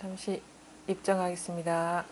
잠시 입장하겠습니다.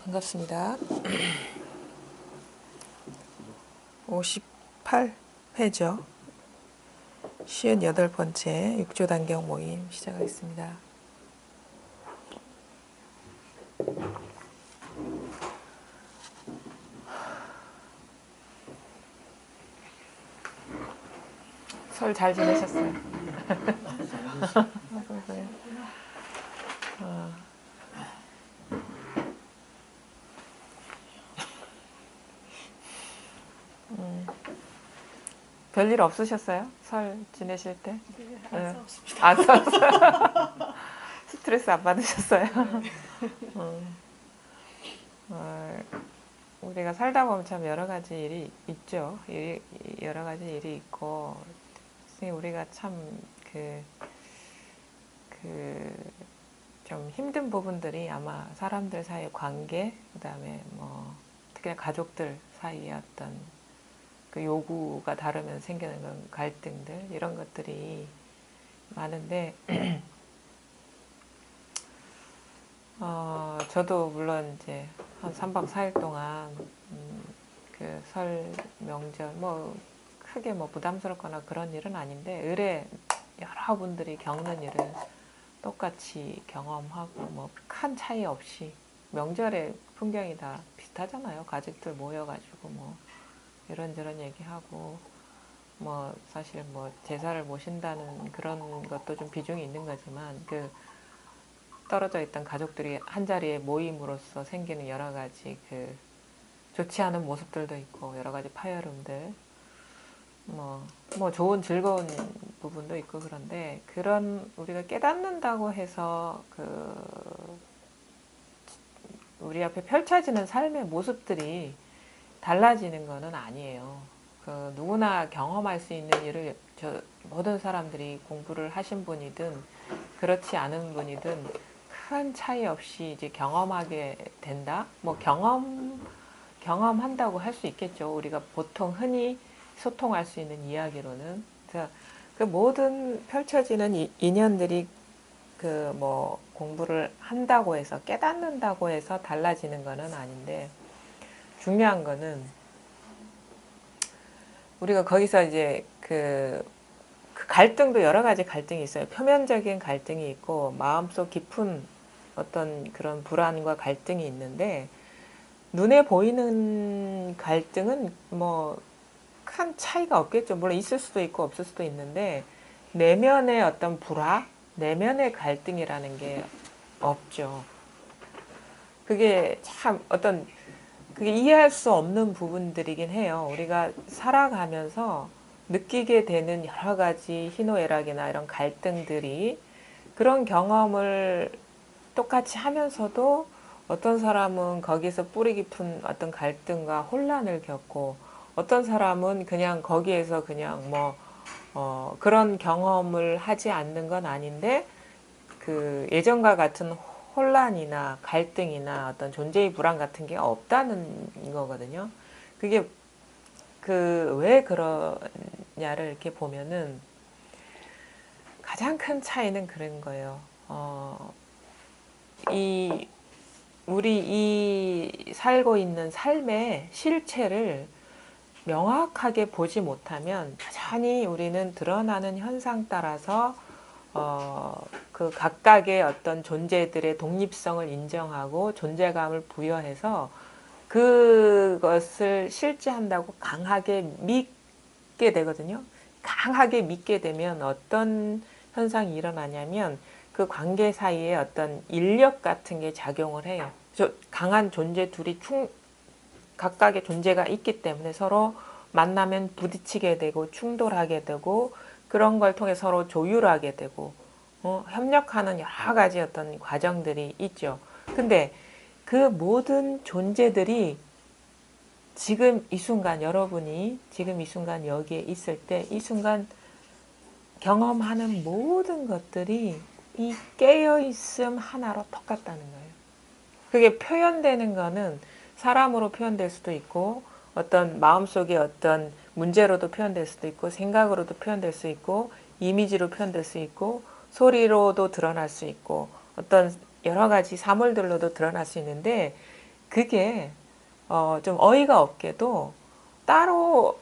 반갑습니다. 58회죠. 58번째 육조단경 모임 시작하겠습니다. 설 잘 지내셨어요? 별일 없으셨어요? 설 지내실 때? 안 싸웠습니다. 안 싸웠어요? 스트레스 안 받으셨어요? 우리가 살다 보면 참 여러 가지 일이 있죠. 여러 가지 일이 있고, 우리가 참 좀 힘든 부분들이 아마 사람들 사이의 관계, 그 다음에 뭐, 특히나 가족들 사이의 어떤 그 요구가 다르면 생기는 그런 갈등들, 이런 것들이 많은데, 저도 물론 이제 한 3박 4일 동안, 그 설 명절, 뭐, 크게 뭐 부담스럽거나 그런 일은 아닌데, 의뢰 여러분들이 겪는 일을 똑같이 경험하고, 뭐, 큰 차이 없이, 명절의 풍경이 다 비슷하잖아요. 가족들 모여가지고, 뭐, 이런저런 얘기하고, 뭐, 사실 뭐, 제사를 모신다는 그런 것도 좀 비중이 있는 거지만, 그, 떨어져 있던 가족들이 한 자리에 모임으로써 생기는 여러 가지 그, 좋지 않은 모습들도 있고, 여러 가지 파열음들, 뭐 좋은 즐거운 부분도 있고 그런데, 그런 우리가 깨닫는다고 해서 우리 앞에 펼쳐지는 삶의 모습들이 달라지는 것은 아니에요. 누구나 경험할 수 있는 일을 모든 사람들이 공부를 하신 분이든 그렇지 않은 분이든 큰 차이 없이 이제 경험하게 된다. 뭐 경험한다고 할 수 있겠죠. 우리가 보통 흔히 소통할 수 있는 이야기로는. 그래서 그 모든 펼쳐지는 인연들이 그 뭐 공부를 한다고 해서, 깨닫는다고 해서 달라지는 것은 아닌데, 중요한 거는 우리가 거기서 이제 그 갈등도 여러 가지 갈등이 있어요. 표면적인 갈등이 있고 마음속 깊은 어떤 그런 불안과 갈등이 있는데, 눈에 보이는 갈등은 뭐 큰 차이가 없겠죠. 물론 있을 수도 있고 없을 수도 있는데, 내면의 어떤 불화, 내면의 갈등이라는 게 없죠. 그게 참 그게 이해할 수 없는 부분들이긴 해요. 우리가 살아가면서 느끼게 되는 여러 가지 희노애락이나 이런 갈등들이, 그런 경험을 똑같이 하면서도 어떤 사람은 거기서 뿌리 깊은 어떤 갈등과 혼란을 겪고, 어떤 사람은 그냥 거기에서 그냥 뭐 그런 경험을 하지 않는 건 아닌데 그 예전과 같은 혼란이나 갈등이나 어떤 존재의 불안 같은 게 없다는 거거든요. 그게 그 왜 그러냐를 이렇게 보면은 가장 큰 차이는 그런 거예요. 이 우리 이 살고 있는 삶의 실체를 명확하게 보지 못하면 여전히 우리는 드러나는 현상 따라서 그 각각의 어떤 존재들의 독립성을 인정하고 존재감을 부여해서 그것을 실제한다고 강하게 믿게 되거든요. 강하게 믿게 되면 어떤 현상이 일어나냐면 그 관계 사이에 어떤 인력 같은 게 작용을 해요. 강한 존재 둘이 각각의 존재가 있기 때문에 서로 만나면 부딪히게 되고 충돌하게 되고 그런 걸 통해 서로 조율하게 되고 협력하는 여러 가지 어떤 과정들이 있죠. 근데 그 모든 존재들이 지금 이 순간 여러분이 지금 이 순간 여기에 있을 때 이 순간 경험하는 모든 것들이 이 깨어있음 하나로 똑같다는 거예요. 그게 표현되는 거는 사람으로 표현될 수도 있고 어떤 마음속에 어떤 문제로도 표현될 수도 있고 생각으로도 표현될 수 있고 이미지로 표현될 수 있고 소리로도 드러날 수 있고 어떤 여러 가지 사물들로도 드러날 수 있는데 그게 좀 어이가 없게도 따로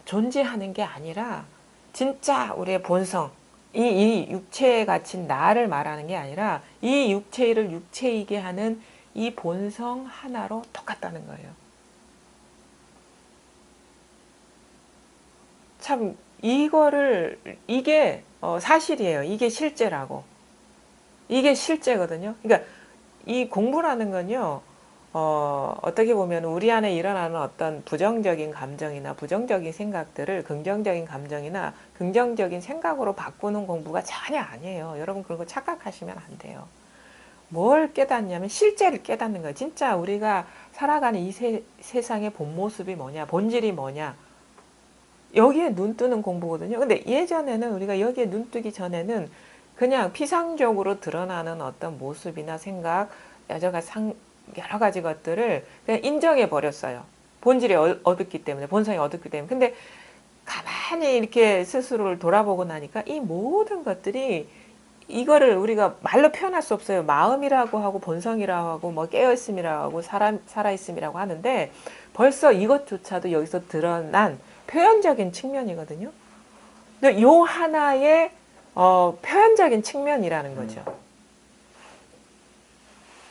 존재하는 게 아니라 진짜 우리의 본성 이 육체에 갇힌 나를 말하는 게 아니라 이 육체를 육체이게 하는 이 본성 하나로 똑같다는 거예요. 참 이게 사실이에요. 이게 실제라고. 이게 실제거든요. 그러니까 이 공부라는 건요. 어떻게 보면 우리 안에 일어나는 어떤 부정적인 감정이나 부정적인 생각들을 긍정적인 감정이나 긍정적인 생각으로 바꾸는 공부가 전혀 아니에요. 여러분 그런 거 착각하시면 안 돼요. 뭘 깨닫냐면 실제를 깨닫는 거예요. 진짜 우리가 살아가는 이 세상의 본 모습이 뭐냐, 본질이 뭐냐. 여기에 눈 뜨는 공부거든요. 근데 예전에는 우리가 여기에 눈 뜨기 전에는 그냥 피상적으로 드러나는 어떤 모습이나 생각, 여러 가지 것들을 그냥 인정해 버렸어요. 본질이 어둡기 때문에, 본성이 어둡기 때문에. 근데 가만히 이렇게 스스로를 돌아보고 나니까 이 모든 것들이 이거를 우리가 말로 표현할 수 없어요. 마음이라고 하고 본성이라고 하고 뭐 깨어있음이라고 하고 살아있음이라고 하는데 벌써 이것조차도 여기서 드러난 표현적인 측면이거든요. 근데 요 하나의 표현적인 측면이라는 거죠.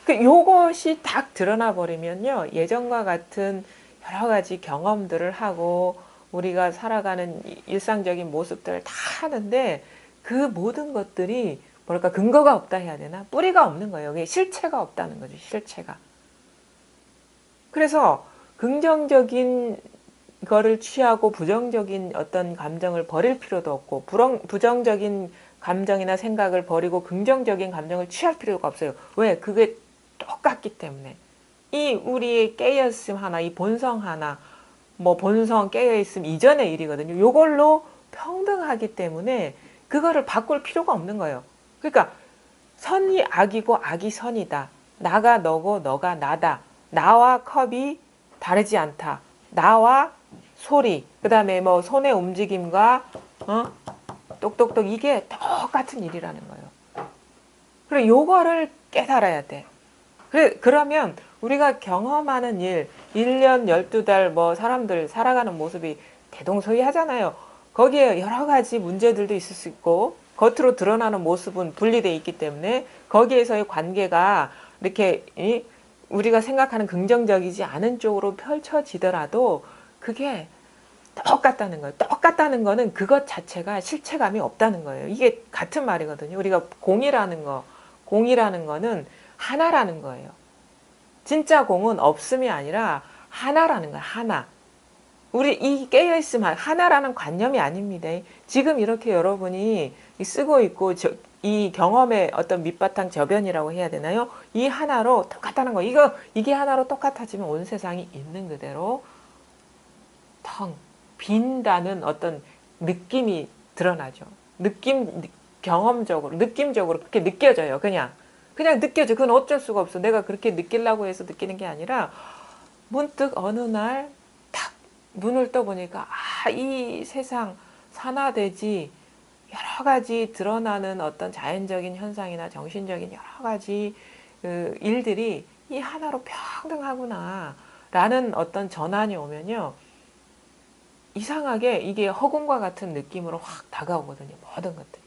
요것이 딱 드러나 버리면요. 예전과 같은 여러 가지 경험들을 하고 우리가 살아가는 일상적인 모습들을 다 하는데 그 모든 것들이 뭐랄까 근거가 없다 해야 되나? 뿌리가 없는 거예요. 여기 실체가 없다는 거죠. 실체가. 그래서 긍정적인 거를 취하고 부정적인 어떤 감정을 버릴 필요도 없고 부정적인 감정이나 생각을 버리고 긍정적인 감정을 취할 필요가 없어요. 왜? 그게 똑같기 때문에. 이 우리의 깨어있음 하나, 이 본성 하나, 뭐 본성 깨어있음 이전의 일이거든요. 요걸로 평등하기 때문에 그거를 바꿀 필요가 없는 거예요. 그러니까 선이 악이고 악이 선이다. 나가 너고 너가 나다. 나와 컵이 다르지 않다. 나와 소리, 그 다음에 뭐 손의 움직임과 똑똑똑 이게 똑같은 일이라는 거예요. 그리고 요거를 깨달아야 돼. 그러면 우리가 경험하는 일, 1년, 12달 뭐 사람들 살아가는 모습이 대동소이하잖아요. 거기에 여러 가지 문제들도 있을 수 있고 겉으로 드러나는 모습은 분리되어 있기 때문에 거기에서의 관계가 이렇게 우리가 생각하는 긍정적이지 않은 쪽으로 펼쳐지더라도 그게 똑같다는 거예요. 똑같다는 거는 그것 자체가 실체감이 없다는 거예요. 이게 같은 말이거든요. 우리가 공이라는 거는 하나라는 거예요. 진짜 공은 없음이 아니라 하나라는 거예요. 하나. 우리 이 깨어있음 하나라는 관념이 아닙니다. 지금 이렇게 여러분이 쓰고 있고 이 경험의 어떤 밑바탕 저변이라고 해야 되나요? 이 하나로 똑같다는 거. 이게 하나로 똑같아지면 온 세상이 있는 그대로 텅 빈다는 어떤 느낌이 드러나죠. 경험적으로 느낌적으로 그렇게 느껴져요. 그냥 느껴져. 그건 어쩔 수가 없어. 내가 그렇게 느끼려고 해서 느끼는 게 아니라 문득 어느 날 탁 눈을 떠보니까 이 세상 산화되지 여러 가지 드러나는 어떤 자연적인 현상이나 정신적인 여러 가지 일들이 이 하나로 평등하구나 라는 어떤 전환이 오면요. 이상하게 이게 허공과 같은 느낌으로 확 다가오거든요. 모든 것들이.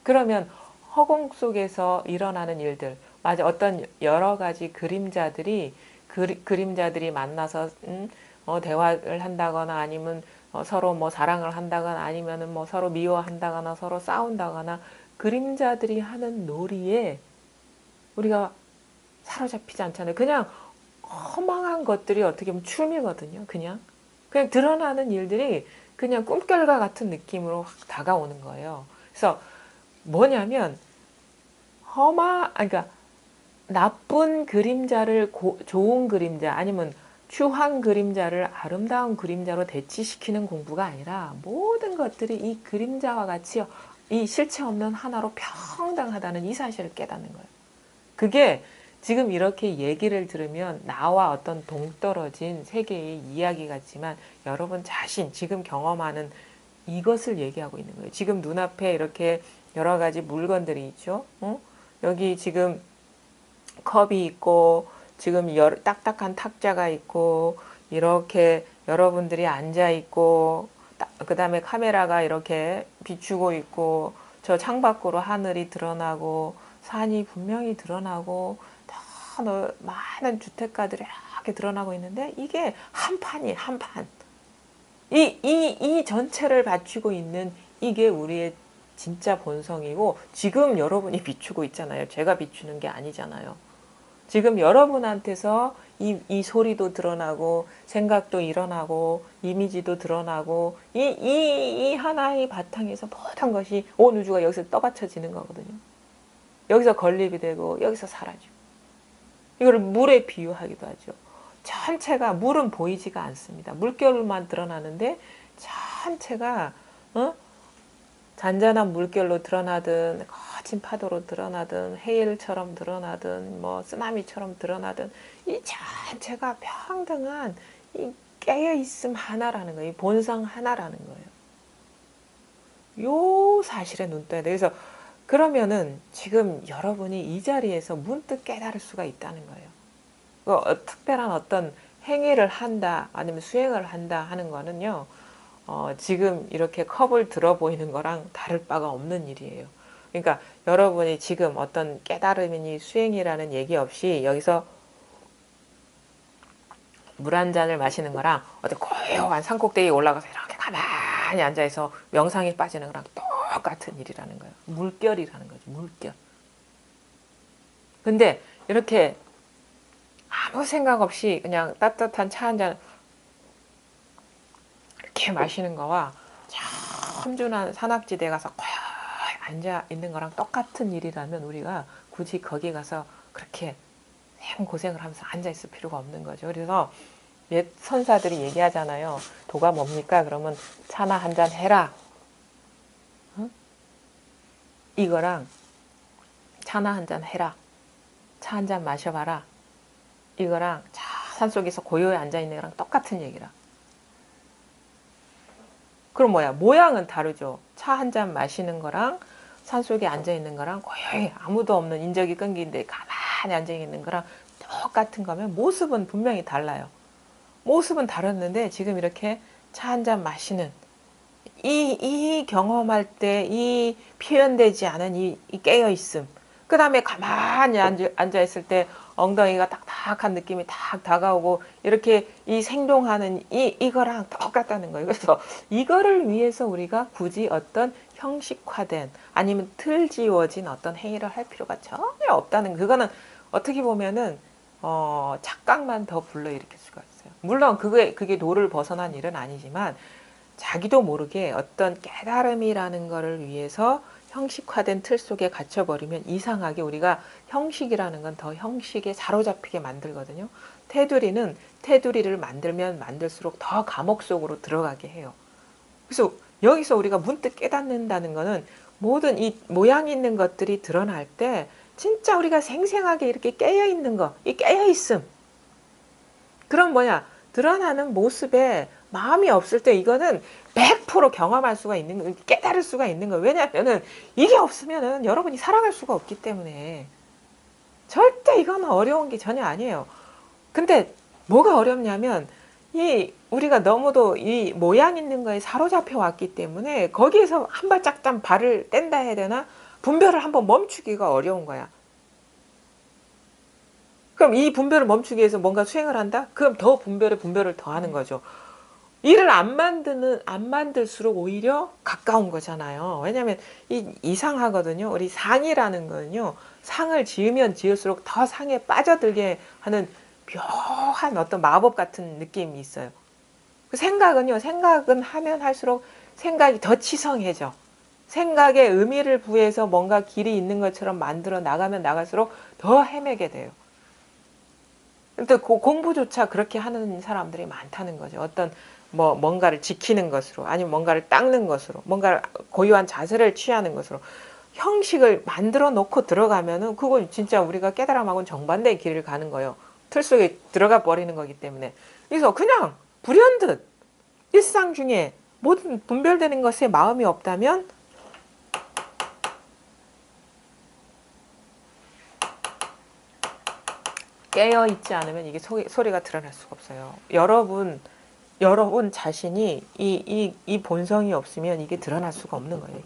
그러면 허공 속에서 일어나는 일들, 맞아, 어떤 여러 가지 그림자들이 만나서 대화를 한다거나 아니면 서로 뭐 사랑을 한다거나 아니면은 뭐 서로 미워한다거나 서로 싸운다거나 그림자들이 하는 놀이에 우리가 사로잡히지 않잖아요. 그냥 허망한 것들이 어떻게 보면 춤이거든요. 그냥 드러나는 일들이 그냥 꿈결과 같은 느낌으로 확 다가오는 거예요. 그래서 뭐냐면 그러니까 나쁜 그림자를 좋은 그림자 아니면 추한 그림자를 아름다운 그림자로 대치시키는 공부가 아니라 모든 것들이 이 그림자와 같이 이 실체 없는 하나로 평등하다는 이 사실을 깨닫는 거예요. 그게 지금 이렇게 얘기를 들으면 나와 어떤 동떨어진 세계의 이야기 같지만 여러분 자신 지금 경험하는 이것을 얘기하고 있는 거예요. 지금 눈앞에 이렇게 여러 가지 물건들이 있죠. 여기 지금 컵이 있고 지금 딱딱한 탁자가 있고 이렇게 여러분들이 앉아 있고 그 다음에 카메라가 이렇게 비추고 있고 저 창밖으로 하늘이 드러나고 산이 분명히 드러나고 많은 주택가들이 이렇게 드러나고 있는데 이게 한 판이 한 판. 이 전체를 받치고 있는 이게 우리의 진짜 본성이고 지금 여러분이 비추고 있잖아요. 제가 비추는 게 아니잖아요. 지금 여러분한테서 이 소리도 드러나고 생각도 일어나고 이미지도 드러나고 이 하나의 바탕에서 모든 것이 온 우주가 여기서 떠받쳐지는 거거든요. 여기서 건립이 되고 여기서 사라지고 이거를 물에 비유하기도 하죠. 전체가 물은 보이지가 않습니다. 물결만 드러나는데 전체가 잔잔한 물결로 드러나든 거친 파도로 드러나든 해일처럼 드러나든 뭐 쓰나미처럼 드러나든 이 전체가 평등한 이 깨어있음 하나라는 거예요. 이 본성 하나라는 거예요. 요 사실에 눈 떠야 돼요. 그래서 그러면은 지금 여러분이 이 자리에서 문득 깨달을 수가 있다는 거예요. 특별한 어떤 행위를 한다 아니면 수행을 한다 하는 거는요. 지금 이렇게 컵을 들어 보이는 거랑 다를 바가 없는 일이에요. 그러니까 여러분이 지금 어떤 깨달음이니 수행이라는 얘기 없이 여기서 물 한 잔을 마시는 거랑 어떤 고요한 산꼭대기에 올라가서 이렇게 가만히 앉아서 명상에 빠지는 거랑 똑같은 일이라는 거예요. 물결이라는 거죠. 물결. 근데 이렇게 아무 생각 없이 그냥 따뜻한 차 한 잔 이렇게 마시는 거와 험준한 산악지대에 가서 고요히 앉아 있는 거랑 똑같은 일이라면 우리가 굳이 거기 가서 그렇게 고생을 하면서 앉아 있을 필요가 없는 거죠. 그래서 옛 선사들이 얘기하잖아요. 도가 뭡니까? 그러면 차나 한 잔 해라. 응? 이거랑 차나 한 잔 해라. 차 한 잔 마셔봐라. 이거랑 산속에서 고요히 앉아있는 거랑 똑같은 얘기라. 그럼 뭐야? 모양은 다르죠. 차 한 잔 마시는 거랑 산속에 앉아있는 거랑 고요히 아무도 없는 인적이 끊긴데 가만히 앉아있는 거랑 똑같은 거면 모습은 분명히 달라요. 모습은 다랐는데 지금 이렇게 차 한 잔 마시는 이 경험할 때 이 표현되지 않은 이 깨어있음 그 다음에 가만히 앉아있을 때 엉덩이가 딱딱한 느낌이 딱 다가오고 이렇게 이 생동하는 이거랑 똑같다는 거예요. 그래서 이거를 위해서 우리가 굳이 어떤 형식화된 아니면 틀지워진 어떤 행위를 할 필요가 전혀 없다는 그거는 어떻게 보면은 착각만 더 불러일으킬 수가 있어요. 물론 그게 도를 벗어난 일은 아니지만 자기도 모르게 어떤 깨달음이라는 거를 위해서 형식화된 틀 속에 갇혀버리면 이상하게 우리가 형식이라는 건 더 형식에 사로잡히게 만들거든요. 테두리는 테두리를 만들면 만들수록 더 감옥 속으로 들어가게 해요. 그래서 여기서 우리가 문득 깨닫는다는 거는 모든 이 모양 있는 것들이 드러날 때 진짜 우리가 생생하게 이렇게 깨어있는 거, 이 깨어있음. 그럼 뭐냐? 드러나는 모습에 마음이 없을 때 이거는 100% 경험할 수가 있는 거, 깨달을 수가 있는 거예요. 왜냐하면은 이게 없으면은 여러분이 살아갈 수가 없기 때문에 절대 이거는 어려운 게 전혀 아니에요. 근데 뭐가 어렵냐면 이 우리가 너무도 이 모양 있는 거에 사로잡혀 왔기 때문에 거기에서 한 발짝 발을 뗀다 해야 되나? 분별을 한번 멈추기가 어려운 거야. 그럼 이 분별을 멈추기 위해서 뭔가 수행을 한다? 그럼 더 분별을 더 하는 거죠. 일을 안 만들수록 오히려 가까운 거잖아요. 왜냐하면 이상하거든요. 우리 상이라는 거는요. 상을 지으면 지을수록 더 상에 빠져들게 하는 묘한 어떤 마법 같은 느낌이 있어요. 생각은 하면 할수록 생각이 더 치성해져. 생각에 의미를 부여해서 뭔가 길이 있는 것처럼 만들어 나가면 나갈수록 더 헤매게 돼요. 근데 공부조차 그렇게 하는 사람들이 많다는 거죠. 어떤 뭔가를 지키는 것으로, 아니면 뭔가를 닦는 것으로, 뭔가 고유한 자세를 취하는 것으로 형식을 만들어 놓고 들어가면은 그건 진짜 우리가 깨달음하고는 정반대의 길을 가는 거예요. 틀 속에 들어가 버리는 거기 때문에. 그래서 그냥 불현듯 일상 중에 모든 분별되는 것에 마음이 없다면 깨어있지 않으면 이게 소리가 드러날 수가 없어요. 여러분 자신이 이 본성이 없으면 이게 드러날 수가 없는 거예요.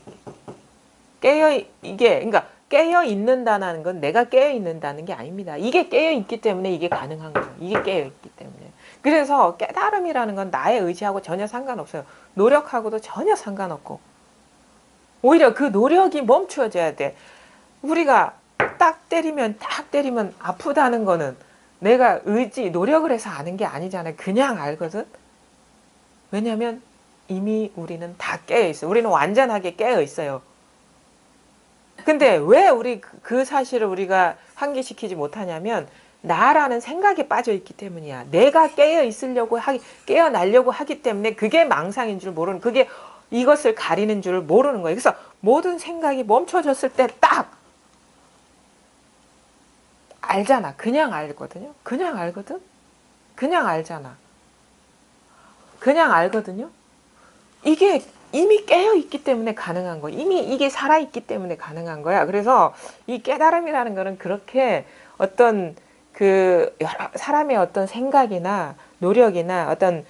그러니까 깨어 있는다는 건 내가 깨어 있는다는 게 아닙니다. 이게 깨어 있기 때문에 이게 가능한 거예요. 이게 깨어 있기 때문에. 그래서 깨달음이라는 건 나의 의지하고 전혀 상관없어요. 노력하고도 전혀 상관없고. 오히려 그 노력이 멈춰져야 돼. 우리가 딱 때리면 아프다는 거는 내가 노력을 해서 아는 게 아니잖아요. 그냥 알거든. 왜냐면 이미 우리는 다 깨어 있어요. 우리는 완전하게 깨어 있어요. 근데 왜 우리 그 사실을 우리가 환기시키지 못하냐면 나라는 생각에 빠져 있기 때문이야. 내가 깨어나려고 하기 때문에 그게 망상인 줄 모르는, 그게 이것을 가리는 줄 모르는 거예요. 그래서 모든 생각이 멈춰졌을 때 딱 알잖아. 그냥 알거든요. 그냥 알거든. 그냥 알잖아. 그냥 알거든요. 이게 이미 깨어있기 때문에 가능한 거야. 이미 이게 살아있기 때문에 가능한 거야. 그래서 이 깨달음이라는 거는 그렇게 어떤 사람의 어떤 생각이나 노력이나 어떤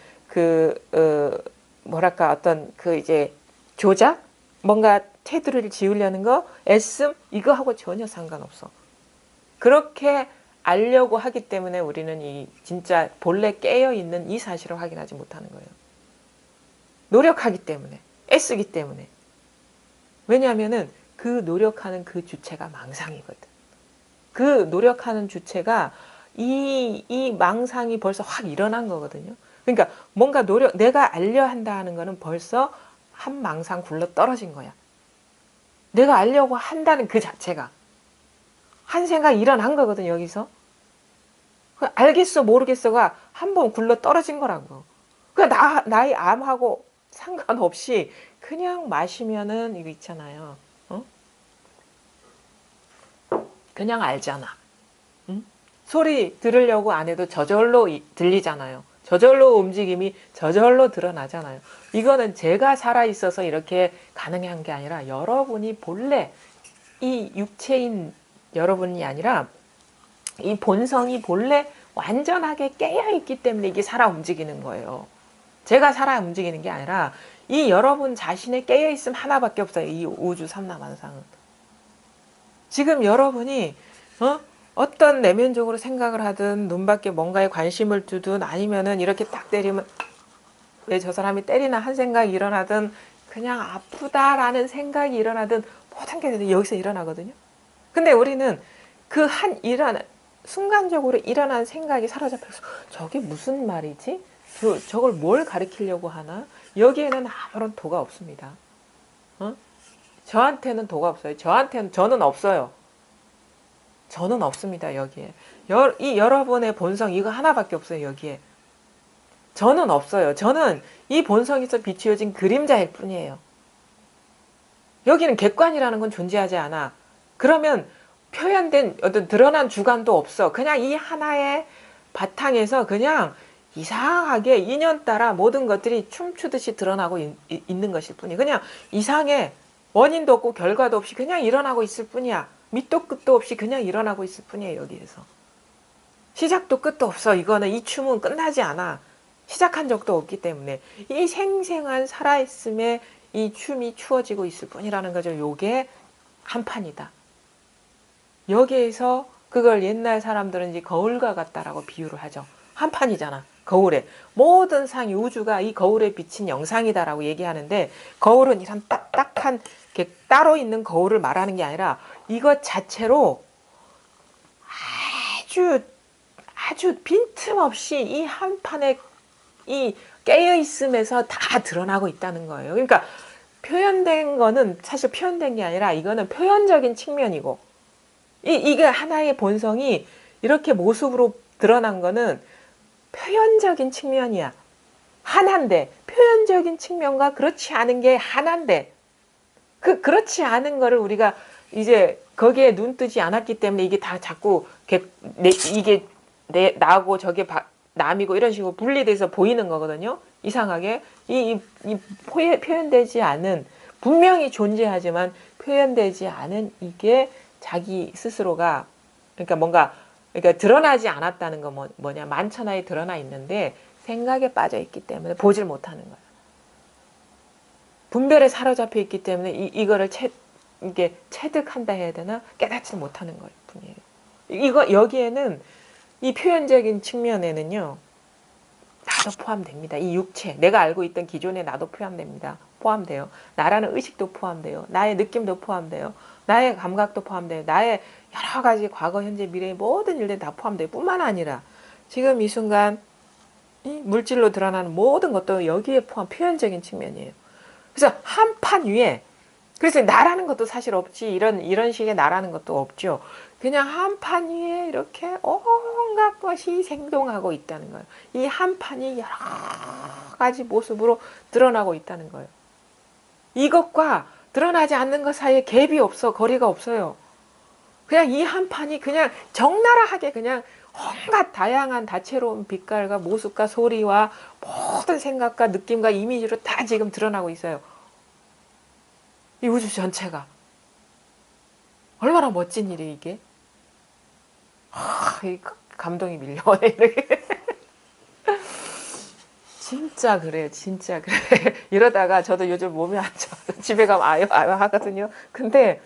이제 조작? 뭔가 테두리를 지으려는 거, 애씀, 이거하고 전혀 상관없어. 그렇게 알려고 하기 때문에 우리는 이 진짜 본래 깨어있는 이 사실을 확인하지 못하는 거예요. 노력하기 때문에, 애쓰기 때문에. 왜냐하면은 그 노력하는 그 주체가 망상이거든. 그 노력하는 주체가 이 망상이 벌써 확 일어난 거거든요. 그러니까 뭔가 내가 알려 한다는 거는 벌써 한 망상 굴러 떨어진 거야. 내가 알려고 한다는 그 자체가. 한 생각이 일어난 거거든, 여기서. 알겠어, 모르겠어가 한 번 굴러 떨어진 거라고. 나의 암하고 상관없이 그냥 마시면은 이거 있잖아요. 그냥 알잖아. 응? 소리 들으려고 안 해도 저절로 들리잖아요. 저절로 움직임이 저절로 드러나잖아요. 이거는 제가 살아있어서 이렇게 가능한 게 아니라 여러분이 본래 이 육체인 여러분이 아니라 이 본성이 본래 완전하게 깨어있기 때문에 이게 살아 움직이는 거예요. 제가 살아 움직이는 게 아니라 이 여러분 자신의 깨어있음 하나밖에 없어요. 이 우주 삼라만상은. 지금 여러분이 어떤 내면적으로 생각을 하든 눈밖에 뭔가에 관심을 두든 아니면은 이렇게 딱 때리면 왜 저 사람이 때리나 한 생각이 일어나든 그냥 아프다라는 생각이 일어나든 모든 게 여기서 일어나거든요. 근데 우리는 그 순간적으로 일어난 생각이 사로잡혀서 저게 무슨 말이지? 저걸 뭘 가리키려고 하나? 여기에는 아무런 도가 없습니다. 저한테는 도가 없어요. 저는 없어요. 저는 없습니다. 여기에. 이 여러분의 본성 이거 하나밖에 없어요. 여기에. 저는 없어요. 저는 이 본성에서 비추어진 그림자일 뿐이에요. 여기는 객관이라는 건 존재하지 않아. 그러면 표현된 어떤 드러난 주관도 없어. 그냥 이 하나의 바탕에서 그냥 이상하게 인연 따라 모든 것들이 춤추듯이 드러나고 있는 것일 뿐이야. 그냥 이상해. 원인도 없고 결과도 없이 그냥 일어나고 있을 뿐이야. 밑도 끝도 없이 그냥 일어나고 있을 뿐이에요. 여기에서. 시작도 끝도 없어. 이거는 이 춤은 끝나지 않아. 시작한 적도 없기 때문에 이 생생한 살아있음에 이 춤이 추어지고 있을 뿐이라는 거죠. 요게 한판이다. 여기에서 그걸 옛날 사람들은 이제 거울과 같다라고 비유를 하죠. 한판이잖아. 거울에 모든 상이 우주가 이 거울에 비친 영상이다라고 얘기하는데, 거울은 이런 딱딱한 따로 있는 거울을 말하는 게 아니라 이것 자체로 아주 빈틈없이 이 한판에 이 깨어있음에서 다 드러나고 있다는 거예요. 그러니까 표현된 거는 사실 표현된 게 아니라 이거는 표현적인 측면이고, 이게 하나의 본성이 이렇게 모습으로 드러난 거는 표현적인 측면이야. 하나인데, 표현적인 측면과 그렇지 않은 게 하나인데, 그렇지 않은 거를 우리가 이제 거기에 눈 뜨지 않았기 때문에 이게 다 자꾸 이게 나고 저게 남이고 이런 식으로 분리돼서 보이는 거거든요. 이상하게 이 표현되지 않은, 분명히 존재하지만 표현되지 않은 이게 자기 스스로가, 그러니까 뭔가, 그러니까 드러나지 않았다는 거 뭐냐, 만천하에 드러나 있는데 생각에 빠져 있기 때문에 보질 못하는 거예요. 분별에 사로잡혀 있기 때문에 이거를 이게 체득한다 해야 되나, 깨닫지 못하는 걸 뿐이에요. 여기에는 이 표현적인 측면에는요, 나도 포함됩니다. 이 육체, 내가 알고 있던 기존의 나도 포함돼요. 나라는 의식도 포함돼요. 나의 느낌도 포함돼요. 나의 감각도 포함돼요. 나의 여러 가지 과거, 현재, 미래의 모든 일들이 다 포함돼요. 뿐만 아니라 지금 이 순간 이 물질로 드러나는 모든 것도 여기에 표현적인 측면이에요. 그래서 한판 위에, 그래서 나라는 것도 사실 없지, 이런 식의 나라는 것도 없죠. 그냥 한판 위에 이렇게 온갖 것이 생동하고 있다는 거예요. 이 한판이 여러 가지 모습으로 드러나고 있다는 거예요. 이것과 드러나지 않는 것 사이에 갭이 없어. 거리가 없어요. 그냥 이 한판이 그냥 적나라하게 그냥 온갖 다양한 다채로운 빛깔과 모습과 소리와 모든 생각과 느낌과 이미지로 다 지금 드러나고 있어요. 이 우주 전체가. 얼마나 멋진 일이 이게. 이 감동이 밀려오네. 이렇게. 진짜 그래요. 진짜 그래. 이러다가 저도 요즘 몸이 안 좋아서 집에 가면 아유 하거든요. 근데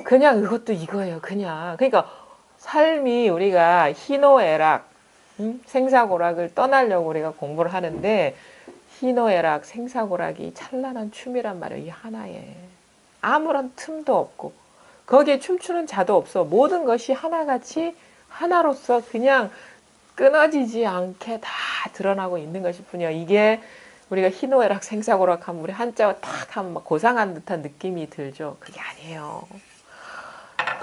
그냥 이것도 이거예요. 그냥. 그러니까 삶이, 우리가 희노애락, 생사고락을 떠나려고 우리가 공부를 하는데, 희노애락, 생사고락이 찬란한 춤이란 말이에요. 이 하나에. 아무런 틈도 없고 거기에 춤추는 자도 없어. 모든 것이 하나같이 하나로서 그냥 끊어지지 않게 다 드러나고 있는 것일 뿐이야. 이게 우리가 희노애락 생사고락 하면 우리 한자어 탁 하면 막 고상한 듯한 느낌이 들죠. 그게 아니에요.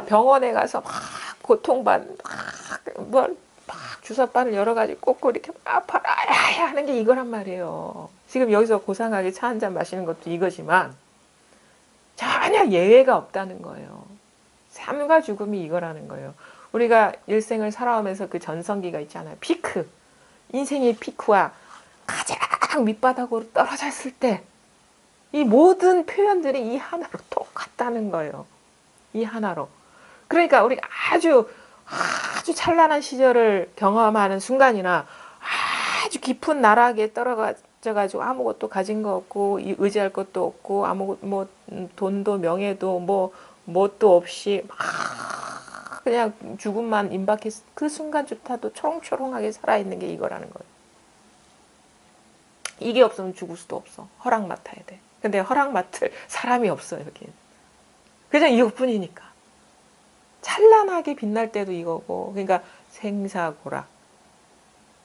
병원에 가서 막 고통받는, 막 주사바늘 여러 가지 꽂고 이렇게 아파라 하는 게 이거란 말이에요. 지금 여기서 고상하게 차 한 잔 마시는 것도 이거지만 전혀 예외가 없다는 거예요. 삶과 죽음이 이거라는 거예요. 우리가 일생을 살아오면서 그 전성기가 있잖아요. 피크. 인생의 피크와 가장 밑바닥으로 떨어졌을 때 이 모든 표현들이 이 하나로 똑같다는 거예요. 이 하나로. 그러니까 우리가 아주 찬란한 시절을 경험하는 순간이나 아주 깊은 나락에 떨어져가지고 아무것도 가진 거 없고 의지할 것도 없고 아무 돈도 명예도 뭣도 없이 막 그냥 죽음만 임박했을 그 순간조차도 초롱초롱하게 살아있는 게 이거라는 거예요. 이게 없으면 죽을 수도 없어. 허락 맡아야 돼. 근데 허락 맡을 사람이 없어 여기는. 그냥 이것뿐이니까. 찬란하게 빛날 때도 이거고, 그러니까 생사고락,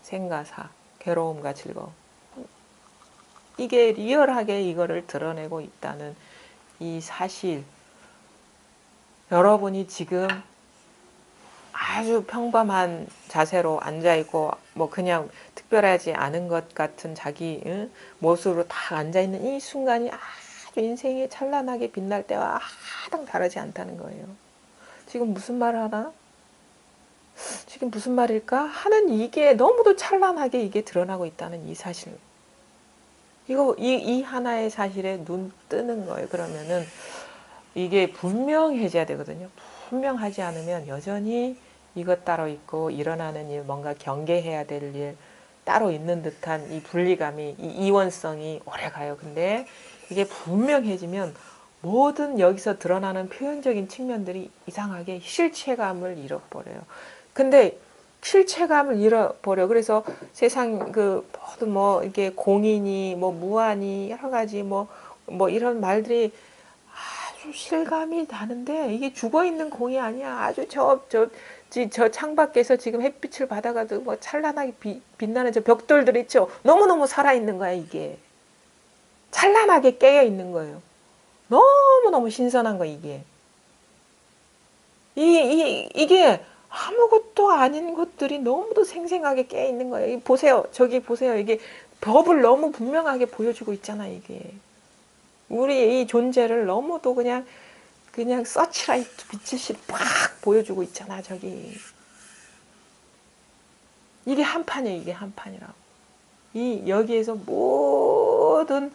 생가사, 괴로움과 즐거움. 이게 리얼하게 이거를 드러내고 있다는 이 사실. 여러분이 지금 아주 평범한 자세로 앉아있고 뭐 그냥 특별하지 않은 것 같은 자기 모습으로 딱 앉아있는 이 순간이 아주 인생이 찬란하게 빛날 때와 하등 다르지 않다는 거예요. 지금 무슨 말을 하나? 지금 무슨 말일까? 하는 이게 너무도 찬란하게 이게 드러나고 있다는 이 사실. 이 하나의 사실에 눈 뜨는 거예요. 그러면은 이게 분명해져야 되거든요. 분명하지 않으면 여전히 이것 따로 있고 일어나는 일, 뭔가 경계해야 될 일 따로 있는 듯한 이 분리감이, 이 이원성이 오래 가요. 근데 이게 분명해지면 모든 여기서 드러나는 표현적인 측면들이 이상하게 실체감을 잃어버려요. 근데 실체감을 잃어버려. 그래서 세상 그 모든 뭐 이게 공인이 뭐 무한이 여러 가지 뭐 이런 말들이 아주 실감이 나는데 이게 죽어있는 공이 아니야. 아주 저 창밖에서 지금 햇빛을 받아가도 뭐 찬란하게 빛나는 저 벽돌들 있죠. 너무너무 살아있는 거야 이게. 찬란하게 깨어있는 거예요. 너무너무 신선한 거 이게. 이게 아무것도 아닌 것들이 너무도 생생하게 깨어있는 거예요. 보세요. 저기 보세요. 이게 법을 너무 분명하게 보여주고 있잖아 이게. 우리 이 존재를 너무도 그냥 서치라이트 빛이 팍 보여주고 있잖아 저기. 이게 한 판이에요. 이게 한 판이라고. 여기에서 모든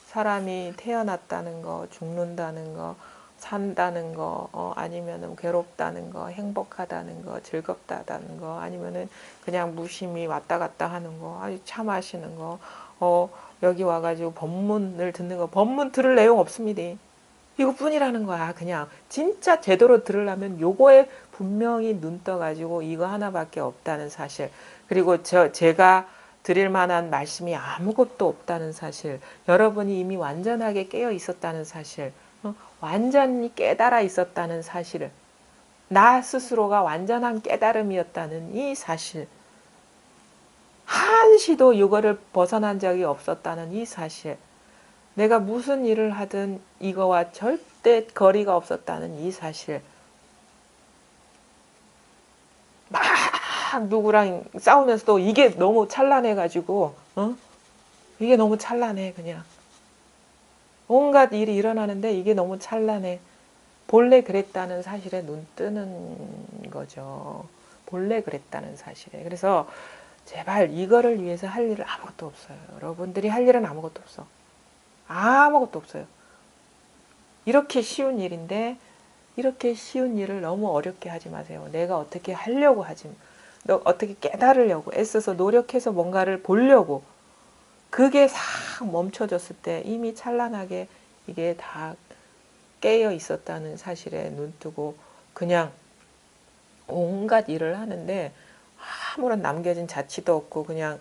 사람이 태어났다는 거, 죽는다는 거, 산다는 거, 아니면은 괴롭다는 거, 행복하다는 거, 즐겁다는 거, 아니면은 그냥 무심히 왔다 갔다 하는 거, 아주 차 마시는 거, 여기 와가지고 법문을 듣는 거, 법문 들을 내용 없습니다. 이거뿐이라는 거야. 그냥 진짜 제대로 들으려면 요거에 분명히 눈 떠가지고 이거 하나밖에 없다는 사실. 그리고 제가 드릴 만한 말씀이 아무것도 없다는 사실. 여러분이 이미 완전하게 깨어 있었다는 사실. 완전히 깨달아 있었다는 사실을. 나 스스로가 완전한 깨달음이었다는 이 사실. 한시도 이거를 벗어난 적이 없었다는 이 사실. 내가 무슨 일을 하든 이거와 절대 거리가 없었다는 이 사실. 막 누구랑 싸우면서도 이게 너무 찬란해가지고 이게 너무 찬란해 그냥. 온갖 일이 일어나는데 이게 너무 찬란해. 본래 그랬다는 사실에 눈 뜨는 거죠. 본래 그랬다는 사실에. 그래서 제발 이거를 위해서 할 일은 아무것도 없어요. 여러분들이 할 일은 아무것도 없어. 아무것도 없어요. 이렇게 쉬운 일인데 이렇게 쉬운 일을 너무 어렵게 하지 마세요. 내가 어떻게 하려고 하지, 너 어떻게 깨달으려고 애써서 노력해서 뭔가를 보려고 그게 싹 멈춰졌을 때 이미 찬란하게 이게 다 깨어 있었다는 사실에 눈뜨고 그냥 온갖 일을 하는데 아무런 남겨진 자취도 없고 그냥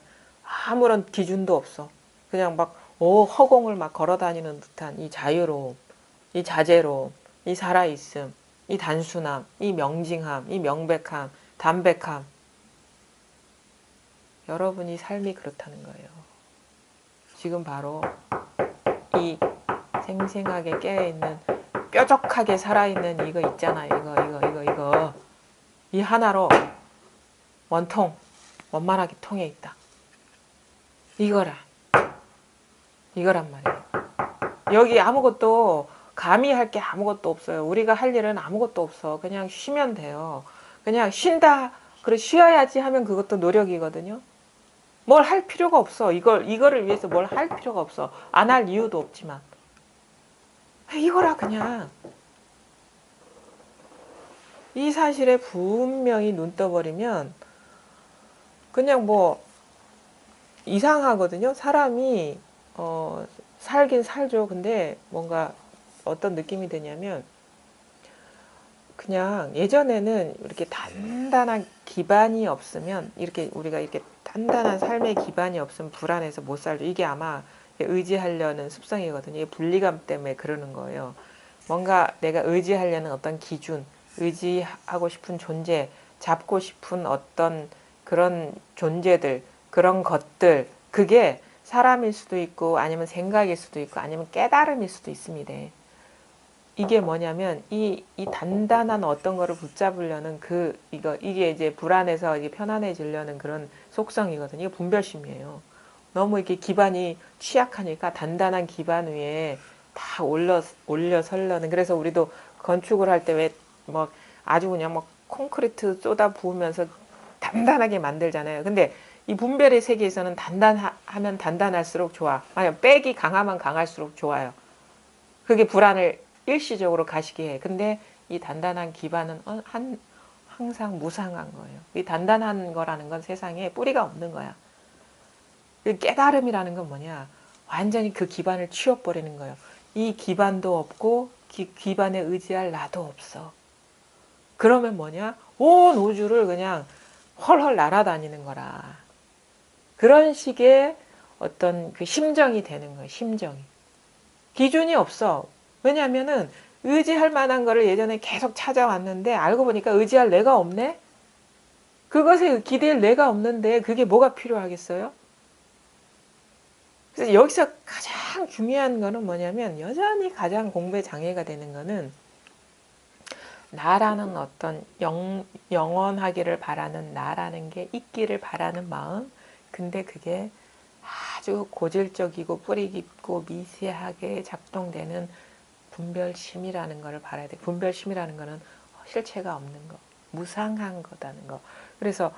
아무런 기준도 없어. 그냥 막 허공을 막 걸어다니는 듯한 이 자유로움, 이 자제로움, 이 살아있음, 이 단순함, 이 명징함, 이 명백함, 담백함. 여러분이 삶이 그렇다는 거예요. 지금 바로 이 생생하게 깨어있는 뾰족하게 살아있는 이거 있잖아요. 이거 이 하나로 원만하게 통해 있다. 이거란 말이에요. 여기 아무것도 감히 할 게 아무것도 없어요. 우리가 할 일은 아무것도 없어. 그냥 쉬면 돼요. 그냥 쉰다. 그래 쉬어야지 하면 그것도 노력이거든요. 뭘 할 필요가 없어. 이거를 위해서 뭘 할 필요가 없어. 안 할 이유도 없지만. 이거라 그냥. 이 사실에 분명히 눈 떠버리면 그냥 뭐 이상하거든요. 사람이 살긴 살죠. 근데 뭔가 어떤 느낌이 드냐면 그냥 예전에는 이렇게 단단한 기반이 없으면 이렇게 우리가 이렇게 단단한 삶의 기반이 없으면 불안해서 못 살죠. 이게 아마 의지하려는 습성이거든요. 이게 분리감 때문에 그러는 거예요. 뭔가 내가 의지하려는 어떤 기준, 의지하고 싶은 존재, 잡고 싶은 어떤 그런 존재들, 그런 것들, 그게 사람일 수도 있고 아니면 생각일 수도 있고 아니면 깨달음일 수도 있습니다. 이게 뭐냐면 이 단단한 어떤 거를 붙잡으려는 이게 이제 불안해서 이게 편안해지려는 그런 속성이거든요. 이게 분별심이에요. 너무 이렇게 기반이 취약하니까 단단한 기반 위에 다 올려 서려는. 그래서 우리도 건축을 할 때 왜 뭐 아주 그냥 뭐 콘크리트 쏟아 부으면서 단단하게 만들잖아요. 근데 이 분별의 세계에서는 단단하면 단단할수록 좋아. 아니, 백이 강하면 강할수록 좋아요. 그게 불안을 일시적으로 가시게 해. 근데 이 단단한 기반은 항상 무상한 거예요. 이 단단한 거라는 건 세상에 뿌리가 없는 거야. 깨달음이라는 건 뭐냐? 완전히 그 기반을 치워버리는 거예요. 이 기반도 없고 기반에 의지할 나도 없어. 그러면 뭐냐? 온 우주를 그냥 헐헐 날아다니는 거라. 그런 식의 어떤 그 심정이 되는 거예요. 심정이. 기준이 없어. 왜냐하면은 의지할 만한 거를 예전에 계속 찾아왔는데 알고 보니까 의지할 내가 없네? 그것에 기댈 내가 없는데 그게 뭐가 필요하겠어요? 그래서 여기서 가장 중요한 거는 뭐냐면 여전히 가장 공부에 장애가 되는 거는 나라는 어떤 영원하기를 바라는 나라는 게 있기를 바라는 마음. 근데 그게 아주 고질적이고 뿌리 깊고 미세하게 작동되는 분별심이라는 것을 바라야 돼. 분별심이라는 거는 실체가 없는 거, 무상한 거다는 거. 그래서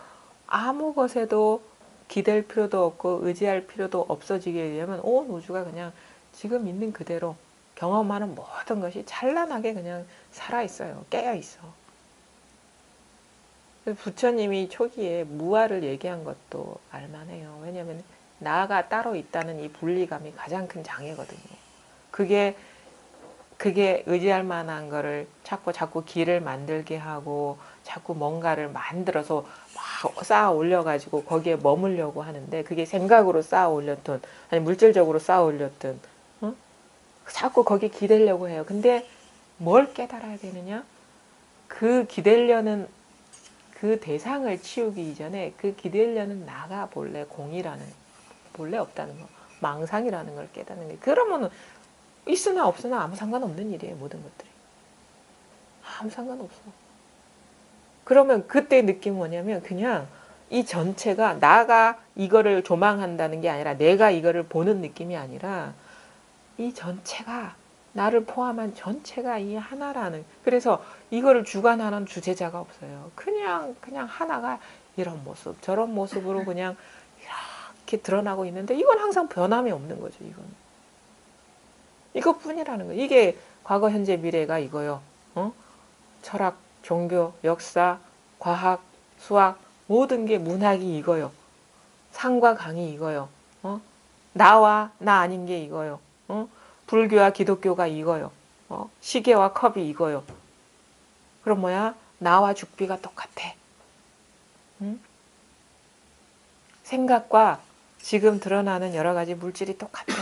아무 것에도 기댈 필요도 없고 의지할 필요도 없어지게 되려면 온 우주가 그냥 지금 있는 그대로 경험하는 모든 것이 찬란하게 그냥 살아있어요. 깨어있어. 부처님이 초기에 무아를 얘기한 것도 알만해요. 왜냐하면 나가 따로 있다는 이 분리감이 가장 큰 장애거든요. 그게 의지할 만한 거를 자꾸 길을 만들게 하고 자꾸 뭔가를 만들어서 막 쌓아 올려가지고 거기에 머물려고 하는데 그게 생각으로 쌓아 올렸든 아니 물질적으로 쌓아 올렸든 자꾸 거기에 기대려고 해요. 근데 뭘 깨달아야 되느냐? 그 기대려는 그 대상을 치우기 이전에 그 기대려는 나가 본래 공이라는 본래 없다는 거 망상이라는 걸 깨닫는 게 그러면 있으나 없으나 아무 상관없는 일이에요. 모든 것들이 아무 상관없어. 그러면 그때 느낌이 뭐냐면 그냥 이 전체가 나가 이거를 조망한다는 게 아니라 내가 이거를 보는 느낌이 아니라 이 전체가 나를 포함한 전체가 이 하나라는. 그래서 이거를 주관하는 주체자가 없어요. 그냥 하나가 이런 모습 저런 모습으로 그냥 이렇게 드러나고 있는데 이건 항상 변함이 없는 거죠. 이것뿐이라는 거예요. 이게 과거 현재 미래가 이거요. 철학, 종교, 역사, 과학, 수학 모든 게 문학이 이거요. 상과 강이 이거요. 나와 나 아닌 게 이거요. 불교와 기독교가 이거요. 시계와 컵이 이거요. 그럼 뭐야? 나와 죽비가 똑같아. 응? 생각과 지금 드러나는 여러 가지 물질이 똑같아.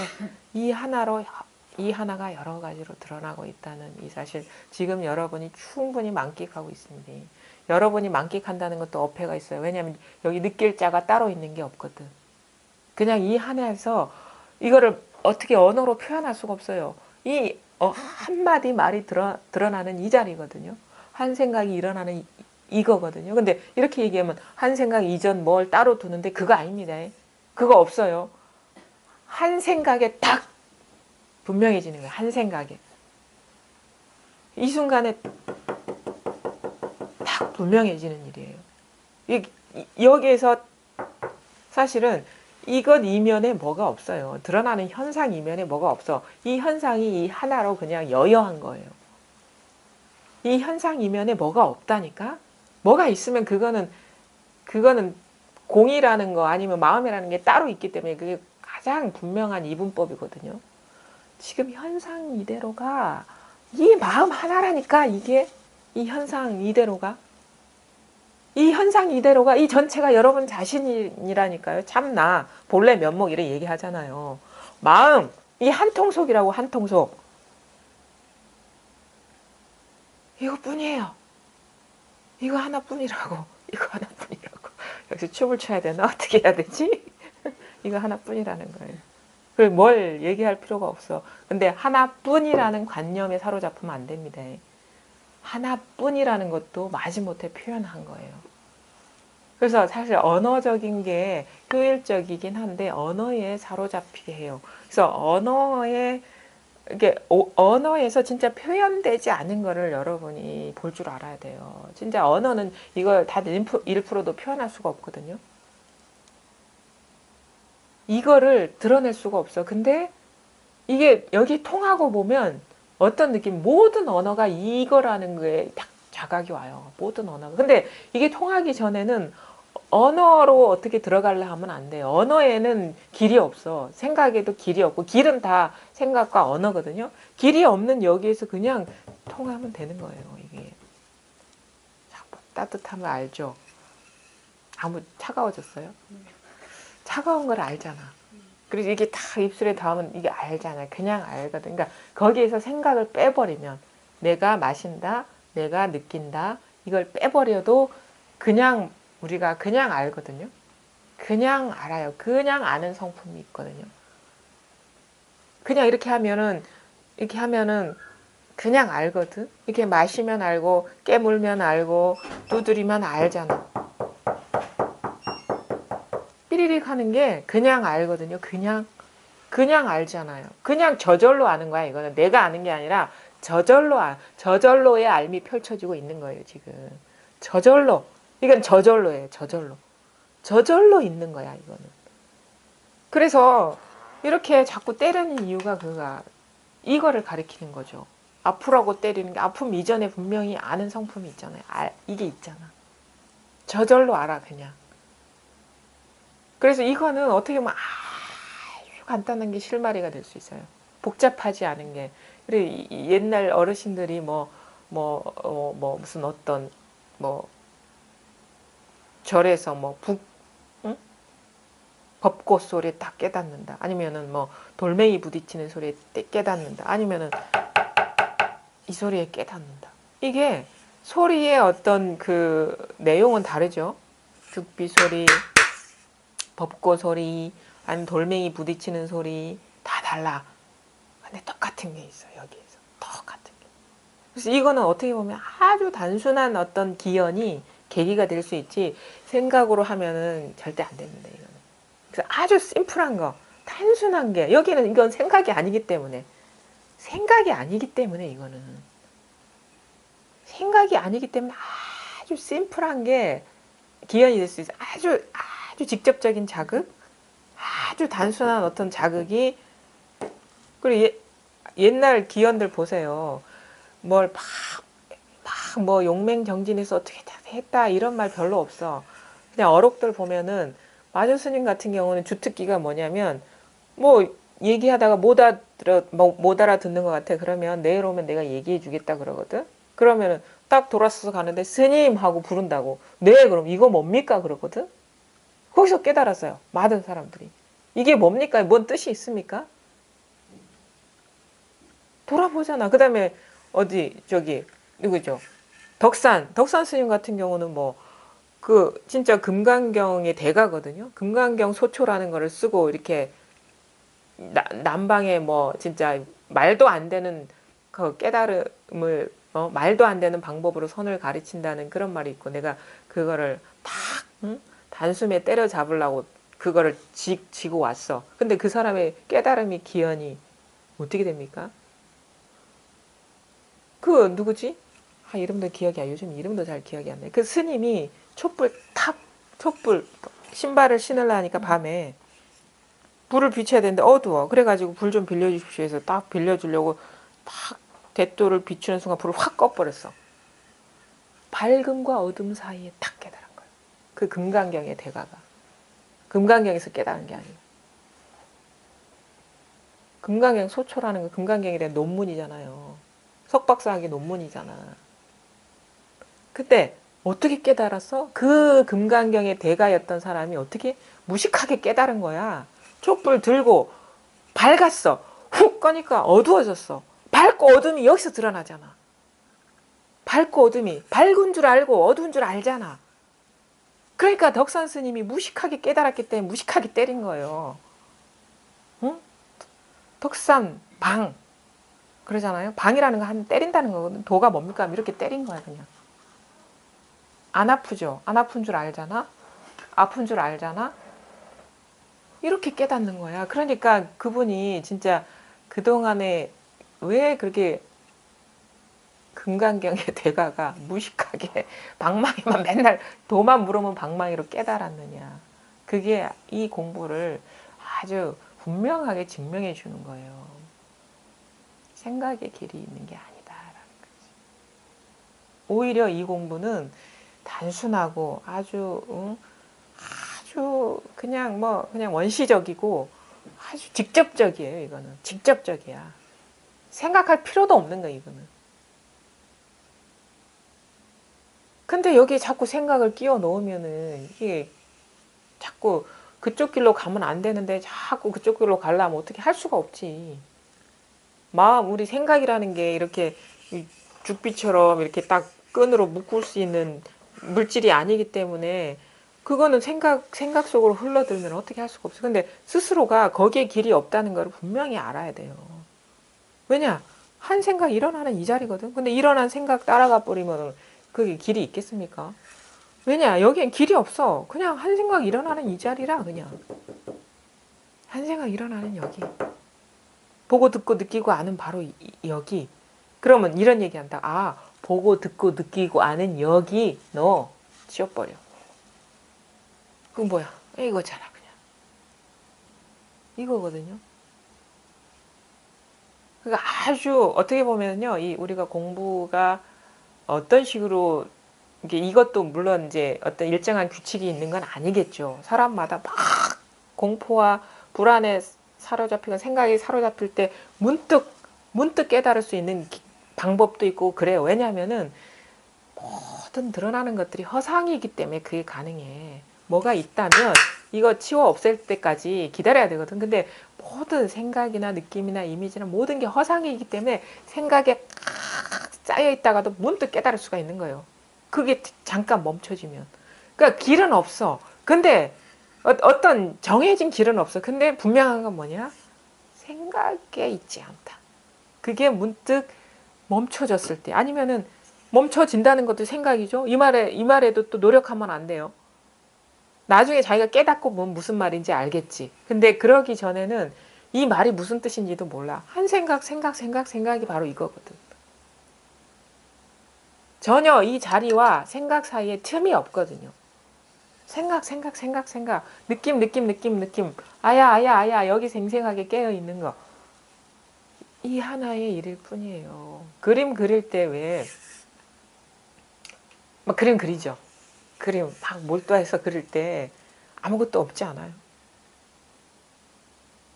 이 하나가 여러 가지로 드러나고 있다는 이 사실 지금 여러분이 충분히 만끽하고 있습니다. 여러분이 만끽한다는 것도 어폐가 있어요. 왜냐하면 여기 느낄 자가 따로 있는 게 없거든. 그냥 이 하나에서 이거를 어떻게 언어로 표현할 수가 없어요. 이 한마디 말이 드러나는 이 자리거든요. 한 생각이 일어나는 이거거든요. 근데 이렇게 얘기하면 한 생각 이전 뭘 따로 두는데 그거 아닙니다. 그거 없어요. 한 생각에 딱 분명해지는 거예요. 한 생각에. 이 순간에 딱 분명해지는 일이에요. 여기에서 사실은 이것 이면에 뭐가 없어요. 드러나는 현상 이면에 뭐가 없어. 이 현상이 이 하나로 그냥 여여한 거예요. 이 현상 이면에 뭐가 없다니까? 뭐가 있으면 그거는 공이라는 거 아니면 마음이라는 게 따로 있기 때문에 그게 가장 분명한 이분법이거든요. 지금 현상 이대로가 이 마음 하나라니까 이게 이 현상 이대로가 이 전체가 여러분 자신이라니까요. 참나 본래 면목 이래 얘기하잖아요. 마음 이 한통속이라고 한통속 이거뿐이에요. 이거 하나뿐이라고 이거 하나뿐이라고 여기서 춤을 춰야 되나 어떻게 해야 되지? 이거 하나뿐이라는 거예요. 그리고 뭘 얘기할 필요가 없어. 근데 하나뿐이라는 관념에 사로잡히면 안 됩니다. 하나뿐이라는 것도 마지못해 표현한 거예요. 그래서 사실 언어적인 게 효율적이긴 한데 언어에 사로잡히게 해요. 그래서 언어에서 진짜 표현되지 않은 거를 여러분이 볼 줄 알아야 돼요. 진짜 언어는 이걸 다 1%도 표현할 수가 없거든요. 이거를 드러낼 수가 없어. 근데 이게 여기 통하고 보면 어떤 느낌, 모든 언어가 이거라는 거에 딱 자각이 와요. 모든 언어가. 근데 이게 통하기 전에는 언어로 어떻게 들어가려 하면 안 돼요. 언어에는 길이 없어. 생각에도 길이 없고, 길은 다 생각과 언어거든요. 길이 없는 여기에서 그냥 통하면 되는 거예요. 이게 따뜻함을 알죠. 아무 차가워졌어요? 차가운 걸 알잖아. 그리고 이게 다 입술에 닿으면 이게 알잖아요. 그냥 알거든. 그러니까 거기에서 생각을 빼버리면 내가 마신다, 내가 느낀다, 이걸 빼버려도 그냥 우리가 그냥 알거든요. 그냥 알아요. 그냥 아는 성품이 있거든요. 그냥 이렇게 하면은 그냥 알거든. 이렇게 마시면 알고, 깨물면 알고, 두드리면 알잖아. 삐리릭 하는 게 그냥 알거든요. 그냥 알잖아요. 그냥 저절로 아는 거야. 이거는 내가 아는 게 아니라 저절로의 알미 펼쳐지고 있는 거예요. 지금 저절로. 이건 저절로예요. 저절로 있는 거야. 이거는. 그래서 이렇게 자꾸 때리는 이유가 이거를 가리키는 거죠. 아프라고 때리는 게 아픔 이전에 분명히 아는 성품이 있잖아요. 이게 있잖아. 저절로 알아 그냥. 그래서 이거는 어떻게 보면 아주 간단한 게 실마리가 될 수 있어요. 복잡하지 않은 게. 그리고 옛날 어르신들이 무슨 어떤 절에서 응? 벚꽃 소리에 딱 깨닫는다. 아니면은 돌멩이 부딪히는 소리에 깨닫는다. 아니면은 이 소리에 깨닫는다. 이게 소리의 어떤 그 내용은 다르죠. 죽비 소리, 벚꽃 소리, 아니면 돌멩이 부딪히는 소리 다 달라. 근데 똑같은 게 있어. 여기에서 똑같은 게. 그래서 이거는 어떻게 보면 아주 단순한 어떤 기연이 계기가 될 수 있지 생각으로 하면은 절대 안 됩니다. 이거는. 그래서 아주 심플한 거, 단순한 게 여기는 이건 생각이 아니기 때문에 이거는 생각이 아니기 때문에 아주 심플한 게 기연이 될 수 있어. 아주 직접적인 자극, 아주 단순한 어떤 자극이. 그리고 옛날 기연들 보세요. 뭘 용맹정진해서 어떻게 했다 이런 말 별로 없어. 그냥 어록들 보면은 마조 스님 같은 경우는 주특기가 뭐냐면 얘기하다가 못 알아듣는 것 같아. 그러면 내일 오면 내가 얘기해 주겠다 그러거든. 그러면은 딱 돌아서서 가는데 스님 하고 부른다고. 네 그럼 이거 뭡니까 그러거든. 거기서 깨달았어요. 많은 사람들이. 이게 뭡니까? 뭔 뜻이 있습니까? 돌아보잖아. 그 다음에 누구죠? 덕산 스님 같은 경우는 진짜 금강경의 대가거든요. 금강경 소초라는 거를 쓰고 이렇게 남방에 진짜 말도 안 되는 그 깨달음을 말도 안 되는 방법으로 선을 가르친다는 그런 말이 있고 내가 그거를 딱 단숨에 때려잡으려고 그거를 지고 왔어. 근데 그 사람의 깨달음이 기연이 어떻게 됩니까? 그 누구지? 이름도 기억이 안. 요즘 이름도 잘 기억이 안 나. 그 스님이 촛불 신발을 신으려니까 밤에 불을 비춰야 되는데 어두워. 그래가지고 불 좀 빌려주십시오 해서 딱 빌려주려고 딱 대도를 비추는 순간 불을 확 꺼버렸어. 밝음과 어둠 사이에 딱 깨달은 거예요. 그 금강경의 대가가. 금강경에서 깨달은 게 아니에요. 금강경 소초라는 거 금강경에 대한 논문이잖아요. 석박사학의 논문이잖아. 그때 어떻게 깨달았어? 그 금강경의 대가였던 사람이 어떻게 무식하게 깨달은 거야. 촛불 들고 밝았어. 훅 꺼니까 어두워졌어. 밝고 어둠이 여기서 드러나잖아. 밝고 어둠이 밝은 줄 알고 어두운 줄 알잖아. 그러니까 덕산 스님이 무식하게 깨달았기 때문에 무식하게 때린 거예요. 응? 덕산 방 그러잖아요. 방이라는 거 한 때린다는 거거든. 도가 뭡니까? 이렇게 때린 거야 그냥. 안 아프죠? 안 아픈 줄 알잖아? 아픈 줄 알잖아? 이렇게 깨닫는 거야. 그러니까 그분이 진짜 그동안에 왜 그렇게 금강경의 대가가 무식하게 방망이만 맨날 도만 물으면 방망이로 깨달았느냐. 그게 이 공부를 아주 분명하게 증명해 주는 거예요. 생각의 길이 있는 게 아니다라는 거지. 오히려 이 공부는 단순하고 아주 그냥 그냥 원시적이고 아주 직접적이에요. 이거는 직접적이야. 생각할 필요도 없는 거야 이거는. 근데 여기에 자꾸 생각을 끼워 넣으면은 이게 자꾸 그쪽 길로 가면 안 되는데 자꾸 그쪽 길로 가려면 어떻게 할 수가 없지. 우리 생각이라는 게 이렇게 죽비처럼 이렇게 딱 끈으로 묶을 수 있는 물질이 아니기 때문에 그거는 생각 속으로 흘러들면 어떻게 할 수가 없어. 근데 스스로가 거기에 길이 없다는 걸 분명히 알아야 돼요. 왜냐? 한 생각 일어나는 이 자리거든. 근데 일어난 생각 따라가 버리면 그게 길이 있겠습니까? 왜냐? 여기엔 길이 없어. 그냥 한 생각 일어나는 이 자리라 그냥. 한 생각 일어나는 여기. 보고 듣고 느끼고 아는 바로 여기. 그러면 이런 얘기한다. 보고 듣고 느끼고 아는 여기 너 지워버려. 그건 뭐야? 이거잖아 그냥. 이거거든요. 그러니까 아주 어떻게 보면요, 이 우리가 공부가 어떤 식으로 이것도 물론 이제 어떤 일정한 규칙이 있는 건 아니겠죠. 사람마다 막 공포와 불안에 사로잡히고 생각이 사로잡힐 때 문득 깨달을 수 있는 방법도 있고 그래요. 왜냐하면은 모든 드러나는 것들이 허상이기 때문에 그게 가능해. 뭐가 있다면 이거 치워 없앨 때까지 기다려야 되거든. 근데 모든 생각이나 느낌이나 이미지나 모든 게 허상이기 때문에 생각에 쌓여 있다가도 문득 깨달을 수가 있는 거예요. 그게 잠깐 멈춰지면. 그러니까 길은 없어. 근데 어떤 정해진 길은 없어. 근데 분명한 건 뭐냐? 생각에 있지 않다. 그게 문득 멈춰졌을 때 아니면은 멈춰진다는 것도 생각이죠. 이 말에도 또 노력하면 안 돼요. 나중에 자기가 깨닫고 무슨 말인지 알겠지. 근데 그러기 전에는 이 말이 무슨 뜻인지도 몰라. 한 생각이 바로 이거거든. 전혀 이 자리와 생각 사이에 틈이 없거든요. 생각. 느낌. 아야. 여기 생생하게 깨어 있는 거. 이 하나의 일일 뿐이에요. 그림 그릴 때 왜, 막 그림 그리죠. 그림 막 몰두해서 그릴 때 아무것도 없지 않아요?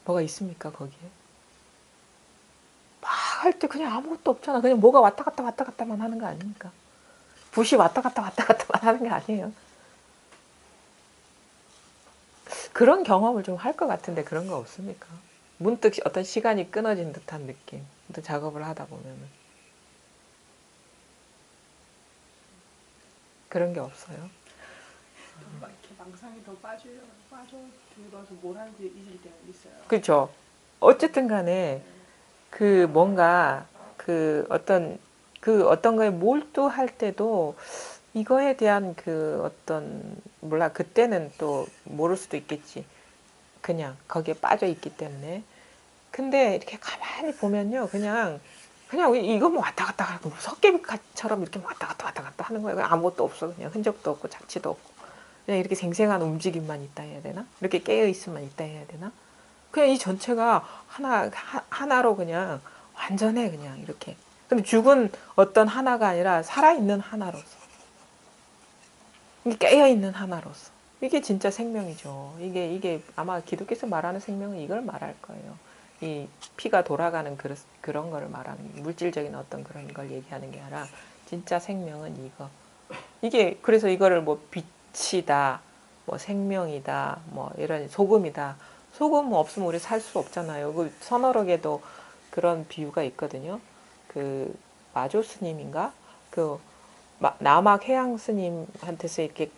뭐가 있습니까, 거기에? 막 할 때 그냥 아무것도 없잖아. 그냥 뭐가 왔다 갔다만 하는 거 아닙니까? 붓이 왔다 갔다만 하는 게 아니에요. 그런 경험을 좀 할 것 같은데 그런 거 없습니까? 문득 어떤 시간이 끊어진 듯한 느낌. 또 작업을 하다 보면은. 그런 게 없어요. 막 이렇게 망상이 더 빠져들어서 뭘 하는지 잊을 때가 있어요. 그렇죠. 어쨌든 간에 그 뭔가 그 어떤 거에 몰두할 때도 이거에 대한 그 어떤 몰라 그때는 또 모를 수도 있겠지. 그냥 거기에 빠져 있기 때문에. 근데 이렇게 가만히 보면요, 그냥 이거 뭐 왔다 갔다 하고 석개비처럼 이렇게 왔다 갔다 하는 거예요. 아무것도 없어. 그냥 흔적도 없고 잡지도 없고 그냥 이렇게 생생한 움직임만 있다 해야 되나? 이렇게 깨어 있으면 있다 해야 되나? 그냥 이 전체가 하나로 그냥 완전해 그냥 이렇게. 근데 죽은 어떤 하나가 아니라 살아있는 하나로서, 깨어 있는 하나로서. 이게 진짜 생명이죠. 이게 아마 기독교에서 말하는 생명은 이걸 말할 거예요. 이 피가 돌아가는 그런 거를 말하는, 물질적인 어떤 그런 걸 얘기하는 게 아니라 진짜 생명은 이거. 그래서 이거를 뭐 빛이다, 뭐 생명이다, 뭐 이런 소금이다. 소금 없으면 우리 살 수 없잖아요. 그 선어록에도 그런 비유가 있거든요. 그 마조 스님인가? 그 남학 해양 스님한테서 이렇게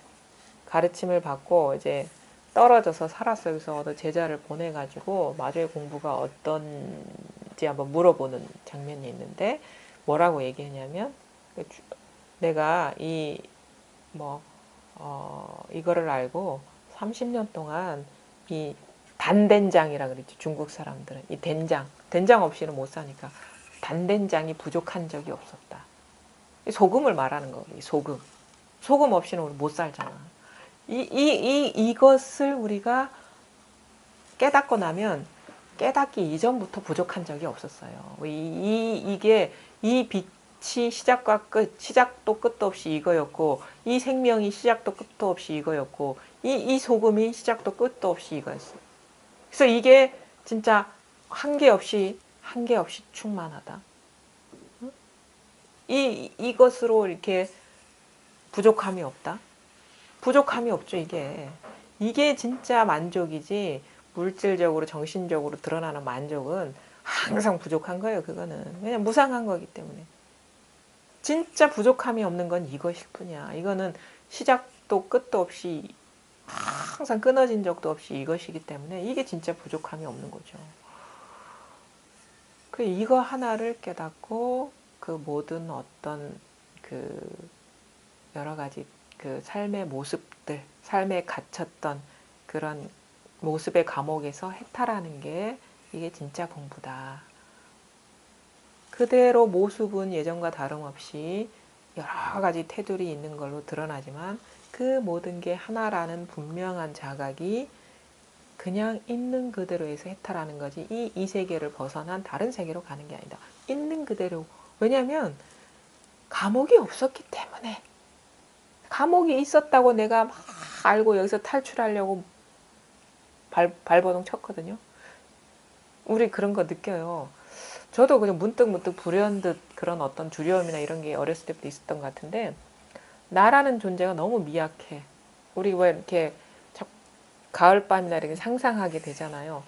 가르침을 받고 이제 떨어져서 살았어요. 그래서 어느 제자를 보내가지고 마주의 공부가 어떤지 한번 물어보는 장면이 있는데 뭐라고 얘기했냐면 내가 이거를 알고 30년 동안 이 단된장이라 그랬지. 중국 사람들은 이 된장 없이는 못 사니까 단된장이 부족한 적이 없었다. 소금을 말하는 거예요. 소금 없이는 우리 못 살잖아. 이것을 우리가 깨닫고 나면 깨닫기 이전부터 부족한 적이 없었어요. 이게 이 빛이 시작과 끝, 시작도 끝도 없이 이거였고, 이 생명이 시작도 끝도 없이 이거였고, 이 소금이 시작도 끝도 없이 이거였어요. 그래서 이게 진짜 한 개 없이 충만하다. 이것으로 이렇게 부족함이 없다. 부족함이 없죠, 이게. 이게 진짜 만족이지, 물질적으로, 정신적으로 드러나는 만족은 항상 부족한 거예요, 그거는. 왜냐면 무상한 거기 때문에. 진짜 부족함이 없는 건 이것일 뿐이야. 이거는 시작도 끝도 없이, 항상 끊어진 적도 없이 이것이기 때문에 이게 진짜 부족함이 없는 거죠. 그 이거 하나를 깨닫고 그 모든 어떤 그 여러 가지 그 삶의 모습들, 삶에 갇혔던 그런 모습의 감옥에서 해탈하는 게 이게 진짜 공부다. 그대로 모습은 예전과 다름없이 여러 가지 테두리 있는 걸로 드러나지만 그 모든 게 하나라는 분명한 자각이 그냥 있는 그대로에서 해탈하는 거지 이 세계를 벗어난 다른 세계로 가는 게 아니다. 있는 그대로. 왜냐하면 감옥이 없었기 때문에. 감옥이 있었다고 내가 막 알고 여기서 탈출하려고 발버둥 쳤거든요. 우리 그런 거 느껴요. 저도 그냥 문득 불현듯 그런 어떤 두려움이나 이런 게 어렸을 때부터 있었던 것 같은데 나라는 존재가 너무 미약해. 우리 왜 이렇게 가을밤이나 이렇게 상상하게 되잖아요.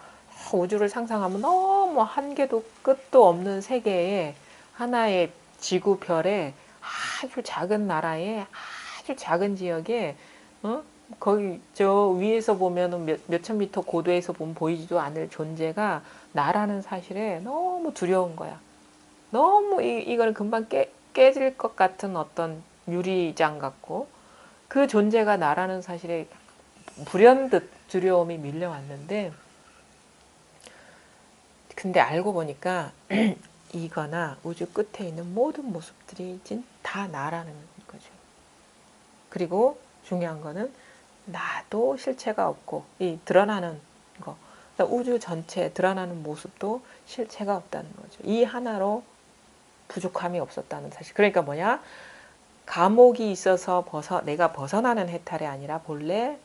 우주를 상상하면 너무 한계도 끝도 없는 세계에 하나의 지구별에 아주 작은 나라에 아주 작은 지역에 거기 저 위에서 보면은 몇천 미터 고도에서 보면 보이지도 않을 존재가 나라는 사실에 너무 두려운 거야. 너무 이걸 금방 깨질 것 같은 어떤 유리장 같고 그 존재가 나라는 사실에 불현듯 두려움이 밀려왔는데 근데 알고 보니까 이거나 우주 끝에 있는 모든 모습들이 다 나라는 거죠. 그리고 중요한 거는 나도 실체가 없고 이 드러나는 거 그러니까 우주 전체에 드러나는 모습도 실체가 없다는 거죠. 이 하나로 부족함이 없었다는 사실. 그러니까 뭐냐? 감옥이 있어서 내가 벗어나는 해탈이 아니라 본래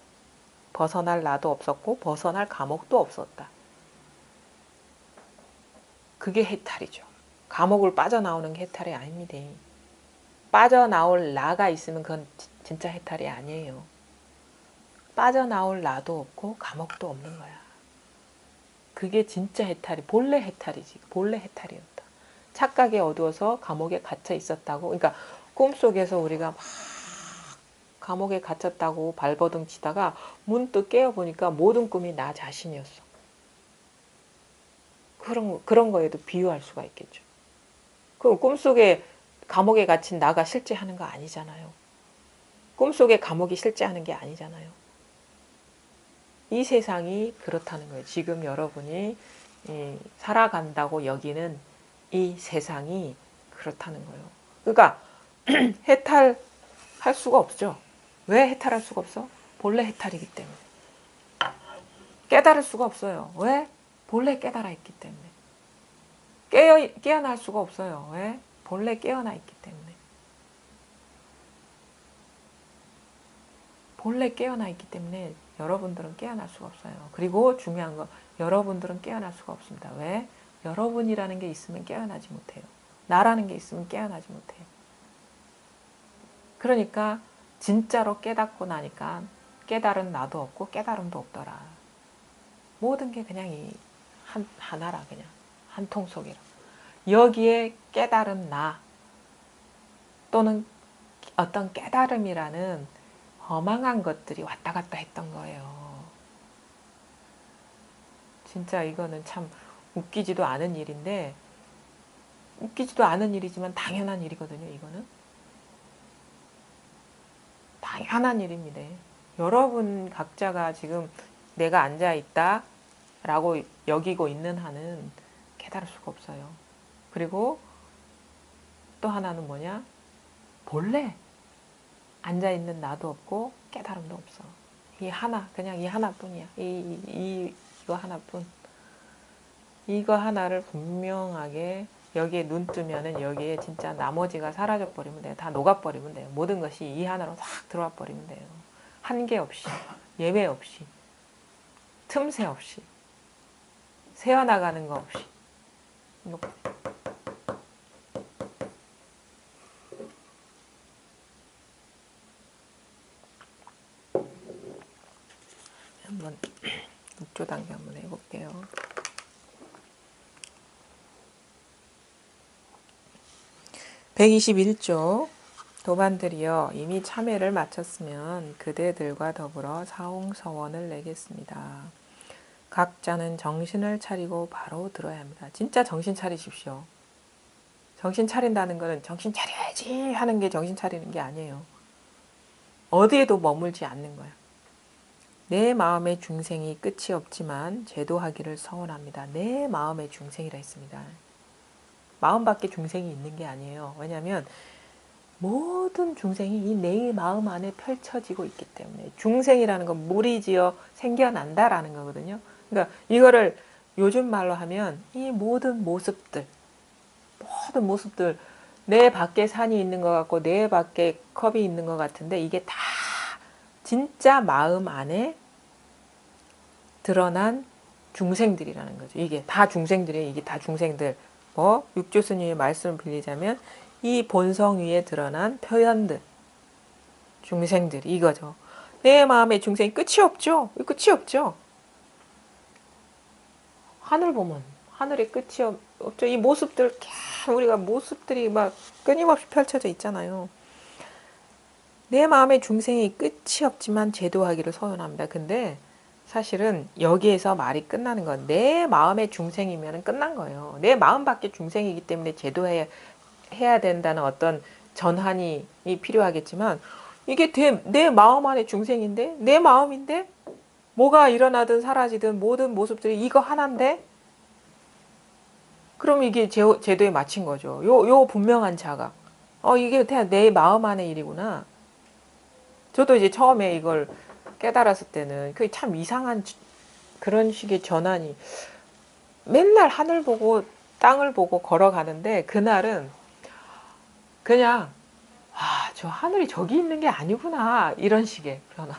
벗어날 나도 없었고 벗어날 감옥도 없었다. 그게 해탈이죠. 감옥을 빠져나오는 게 해탈이 아닙니다. 빠져나올 나가 있으면 그건 진짜 해탈이 아니에요. 빠져나올 나도 없고 감옥도 없는 거야. 그게 진짜 해탈이 본래 해탈이지. 본래 해탈이었다. 착각에 어두워서 감옥에 갇혀 있었다고. 그러니까 꿈속에서 우리가 막 감옥에 갇혔다고 발버둥 치다가 문득 깨어보니까 모든 꿈이 나 자신이었어. 그런 거에도 비유할 수가 있겠죠. 그럼 꿈속에 감옥에 갇힌 나가 실제 하는 거 아니잖아요. 꿈속에 감옥이 실제 하는 게 아니잖아요. 이 세상이 그렇다는 거예요. 지금 여러분이 살아간다고 여기는 이 세상이 그렇다는 거예요. 그러니까 해탈할 수가 없죠. 왜 해탈할 수가 없어? 본래 해탈이기 때문에. 깨달을 수가 없어요. 왜? 본래 깨달아 있기 때문에. 깨어날 수가 없어요. 왜? 본래 깨어나 있기 때문에. 본래 깨어나 있기 때문에 여러분들은 깨어날 수가 없어요. 그리고 중요한 거 여러분들은 깨어날 수가 없습니다. 왜? 여러분이라는 게 있으면 깨어나지 못해요. 나라는 게 있으면 깨어나지 못해요. 그러니까 진짜로 깨닫고 나니까 깨달은 나도 없고 깨달음도 없더라. 모든 게 그냥 하나라 그냥 한 통 속이라. 여기에 깨달은 나 또는 어떤 깨달음이라는 허망한 것들이 왔다 갔다 했던 거예요. 진짜 이거는 참 웃기지도 않은 일인데, 웃기지도 않은 일이지만 당연한 일이거든요. 이거는 당연한 일입니다. 여러분 각자가 지금 내가 앉아 있다 라고 여기고 있는 한은 깨달을 수가 없어요. 그리고 또 하나는 뭐냐, 본래 앉아 있는 나도 없고 깨달음도 없어. 이 하나, 그냥 이 하나뿐이야. 이거 하나뿐. 이거 하나를 분명하게 여기에 눈 뜨면은 여기에 진짜 나머지가 사라져 버리면 돼요. 다 녹아버리면 돼요. 모든 것이 이 하나로 싹 들어와 버리면 돼요. 한계 없이, 예외 없이, 틈새 없이, 새어나가는 거 없이. 한번 6조 단계 한번 해볼게요. (121조) 도반들이여 이미 참회를 마쳤으면 그대들과 더불어 사홍서원을 내겠습니다. 각자는 정신을 차리고 바로 들어야 합니다. 진짜 정신 차리십시오. 정신 차린다는 거는 정신 차려야지 하는 게 정신 차리는 게 아니에요. 어디에도 머물지 않는 거야. 내 마음의 중생이 끝이 없지만 제도하기를 서원합니다. 내 마음의 중생이라 했습니다. 마음밖에 중생이 있는 게 아니에요. 왜냐하면 모든 중생이 이 내 마음 안에 펼쳐지고 있기 때문에, 중생이라는 건 무리지어 생겨난다라는 거거든요. 그러니까 이거를 요즘 말로 하면 이 모든 모습들 내 밖에 산이 있는 것 같고 내 밖에 컵이 있는 것 같은데 이게 다 진짜 마음 안에 드러난 중생들이라는 거죠. 이게 다 중생들이에요. 이게 다 중생들. 육조 스님의 말씀을 빌리자면 이 본성 위에 드러난 표현들, 중생들, 이거죠. 내 마음의 중생이 끝이 없죠. 끝이 없죠. 하늘 보면 하늘에 끝이 없죠. 이 모습들, 우리가 모습들이 막 끊임없이 펼쳐져 있잖아요. 내 마음의 중생이 끝이 없지만 제도하기를 서원합니다. 근데 사실은 여기에서 말이 끝나는 건 내 마음의 중생이면 끝난 거예요. 내 마음밖에 중생이기 때문에 제도해야 된다는 어떤 전환이 필요하겠지만, 이게 내 마음 안의 중생인데, 내 마음인데, 뭐가 일어나든 사라지든 모든 모습들이 이거 하나인데, 그럼 이게 제도에 맞춘 거죠. 요 분명한 자각. 이게 그냥 내 마음 안의 일이구나. 저도 이제 처음에 이걸 깨달았을 때는 그게 참 이상한 그런 식의 전환이, 맨날 하늘 보고 땅을 보고 걸어가는데 그날은 그냥 저 하늘이 저기 있는 게 아니구나, 이런 식의 변화.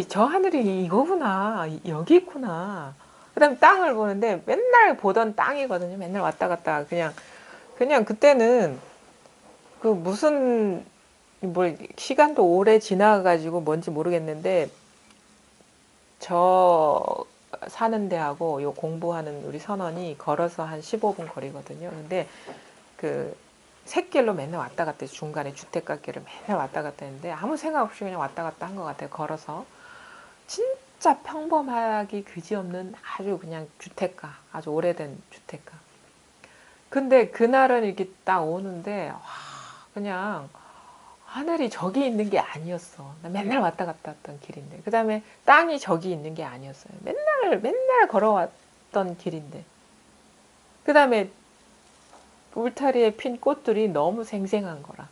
저 하늘이 이거구나, 여기 있구나. 그 다음에 땅을 보는데 맨날 보던 땅이거든요. 맨날 왔다 갔다. 그냥 그때는 그 무슨 시간도 오래 지나가지고 뭔지 모르겠는데, 저 사는 데하고 요 공부하는 우리 선원이 걸어서 한 15분 거리거든요. 근데 그 샛길로 맨날 왔다 갔다 해서 중간에 주택가길을 맨날 왔다 갔다 했는데 아무 생각 없이 그냥 왔다 갔다 한 것 같아요. 걸어서. 진짜 평범하기 그지없는 아주 그냥 주택가, 아주 오래된 주택가. 근데 그날은 이렇게 딱 오는데 그냥 하늘이 저기 있는 게 아니었어. 나 맨날 왔다 갔다 했던 길인데. 그 다음에 땅이 저기 있는 게 아니었어요. 맨날 걸어왔던 길인데. 그 다음에 울타리에 핀 꽃들이 너무 생생한 거라.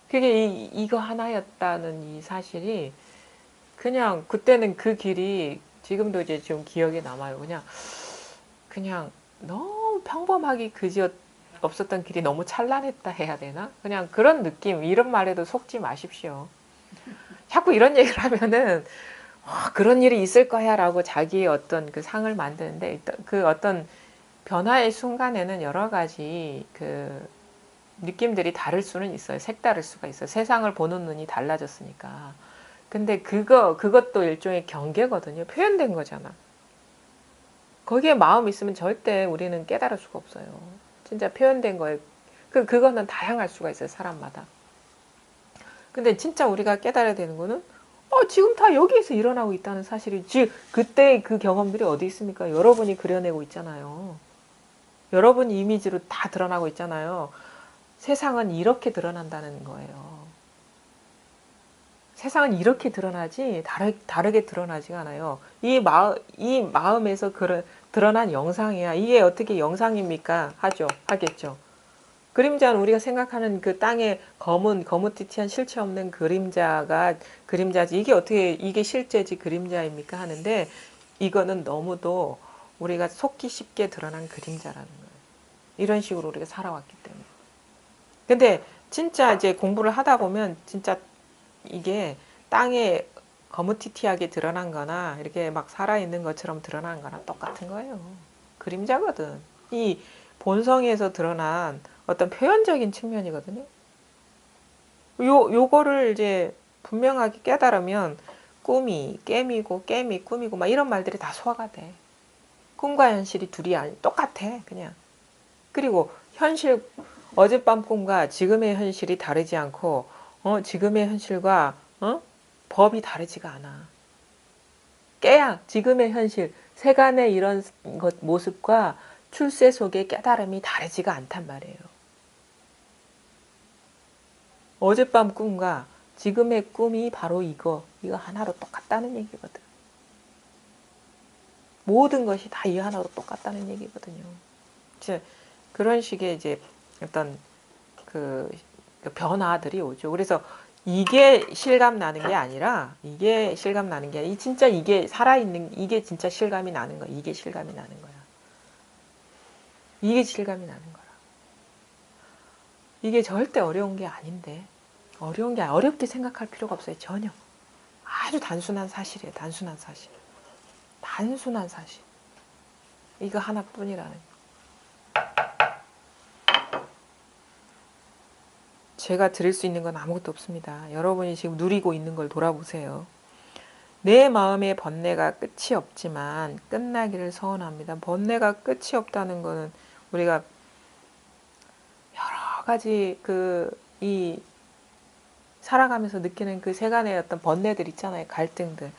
그게 이거 하나였다는 이 사실이, 그냥 그때는 그 길이 지금도 이제 좀 기억에 남아요. 그냥 너무 평범하기 그지 없었던 길이 너무 찬란했다 해야 되나? 그냥 그런 느낌. 이런 말에도 속지 마십시오. 자꾸 이런 얘기를 하면은 그런 일이 있을 거야 라고 자기의 어떤 그 상을 만드는데, 그 어떤 변화의 순간에는 여러 가지 그 느낌들이 다를 수는 있어요. 색다를 수가 있어요. 세상을 보는 눈이 달라졌으니까. 근데 그것도 일종의 경계거든요. 표현된 거잖아. 거기에 마음 있으면 절대 우리는 깨달을 수가 없어요. 진짜 표현된 거에 그거는 다양할 수가 있어요. 사람마다. 근데 진짜 우리가 깨달아야 되는 거는 지금 다 여기에서 일어나고 있다는 사실이, 그때 그 경험들이 어디 있습니까? 여러분이 그려내고 있잖아요. 여러분 이미지로 다 드러나고 있잖아요. 세상은 이렇게 드러난다는 거예요. 세상은 이렇게 드러나지 다르게 드러나지가 않아요. 이 마음에서 드러난 영상이야. 이게 어떻게 영상입니까? 하겠죠. 그림자는 우리가 생각하는 그 땅에 거무튀튀한 실체 없는 그림자지. 이게 실제지 그림자입니까? 하는데, 이거는 너무도 우리가 속기 쉽게 드러난 그림자라는 거예요. 이런 식으로 우리가 살아왔기 때문에. 근데 진짜 이제 공부를 하다 보면 진짜 이게 땅에 거무튀튀하게 드러난 거나 이렇게 막 살아있는 것처럼 드러난 거나 똑같은 거예요. 그림자거든. 이 본성에서 드러난 어떤 표현적인 측면이거든요. 요거를 이제 분명하게 깨달으면 꿈이 깨미고 깨미 꿈이고 막 이런 말들이 다 소화가 돼. 꿈과 현실이 둘이 똑같아 그냥. 그리고 어젯밤 꿈과 지금의 현실이 다르지 않고 지금의 현실과 법이 다르지가 않아. 깨야 지금의 현실, 세간의 이런 모습과 출세 속의 깨달음이 다르지가 않단 말이에요. 어젯밤 꿈과 지금의 꿈이 바로 이거 하나로 똑같다는 얘기거든. 모든 것이 다 이 하나로 똑같다는 얘기거든요. 그런 식의 이제 어떤 그 변화들이 오죠. 그래서 이게 실감 나는 게 아니라 진짜 이게 살아있는, 이게 진짜 실감이 나는 거야. 이게 실감이 나는 거야. 이게 실감이 나는 거야. 이게 절대 어려운 게 아닌데, 어렵게 생각할 필요가 없어요. 전혀. 아주 단순한 사실이에요. 단순한 사실. 단순한 사실. 이거 하나뿐이라는 거. 제가 드릴 수 있는 건 아무것도 없습니다. 여러분이 지금 누리고 있는 걸 돌아보세요. 내 마음의 번뇌가 끝이 없지만 끝나기를 소원합니다. 번뇌가 끝이 없다는 거는 우리가 여러 가지 이 살아가면서 느끼는 그 세간의 어떤 번뇌들 있잖아요. 갈등들.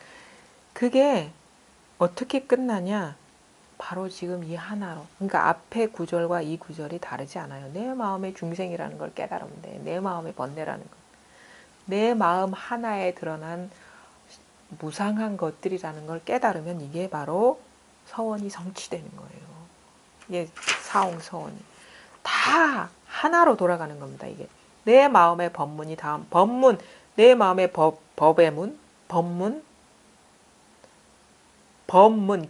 그게 어떻게 끝나냐? 바로 지금 이 하나로. 그러니까 앞에 구절과 이 구절이 다르지 않아요. 내 마음의 중생이라는 걸 깨달으면 돼. 내 마음의 번뇌라는 것. 내 마음 하나에 드러난 무상한 것들이라는 걸 깨달으면 이게 바로 서원이 성취되는 거예요. 이게 사홍서원이. 다 하나로 돌아가는 겁니다. 이게. 내 마음의 법문이 다음. 법문. 내 마음의 법의 문. 법문.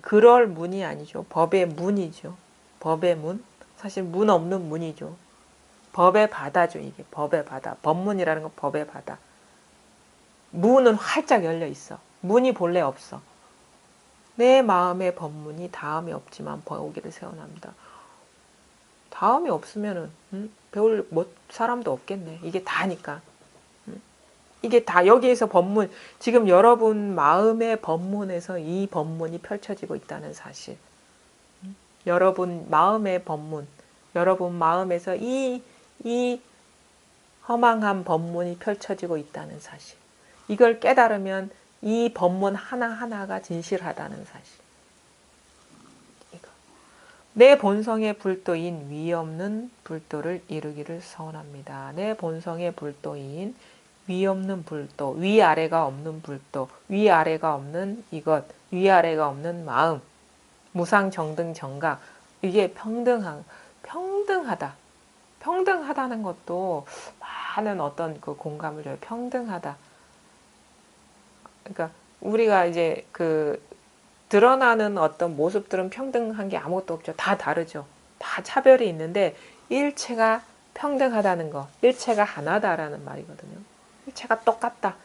그럴 문이 아니죠. 법의 문이죠. 법의 문. 사실 문 없는 문이죠. 법의 바다죠. 이게 법의 바다. 법문이라는 건 법의 바다. 문은 활짝 열려 있어. 문이 본래 없어. 내 마음의 법문이 다음이 없지만 보기를 세워납니다. 다음이 없으면은 배울 사람도 없겠네. 이게 다니까. 이게 다 여기에서 법문, 지금 여러분 마음의 법문에서 이 법문이 펼쳐지고 있다는 사실. 여러분 마음의 법문, 여러분 마음에서 이 허망한 법문이 펼쳐지고 있다는 사실. 이걸 깨달으면 이 법문 하나하나가 진실하다는 사실. 이거. 내 본성의 불도인 위 없는 불도를 이루기를 소원합니다. 내 본성의 불도인 위 없는 불도, 위아래가 없는 불도, 위아래가 없는 이것, 위아래가 없는 마음, 무상 정등 정각. 이게 평등하다. 평등하다는 것도 많은 어떤 그 공감을 줘요. 평등하다. 그러니까 우리가 이제 드러나는 어떤 모습들은 평등한 게 아무것도 없죠. 다 다르죠. 다 차별이 있는데 일체가 평등하다는 거, 일체가 하나다라는 말이거든요. 일체가 똑같다.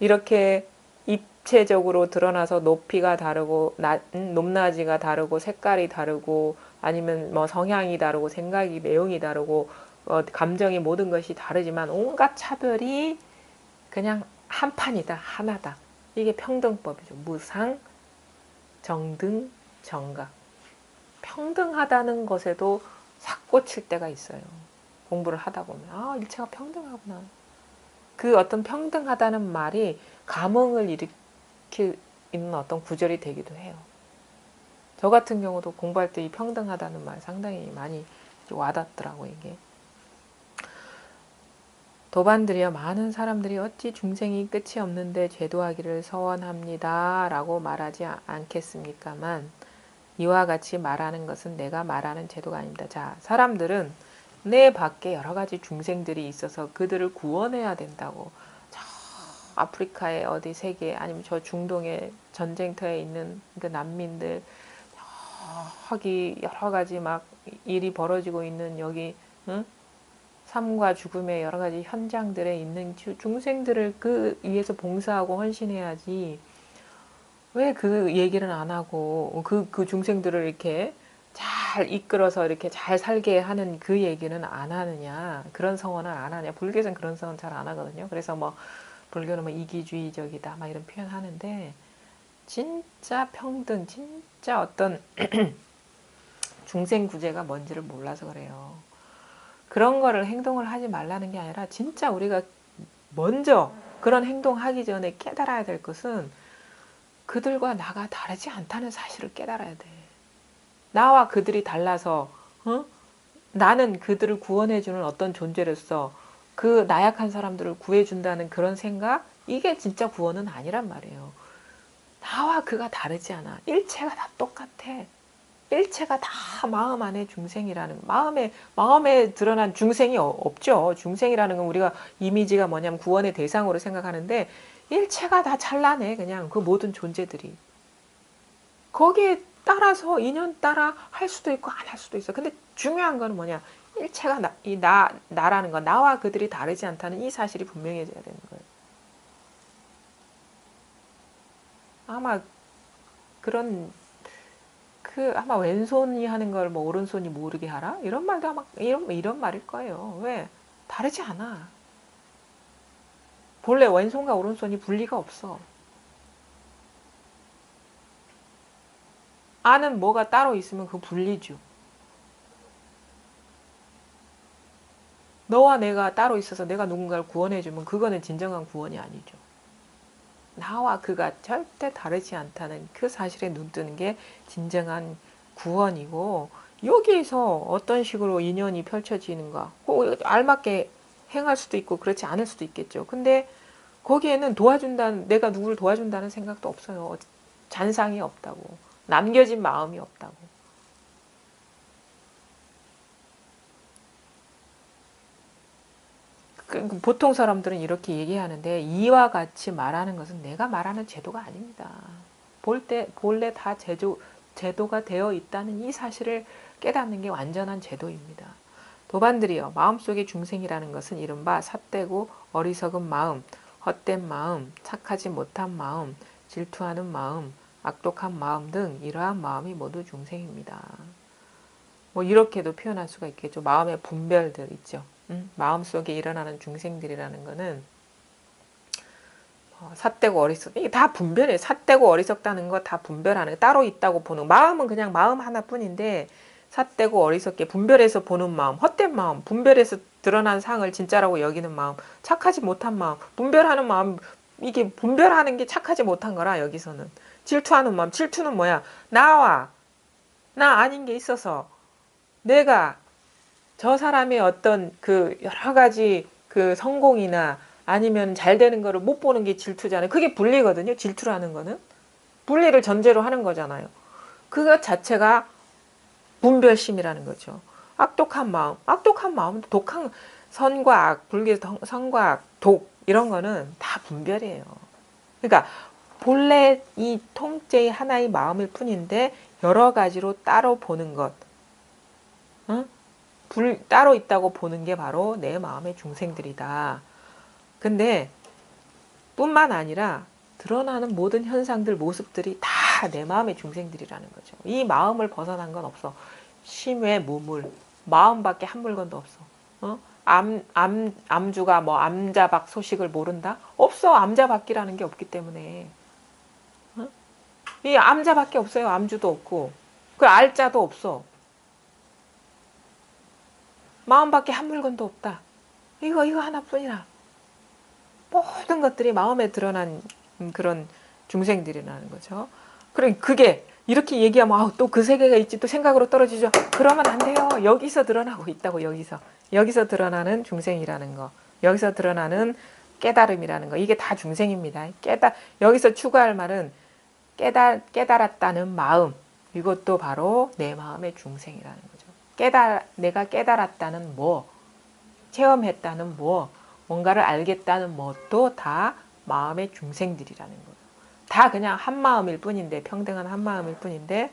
이렇게 입체적으로 드러나서 높이가 다르고 높낮이가 다르고 색깔이 다르고 아니면 뭐 성향이 다르고 생각이 내용이 다르고 감정이 모든 것이 다르지만 온갖 차별이 그냥 한 판이다. 하나다. 이게 평등법이죠. 무상, 정등, 정각. 평등하다는 것에도 삭고칠 때가 있어요. 공부를 하다 보면 일체가 평등하구나. 그 어떤 평등하다는 말이 감흥을 일으킬 있는 어떤 구절이 되기도 해요. 저 같은 경우도 공부할 때 이 평등하다는 말 상당히 많이 와닿더라고 이게. 도반들이여 많은 사람들이 어찌 중생이 끝이 없는데 제도하기를 서원합니다 라고 말하지 않겠습니까만 이와 같이 말하는 것은 내가 말하는 제도가 아닙니다. 자, 사람들은 내 밖에 여러 가지 중생들이 있어서 그들을 구원해야 된다고. 저 아프리카의 어디 세계 아니면 저 중동의 전쟁터에 있는 그 난민들 저기 여러 가지 막 일이 벌어지고 있는 여기 응? 삶과 죽음의 여러 가지 현장들에 있는 중생들을 그 위해서 봉사하고 헌신해야지. 왜 그 얘기를 안 하고 그 중생들을 이렇게 잘 이끌어서 이렇게 잘 살게 하는 그 얘기는 안 하느냐. 그런 성원을 안 하냐. 불교에서는 그런 성원 잘 안 하거든요. 그래서 뭐 불교는 뭐 이기주의적이다 막 이런 표현 하는데 진짜 평등, 진짜 어떤 중생 구제가 뭔지를 몰라서 그래요. 그런 거를 행동을 하지 말라는 게 아니라 진짜 우리가 먼저 그런 행동하기 전에 깨달아야 될 것은 그들과 나가 다르지 않다는 사실을 깨달아야 돼. 나와 그들이 달라서 나는 그들을 구원해주는 어떤 존재로서 그 나약한 사람들을 구해준다는 그런 생각? 이게 진짜 구원은 아니란 말이에요. 나와 그가 다르지 않아. 일체가 다 똑같아. 일체가 다 마음 안에 중생이라는 마음에 드러난 중생이 없죠. 중생이라는 건 우리가 이미지가 뭐냐면 구원의 대상으로 생각하는데 일체가 다 찬란해. 그냥 그 모든 존재들이 거기에 따라서 인연 따라 할 수도 있고 안 할 수도 있어. 근데 중요한 거는 뭐냐? 일체가 나라는 거, 나와 그들이 다르지 않다는 이 사실이 분명해져야 되는 거예요. 아마 그런 아마 왼손이 하는 걸 뭐 오른손이 모르게 하라? 이런 말도 아마 이런 말일 거예요. 왜? 다르지 않아. 본래 왼손과 오른손이 분리가 없어. 아는 뭐가 따로 있으면 그 분리죠. 너와 내가 따로 있어서 내가 누군가를 구원해주면 그거는 진정한 구원이 아니죠. 나와 그가 절대 다르지 않다는 그 사실에 눈뜨는 게 진정한 구원이고 여기에서 어떤 식으로 인연이 펼쳐지는가 알맞게 행할 수도 있고 그렇지 않을 수도 있겠죠. 근데 거기에는 내가 누구를 도와준다는 생각도 없어요. 잔상이 없다고. 남겨진 마음이 없다고. 보통 사람들은 이렇게 얘기하는데 이와 같이 말하는 것은 내가 말하는 제도가 아닙니다. 본래 다 제도가 되어 있다는 이 사실을 깨닫는 게 완전한 제도입니다. 도반들이여 마음속의 중생이라는 것은 이른바 삿되고 어리석은 마음, 헛된 마음, 착하지 못한 마음, 질투하는 마음, 악독한 마음 등 이러한 마음이 모두 중생입니다. 뭐 이렇게도 표현할 수가 있겠죠. 마음의 분별들 있죠. 마음속에 일어나는 중생들이라는 거는 삿되고 어리석 이게 다 분별이에요. 삿되고 어리석다는 거 다 분별하는 따로 있다고 보는 마음은 그냥 마음 하나뿐인데 삿되고 어리석게 분별해서 보는 마음, 헛된 마음, 분별해서 드러난 상을 진짜라고 여기는 마음, 착하지 못한 마음, 분별하는 마음 이게 분별하는 게 착하지 못한 거라 여기서는 질투하는 마음, 질투는 뭐야? 나 아닌 게 있어서 내가 저 사람의 어떤 그 여러 가지 그 성공이나 아니면 잘 되는 거를 못 보는 게 질투잖아요. 그게 분리거든요. 질투라는 거는. 분리를 전제로 하는 거잖아요. 그것 자체가 분별심이라는 거죠. 악독한 마음도 독한 선과 악, 불교에서 선과 악, 독 이런 거는 다 분별이에요. 그러니까 본래 이 통째의 하나의 마음일 뿐인데 여러 가지로 따로 보는 것. 응? 따로 있다고 보는 게 바로 내 마음의 중생들이다. 근데 뿐만 아니라 드러나는 모든 현상들, 모습들이 다 내 마음의 중생들이라는 거죠. 이 마음을 벗어난 건 없어. 심외 무물, 마음밖에 한 물건도 없어. 암주가 뭐 암자박 소식을 모른다? 없어. 암자박이라는 게 없기 때문에. 이 암자밖에 없어요. 암주도 없고. 그 알자도 없어. 마음밖에 한 물건도 없다. 이거 하나뿐이라. 모든 것들이 마음에 드러난 그런 중생들이라는 거죠. 그럼 그게 이렇게 얘기하면 또 그 세계가 있지 또 생각으로 떨어지죠. 그러면 안 돼요. 여기서 드러나고 있다고. 여기서 드러나는 중생이라는 거. 여기서 드러나는 깨달음이라는 거. 이게 다 중생입니다. 여기서 추구할 말은 깨달았다는 마음. 이것도 바로 내 마음의 중생이라는 거죠. 내가 깨달았다는 뭐, 체험했다는 뭐, 뭔가를 알겠다는 것도 다 마음의 중생들이라는 거예요. 다 그냥 한 마음일 뿐인데, 평등한 한 마음일 뿐인데,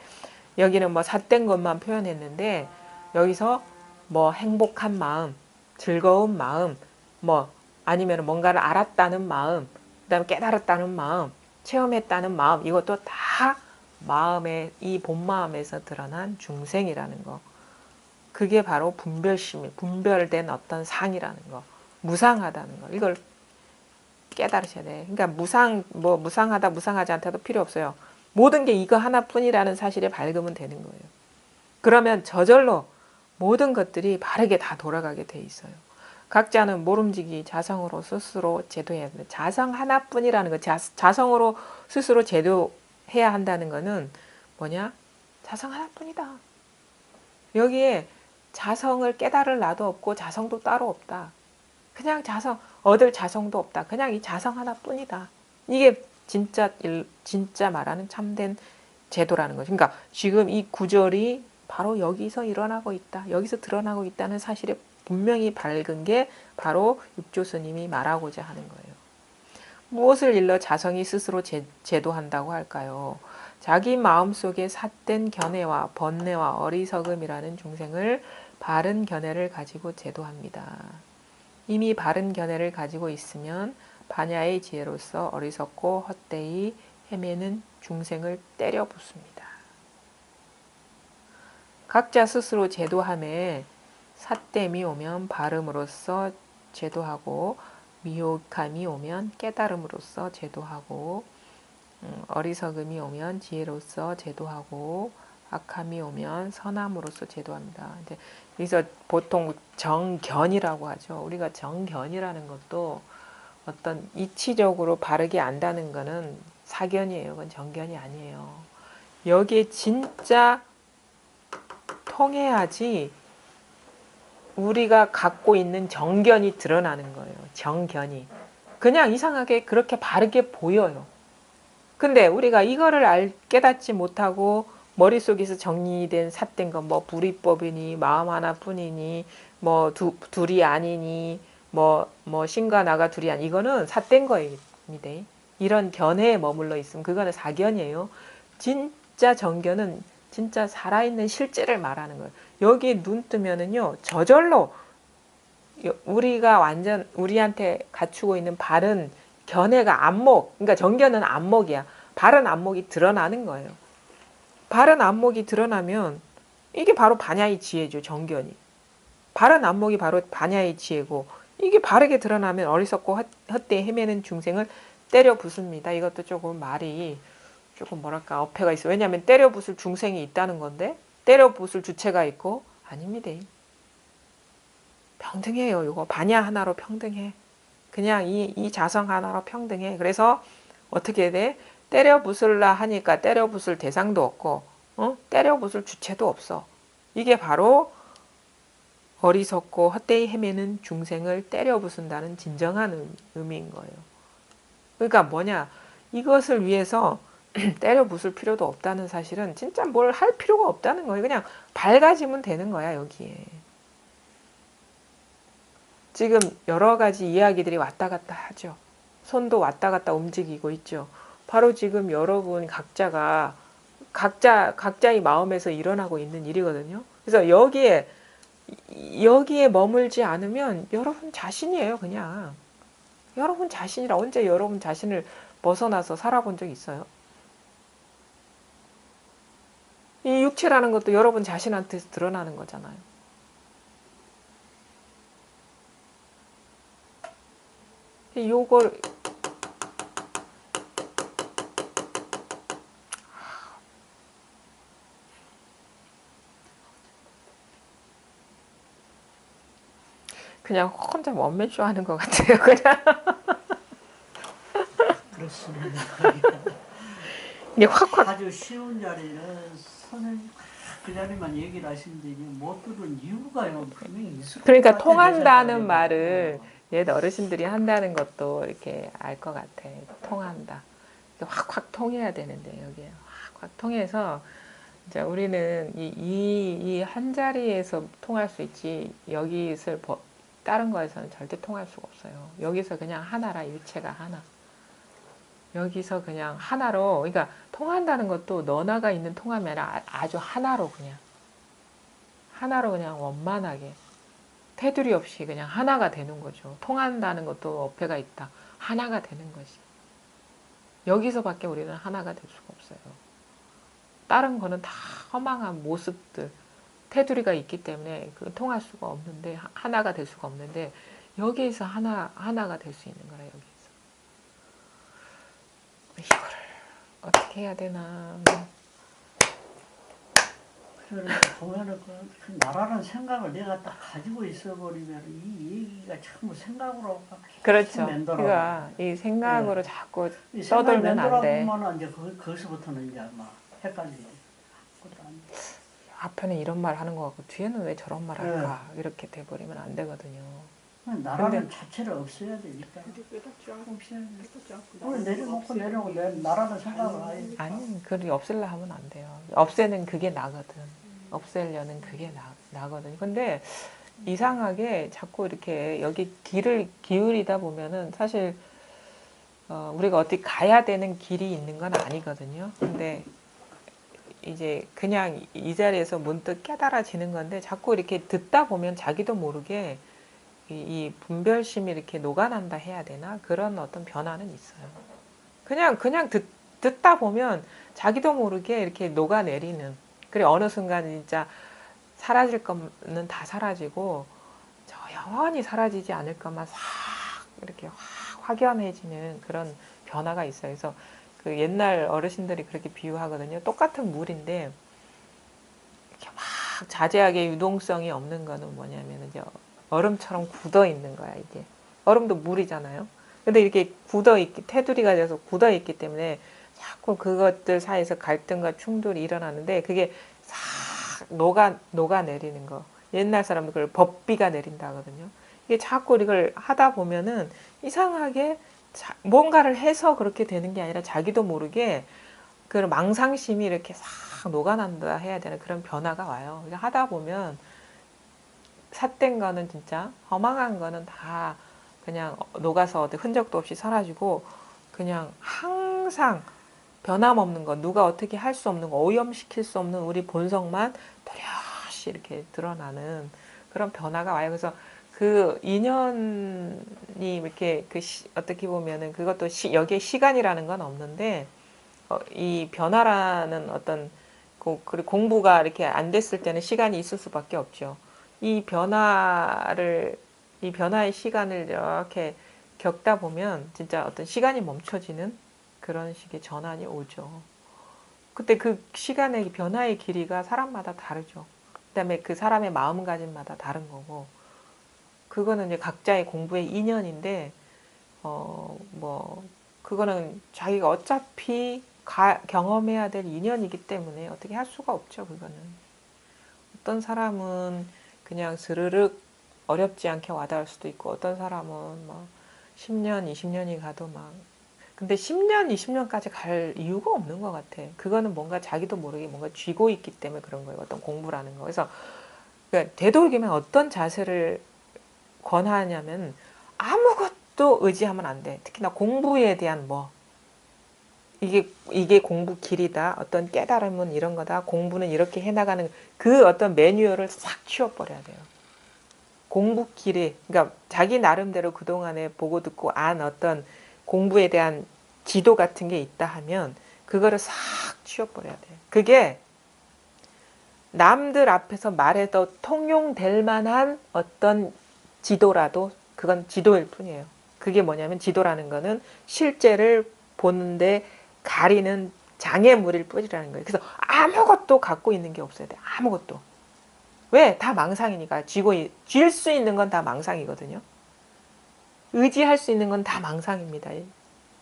여기는 뭐 삿된 것만 표현했는데, 여기서 뭐 행복한 마음, 즐거운 마음, 뭐 아니면 뭔가를 알았다는 마음, 그 다음에 깨달았다는 마음, 체험했다는 마음, 이것도 다 마음의, 이 본마음에서 드러난 중생이라는 거. 그게 바로 분별된 어떤 상이라는 거. 무상하다는 거. 이걸 깨달으셔야 돼. 그러니까 무상하다, 무상하지 않다도 필요 없어요. 모든 게 이거 하나뿐이라는 사실에 밝으면 되는 거예요. 그러면 저절로 모든 것들이 바르게 다 돌아가게 돼 있어요. 각자는 모름지기 자성으로 스스로 제도해야 돼요. 자성 하나뿐이라는 거, 자성으로 스스로 제도해야 한다는 거는 뭐냐? 자성 하나뿐이다. 여기에 자성을 깨달을 나도 없고 자성도 따로 없다. 그냥 얻을 자성도 없다. 그냥 이 자성 하나뿐이다. 이게 진짜 말하는 참된 제도라는 거죠. 그러니까 지금 이 구절이 바로 여기서 일어나고 있다. 여기서 드러나고 있다는 사실에 분명히 밝은 게 바로 육조 스님이 말하고자 하는 거예요. 무엇을 일러 자성이 스스로 제도한다고 할까요? 자기 마음속에 삿된 견해와 번뇌와 어리석음이라는 중생을 바른 견해를 가지고 제도합니다. 이미 바른 견해를 가지고 있으면 반야의 지혜로서 어리석고 헛되이 헤매는 중생을 때려 붓습니다. 각자 스스로 제도함에 삿됨이 오면 발음으로써 제도하고 미혹함이 오면 깨달음으로써 제도하고 어리석음이 오면 지혜로서 제도하고 악함이 오면 선함으로써 제도합니다. 여기서 보통 정견이라고 하죠. 우리가 정견이라는 것도 어떤 이치적으로 바르게 안다는 것은 사견이에요. 그건 정견이 아니에요. 여기에 진짜 통해야지 우리가 갖고 있는 정견이 드러나는 거예요. 정견이. 그냥 이상하게 그렇게 바르게 보여요. 근데 우리가 이거를 깨닫지 못하고 머릿속에서 정리된 삿된 것, 뭐 불이법이니 마음 하나뿐이니 뭐 둘이 아니니 뭐 신과 나가 둘이 아니, 이거는 삿된 거입니다. 이런 견해에 머물러 있으면 그거는 사견이에요. 진짜 정견은 진짜 살아있는 실제를 말하는 거예요. 여기에 눈 뜨면은요, 저절로 우리한테 갖추고 있는 바른 견해가 그러니까 정견은 안목이야. 바른 안목이 드러나는 거예요. 바른 안목이 드러나면 이게 바로 반야의 지혜죠, 정견이. 바른 안목이 바로 반야의 지혜고, 이게 바르게 드러나면 어리석고 헛되이 헤매는 중생을 때려 부숩니다. 이것도 조금 말이 조금 뭐랄까 어폐가 있어요. 왜냐하면 때려 부술 중생이 있다는 건데, 때려 부술 주체가 있고, 아닙니다. 평등해요. 이거 반야 하나로 평등해. 그냥 이 자성 하나로 평등해. 그래서 어떻게 돼? 때려 부술라 하니까 때려 부술 대상도 없고, 때려 부술 주체도 없어. 이게 바로 어리석고 헛되이 헤매는 중생을 때려 부순다는 진정한 의미인 거예요. 그러니까 뭐냐? 이것을 위해서 때려 부술 필요도 없다는 사실은 진짜 뭘 할 필요가 없다는 거예요. 그냥 밝아지면 되는 거야, 여기에. 지금 여러 가지 이야기들이 왔다 갔다 하죠. 손도 왔다 갔다 움직이고 있죠. 바로 지금 여러분 각자의 마음에서 일어나고 있는 일이거든요. 그래서 여기에 머물지 않으면 여러분 자신이에요, 그냥. 여러분 자신이라. 언제 여러분 자신을 벗어나서 살아본 적 있어요? 이 육체라는 것도 여러분 자신한테 드러나는 거잖아요. 요걸 그냥 혼자 원맨쇼 하는 것 같아요. 그냥 그렇습니다. 이게 확확 아주 쉬운 자리는 선생님 그 자리만 얘기를 하시는데 못 들은 이유가요. 분명히 그러니까 똑같은 통한다는 대사가 말을 되고. 옛 어르신들이 한다는 것도 이렇게 알 것 같아. 통한다. 확확 통해야 되는데 여기에 확확 통해서 이제 우리는 이 한 자리에서 통할 수 있지 여기서 다른 거에서는 절대 통할 수가 없어요. 여기서 그냥 하나라 일체가 하나. 여기서 그냥 하나로 그러니까 통한다는 것도 너나가 있는 통함이 아니라 아주 하나로 그냥 원만하게 테두리 없이 그냥 하나가 되는 거죠. 통한다는 것도 어폐가 있다. 하나가 되는 것이. 여기서밖에 우리는 하나가 될 수가 없어요. 다른 거는 다 허망한 모습들, 테두리가 있기 때문에 그 통할 수가 없는데 하나가 될 수가 없는데 여기에서 하나가 될 수 있는 거라 여기서. 이거를 어떻게 해야 되나. 그러니까 보면은 그 나라는 생각을 내가 딱 가지고 있어버리면 이 얘기가 전부 생각으로 그렇죠. 맴돌아가요. 그러니까 이 생각으로 네. 자꾸 이 생각이 떠돌면 안 돼. 맴돌아보면 이제 거기서부터는 이제 막 헷갈리지. 아무것도 안 돼. 앞에는 이런 말 하는 것 같고 뒤에는 왜 저런 말 네. 할까 이렇게 돼버리면 안 되거든요. 나라는 자체를 없애야 되니까. 근데 깨닫지 않고 없애야 돼. 깨닫지 않고 오늘 내려놓고 내려오고 내 나라는 생각을 아예. 아니, 그걸 없애려 하면 안 돼요. 없애는 그게 나거든. 없애려는 그게 나거든. 근데 이상하게 자꾸 이렇게 여기 길을 기울이다 보면은 사실 우리가 어디 가야 되는 길이 있는 건 아니거든요. 근데 이제 그냥 이 자리에서 문득 깨달아지는 건데 자꾸 이렇게 듣다 보면 자기도 모르게 이 분별심이 이렇게 녹아난다 해야 되나? 그런 어떤 변화는 있어요. 그냥 듣다 보면 자기도 모르게 이렇게 녹아내리는. 그래, 어느 순간 진짜 사라질 거는 다 사라지고, 저 영원히 사라지지 않을 것만 싹 이렇게 확연해지는 그런 변화가 있어요. 그래서 그 옛날 어르신들이 그렇게 비유하거든요. 똑같은 물인데, 이렇게 막 자제하게 유동성이 없는 거는 뭐냐면, 이제 얼음처럼 굳어 있는 거야, 이게. 얼음도 물이잖아요. 근데 이렇게 테두리가 돼서 굳어 있기 때문에 자꾸 그것들 사이에서 갈등과 충돌이 일어나는데 그게 싹 녹아내리는 거. 옛날 사람들 그걸 법비가 내린다 하거든요. 이게 자꾸 이걸 하다 보면은 이상하게 뭔가를 해서 그렇게 되는 게 아니라 자기도 모르게 그 망상심이 이렇게 싹 녹아난다 해야 되는 그런 변화가 와요. 하다 보면 삿된 거는 진짜 허망한 거는 다 그냥 녹아서 흔적도 없이 사라지고 그냥 항상 변함없는 거 누가 어떻게 할 수 없는 거 오염시킬 수 없는 우리 본성만 뚜렷이 이렇게 드러나는 그런 변화가 와요. 그래서 그 인연이 이렇게 어떻게 보면은 그것도 여기에 시간이라는 건 없는데 이 변화라는 어떤 그리고 공부가 이렇게 안 됐을 때는 시간이 있을 수밖에 없죠. 이 변화의 시간을 이렇게 겪다 보면 진짜 어떤 시간이 멈춰지는 그런 식의 전환이 오죠. 그때 그 시간의 변화의 길이가 사람마다 다르죠. 그다음에 그 사람의 마음가짐마다 다른 거고, 그거는 이제 각자의 공부의 인연인데, 그거는 자기가 어차피 경험해야 될 인연이기 때문에 어떻게 할 수가 없죠, 그거는. 어떤 사람은 그냥 스르륵 어렵지 않게 와닿을 수도 있고 어떤 사람은 막 10년, 20년이 가도 막 근데 10년, 20년까지 갈 이유가 없는 것 같아. 그거는 뭔가 자기도 모르게 뭔가 쥐고 있기 때문에 그런 거예요. 어떤 공부라는 거. 그래서 그러니까 되도록이면 어떤 자세를 권하냐면 아무것도 의지하면 안 돼. 특히나 공부에 대한 이게 공부 길이다. 어떤 깨달음은 이런 거다. 공부는 이렇게 해나가는 그 어떤 매뉴얼을 싹 치워버려야 돼요. 공부 길이, 그러니까 자기 나름대로 그동안에 보고 듣고 안 어떤 공부에 대한 지도 같은 게 있다 하면 그거를 싹 치워버려야 돼요. 그게 남들 앞에서 말해도 통용될 만한 어떤 지도라도 그건 지도일 뿐이에요. 그게 뭐냐면 지도라는 거는 실제를 보는데 가리는 장애물일 뿐이라는 거예요. 그래서 아무것도 갖고 있는 게 없어야 돼. 아무것도. 왜? 다 망상이니까. 쥘 수 있는 건 다 망상이거든요. 의지할 수 있는 건 다 망상입니다.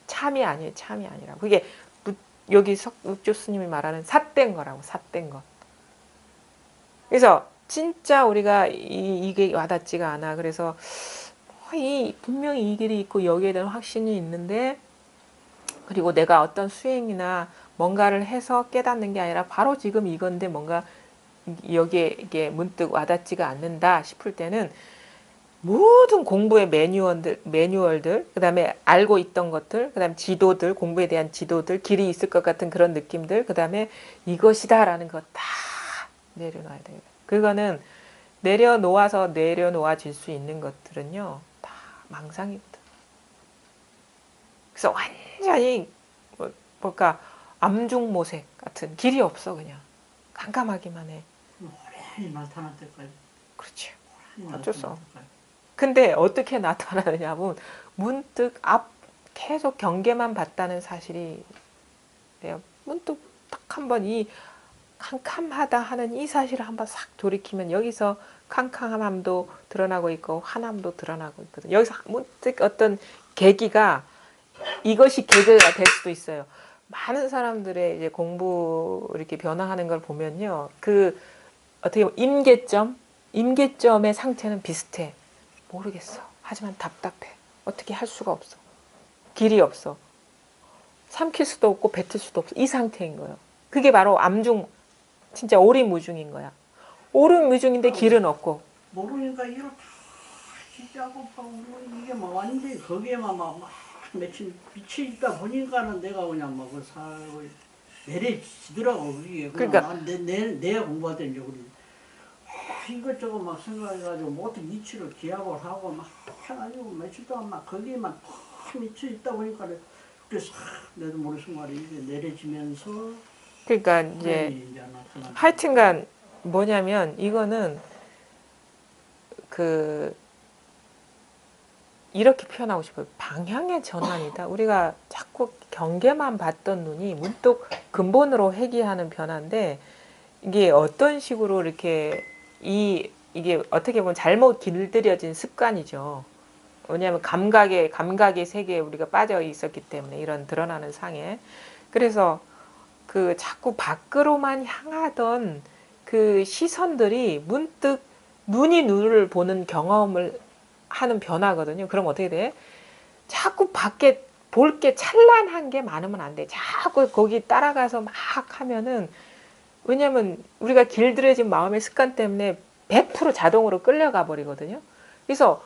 참이 아니에요. 참이 아니라. 그게 여기 육조 스님이 말하는 삿된 거라고. 삿된 것. 그래서 진짜 우리가 이게 와닿지가 않아. 그래서 분명히 이 길이 있고 여기에 대한 확신이 있는데, 그리고 내가 어떤 수행이나 뭔가를 해서 깨닫는 게 아니라 바로 지금 이건데 뭔가 여기에 이게 문득 와닿지가 않는다 싶을 때는 모든 공부의 매뉴얼들, 그 다음에 알고 있던 것들, 그 다음에 지도들, 공부에 대한 지도들, 길이 있을 것 같은 그런 느낌들, 그 다음에 이것이다라는 거 다 내려놔야 돼요. 그거는 내려놓아서 내려놓아질 수 있는 것들은요, 다 망상이거든. 그래서 완전히 뭘까, 암중모색 같은 길이 없어. 그냥 깜깜하기만 해. 오랜히 나타날 때까지. 그렇죠. 오랜히 어쩔 수 나타날 없어. 때까지. 근데 어떻게 나타나느냐면 문득 계속 경계만 봤다는 사실이 돼요. 문득 딱 한번 이 캄캄하다 하는 이 사실을 한번 싹 돌이키면 여기서 캄캄함도 드러나고 있고 환함도 드러나고 있거든. 여기서 문득 어떤 계기가, 이것이 계기가 될 수도 있어요. 많은 사람들의 이제 공부 이렇게 변화하는 걸 보면요, 그 어떻게 보면 임계점의 상태는 비슷해. 모르겠어. 하지만 답답해. 어떻게 할 수가 없어. 길이 없어. 삼킬 수도 없고 뱉을 수도 없어. 이 상태인 거예요. 그게 바로 진짜 오리무중인 거야. 오리무중인데 길은 없고. 모르니까 이거 다 시작하고 이게 막 완전히 거기에만 막 며칠 미쳐 있다 보니까는 내가 그냥 막 살고 내려지더라고. 그게 그러니까 내 공부할 때 이제 우리 이것저것 막 생각해가지고 모든 이치를 기약을 하고 막 해가지고 며칠 동안 막 거기에만 탁 미쳐 있다 보니까 그래서 내도 모르는 순간에 이게 내려지면서 그러니까 이제 나타나는 하여튼간 뭐냐면 이거는 이렇게 표현하고 싶어요. 방향의 전환이다. 우리가 자꾸 경계만 봤던 눈이 문득 근본으로 회귀하는 변화인데, 이게 어떤 식으로 이렇게 이게 어떻게 보면 잘못 길들여진 습관이죠. 왜냐하면 감각의 세계에 우리가 빠져 있었기 때문에, 이런 드러나는 상에. 그래서 자꾸 밖으로만 향하던 그 시선들이 문득 눈이 눈을 보는 경험을 하는 변화거든요. 그럼 어떻게 돼? 자꾸 밖에 볼 게 찬란한 게 많으면 안 돼. 자꾸 거기 따라가서 막 하면은, 왜냐면 우리가 길들여진 마음의 습관 때문에 100% 자동으로 끌려가 버리거든요. 그래서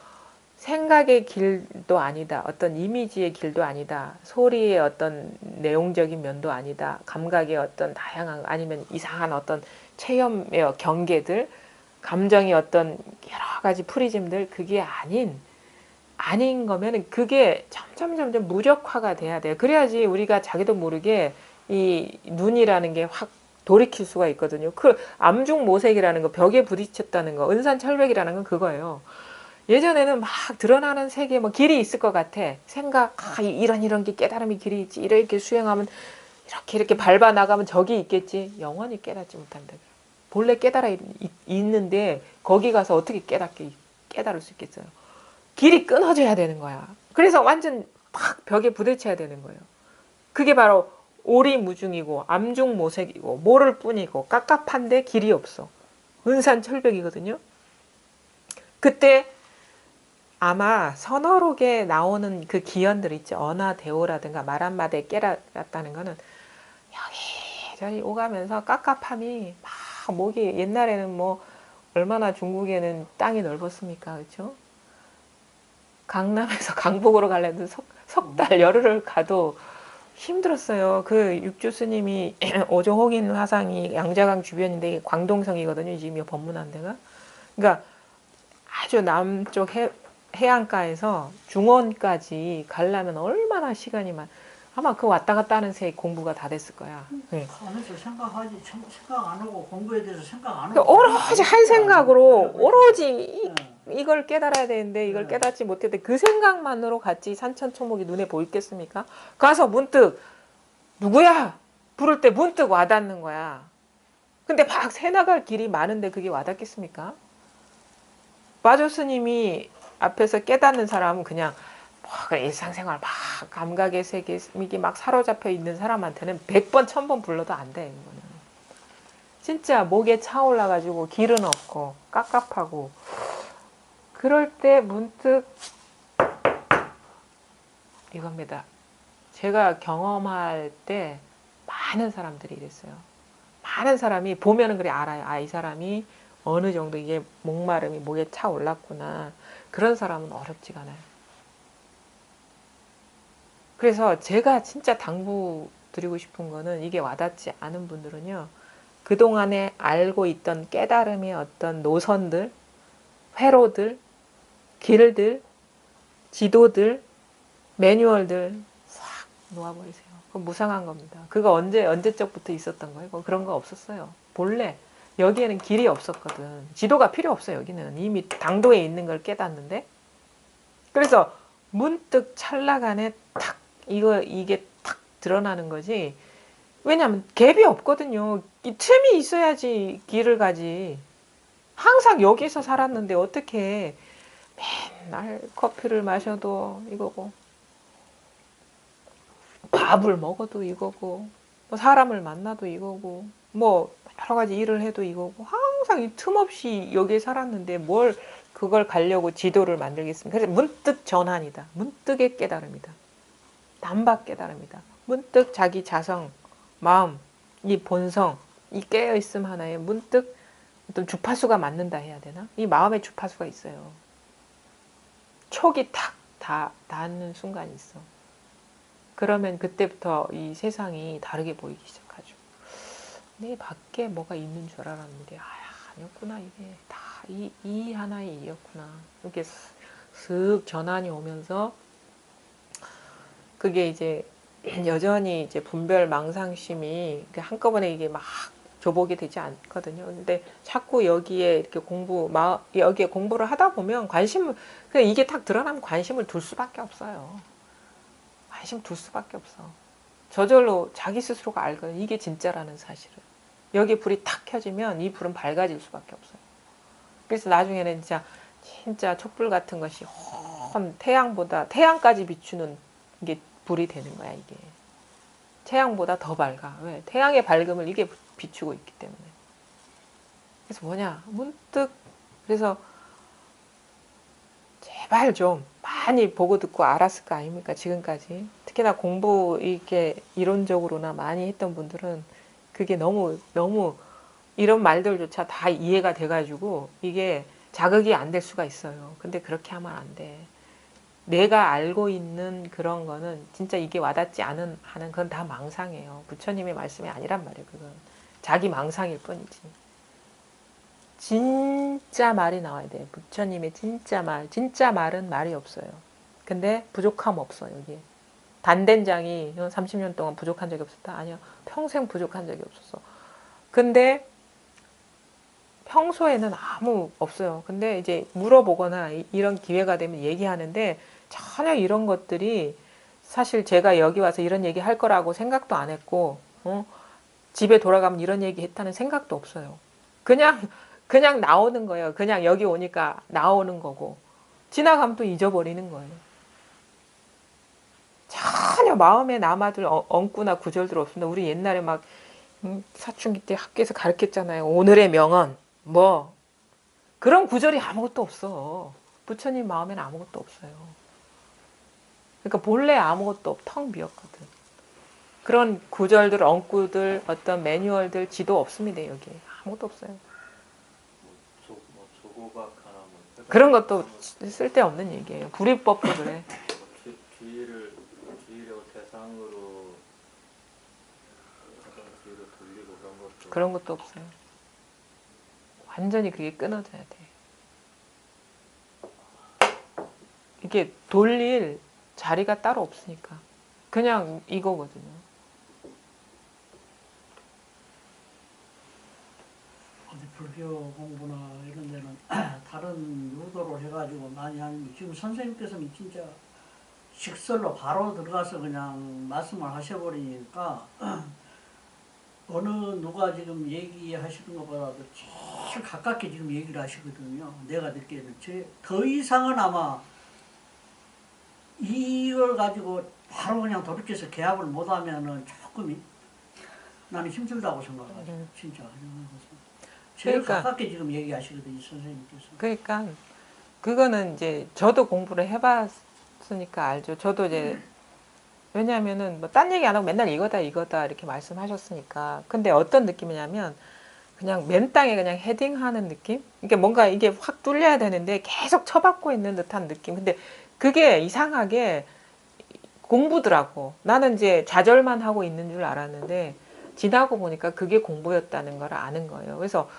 생각의 길도 아니다. 어떤 이미지의 길도 아니다. 소리의 어떤 내용적인 면도 아니다. 감각의 어떤 다양한, 아니면 이상한 어떤 체험의 경계들, 감정의 어떤 여러 가지 프리즘들, 그게 아닌 거면은 그게 점점 무력화가 돼야 돼요. 그래야지 우리가 자기도 모르게 이 눈이라는 게 확 돌이킬 수가 있거든요. 그 암중모색이라는 거, 벽에 부딪혔다는 거, 은산철벽이라는 건 그거예요. 예전에는 막 드러나는 세계에 뭐 길이 있을 것 같아. 생각, 이런 게 깨달음이 길이 있지. 이렇게 수행하면 이렇게 밟아 나가면 저기 있겠지. 영원히 깨닫지 못한다. 본래 있는데 거기 가서 어떻게 깨달을 수 있겠어요. 길이 끊어져야 되는 거야. 그래서 완전 팍 벽에 부딪혀야 되는 거예요. 그게 바로 오리무중이고 암중모색이고 모를 뿐이고 깝깝한데 길이 없어. 은산철벽이거든요. 그때 아마 선어록에 나오는 그 기연들 있죠. 언화대오라든가 말 한마디에 깨달았다는 거는 여기저기 오가면서 깝깝함이 막 목이, 옛날에는 뭐 얼마나 중국에는 땅이 넓었습니까? 그렇죠? 강남에서 강북으로 가려면 석 달 열흘을 가도 힘들었어요. 그 육조 스님이 오종홍인 화상이 양자강 주변인데 광동성이거든요. 지금 법문한 데가. 그러니까 아주 남쪽 해안가에서 중원까지 가려면 얼마나 아마 그 왔다 갔다 하는 새 공부가 다 됐을 거야. 네. 안에서 생각 안 하고 공부에 대해서 생각 안 그러니까 하고 오로지 한 생각으로 네. 오로지 이걸 깨달아야 되는데 이걸 깨닫지 못했는데 그 생각만으로 같이 산천초목이 눈에 보이겠습니까? 가서 문득 누구야? 부를 때 문득 와닿는 거야. 근데 막 새나갈 길이 많은데 그게 와닿겠습니까? 마조 스님이 앞에서 깨닫는 사람은 그냥 그 일상생활 막 감각의 세계 이게 막 사로잡혀 있는 사람한테는 100번 1000번 불러도 안 돼. 이거는 진짜 목에 차올라 가지고 길은 없고 깝깝하고 그럴 때 문득 이겁니다. 제가 경험할 때 많은 사람들이 이랬어요. 많은 사람이 보면은 그래 알아요. 아, 이 사람이 어느 정도 이게 목마름이 목에 차올랐구나. 그런 사람은 어렵지가 않아요. 그래서 제가 진짜 당부드리고 싶은 거는 이게 와닿지 않은 분들은요. 그동안에 알고 있던 깨달음의 어떤 노선들, 회로들, 길들, 지도들, 매뉴얼들 싹 놓아버리세요. 그건 무상한 겁니다. 그거 언제적부터 있었던 거예요? 그런 거 없었어요. 본래 여기에는 길이 없었거든. 지도가 필요 없어요. 여기는 이미 당도에 있는 걸 깨닫는데. 그래서 문득 찰나간에 탁 이게 탁 드러나는 거지. 왜냐하면 갭이 없거든요. 이 틈이 있어야지 길을 가지. 항상 여기서 살았는데 어떻게 맨날 커피를 마셔도 이거고 밥을 먹어도 이거고 뭐 사람을 만나도 이거고 뭐 여러 가지 일을 해도 이거고 항상 이 틈 없이 여기에 살았는데 뭘 그걸 가려고 지도를 만들겠습니까? 그래서 문득 전환이다. 문득의 깨달음이다. 단박 깨달음이다. 문득 자기 자성, 마음, 이 본성, 이 깨어있음 하나에 문득 어떤 주파수가 맞는다 해야 되나? 이 마음의 주파수가 있어요. 촉이 탁 닿는 순간이 있어. 그러면 그때부터 이 세상이 다르게 보이기 시작하죠. 내 밖에 뭐가 있는 줄 알았는데 아니었구나. 이게 다 이 하나의 이였구나. 이렇게 슥 전환이 오면서 그게 이제 여전히 이제 분별 망상심이 한꺼번에 이게 막 조복이 되지 않거든요. 근데 자꾸 여기에 이렇게 여기에 공부를 하다 보면 그냥 이게 딱 드러나면 관심을 둘 수밖에 없어요. 관심 둘 수밖에 없어. 저절로 자기 스스로가 알거든요. 이게 진짜라는 사실을. 여기 불이 탁 켜지면 이 불은 밝아질 수밖에 없어요. 그래서 나중에는 진짜 촛불 같은 것이 태양까지 비추는 이게 불이 되는 거야, 이게. 태양보다 더 밝아. 왜? 태양의 밝음을 이게 비추고 있기 때문에. 그래서 문득 그래서 제발 좀 많이 보고 듣고 알았을 거 아닙니까? 지금까지. 특히나 공부 이렇게 이론적으로나 많이 했던 분들은 그게 너무 이런 말들조차 다 이해가 돼가지고 이게 자극이 안 될 수가 있어요. 근데 그렇게 하면 안 돼. 내가 알고 있는 그런 거는 진짜 이게 와닿지 하는 그건 다 망상이에요. 부처님의 말씀이 아니란 말이에요. 그건 자기 망상일 뿐이지. 진짜 말이 나와야 돼. 부처님의 진짜 말은 말이 없어요. 근데 부족함 없어 여기에. 단된장이 30년 동안 부족한 적이 없었다? 아니요. 평생 부족한 적이 없었어. 근데 평소에는 아무 없어요. 근데 이제 물어보거나 이런 기회가 되면 얘기하는데 전혀 이런 것들이 사실 제가 여기 와서 이런 얘기 할 거라고 생각도 안 했고 집에 돌아가면 이런 얘기 했다는 생각도 없어요. 그냥 나오는 거예요. 그냥 여기 오니까 나오는 거고 지나가면 또 잊어버리는 거예요. 전혀 마음에 남아둘 엉꾸나 구절들 없습니다. 우리 옛날에 막 사춘기 때 학교에서 가르쳤잖아요. 오늘의 명언 뭐 그런 구절이 아무것도 없어. 부처님 마음에는 아무것도 없어요. 그러니까 본래 아무것도 텅 비었거든. 그런 구절들, 엉꾸들, 어떤 매뉴얼들, 지도 없습니다. 여기 아무것도 없어요. 조고박 하나 그런 것도 쓸데없는 얘기예요. 불이법도 그래. 주의를 대상으로 주의를 돌리고 그런 것도 없어요. 완전히 그게 끊어져야 돼. 이게 돌릴 자리가 따로 없으니까. 그냥 이거거든요. 어디 불교 공부나 이런 데는 다른 유도로 해가지고 많이 하는데 지금 선생님께서는 진짜 직설로 바로 들어가서 그냥 말씀을 하셔버리니까 어느 누가 지금 얘기하시는 것보다도 제일 가깝게 지금 얘기를 하시거든요. 내가 듣기에는 더 이상은 아마 이걸 가지고 바로 그냥 돌이켜서 계약을 못하면은 조금 나는 힘들다고 생각하죠. 진짜. 제일 그러니까. 가깝게 지금 얘기하시거든요, 이 선생님께서. 그러니까 그거는 이제 저도 공부를 해봤으니까 알죠. 저도 이제 왜냐하면은 뭐 딴 얘기 안 하고 맨날 이거다 이거다 이렇게 말씀하셨으니까. 근데 어떤 느낌이냐면 그냥 맨 땅에 그냥 헤딩하는 느낌? 이게 뭔가 이게 확 뚫려야 되는데 계속 쳐박고 있는 듯한 느낌. 근데 그게 이상하게 공부더라고. 나는 이제 좌절만 하고 있는 줄 알았는데 지나고 보니까 그게 공부였다는 걸 아는 거예요. 그래서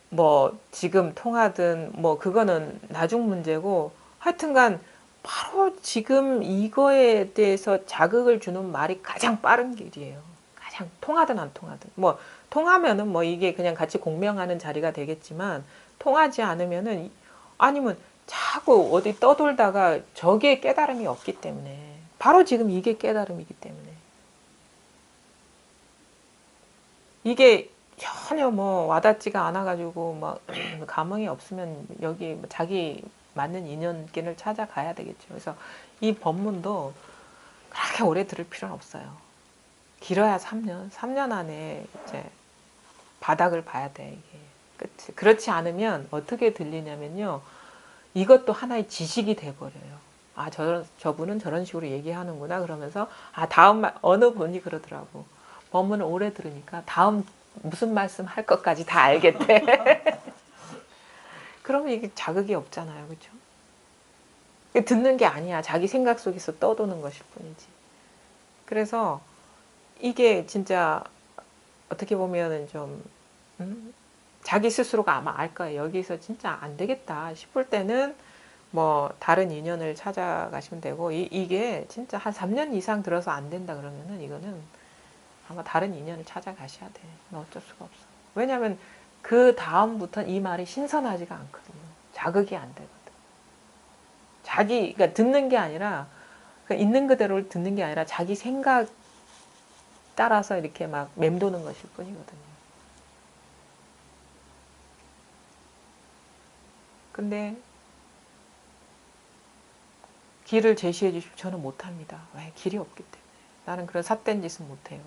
뭐 지금 통하든 뭐 그거는 나중 문제고 하여튼간 바로 지금 이거에 대해서 자극을 주는 말이 가장 빠른 길이에요. 가장 통하든 안 통하든 뭐 통하면은 뭐 이게 그냥 같이 공명하는 자리가 되겠지만 통하지 않으면은 아니면 자꾸 어디 떠돌다가 저게 깨달음이 없기 때문에 바로 지금 이게 깨달음이기 때문에 이게 전혀 뭐 와닿지가 않아가지고 막 감흥이 없으면 여기 자기 맞는 인연길을 찾아가야 되겠죠. 그래서 이 법문도 그렇게 오래 들을 필요는 없어요. 길어야 3년, 3년 안에 이제 바닥을 봐야 돼 이게. 그치? 그렇지 않으면 어떻게 들리냐면요. 이것도 하나의 지식이 돼버려요. 아, 저분은 저런 식으로 얘기하는구나 그러면서 아 다음 어느 분이 그러더라고. 법문을 오래 들으니까 다음 무슨 말씀 할 것까지 다 알겠대. 그러면 이게 자극이 없잖아요. 그렇죠? 듣는 게 아니야. 자기 생각 속에서 떠도는 것일 뿐이지. 그래서 이게 진짜 어떻게 보면은 좀 자기 스스로가 아마 알 거예요. 여기서 진짜 안 되겠다 싶을 때는 뭐 다른 인연을 찾아가시면 되고 이게 진짜 한 3년 이상 들어서 안 된다 그러면은 이거는 아마 다른 인연을 찾아가셔야 돼. 어쩔 수가 없어. 왜냐하면 그 다음부터는 이 말이 신선하지가 않거든요. 자극이 안 되거든. 그러니까 듣는 게 아니라 그러니까 있는 그대로를 듣는 게 아니라 자기 생각 따라서 이렇게 막 맴도는 것일 뿐이거든요. 근데 길을 제시해 주시면 저는 못합니다. 왜? 길이 없기 때문에. 나는 그런 삿된 짓은 못해요.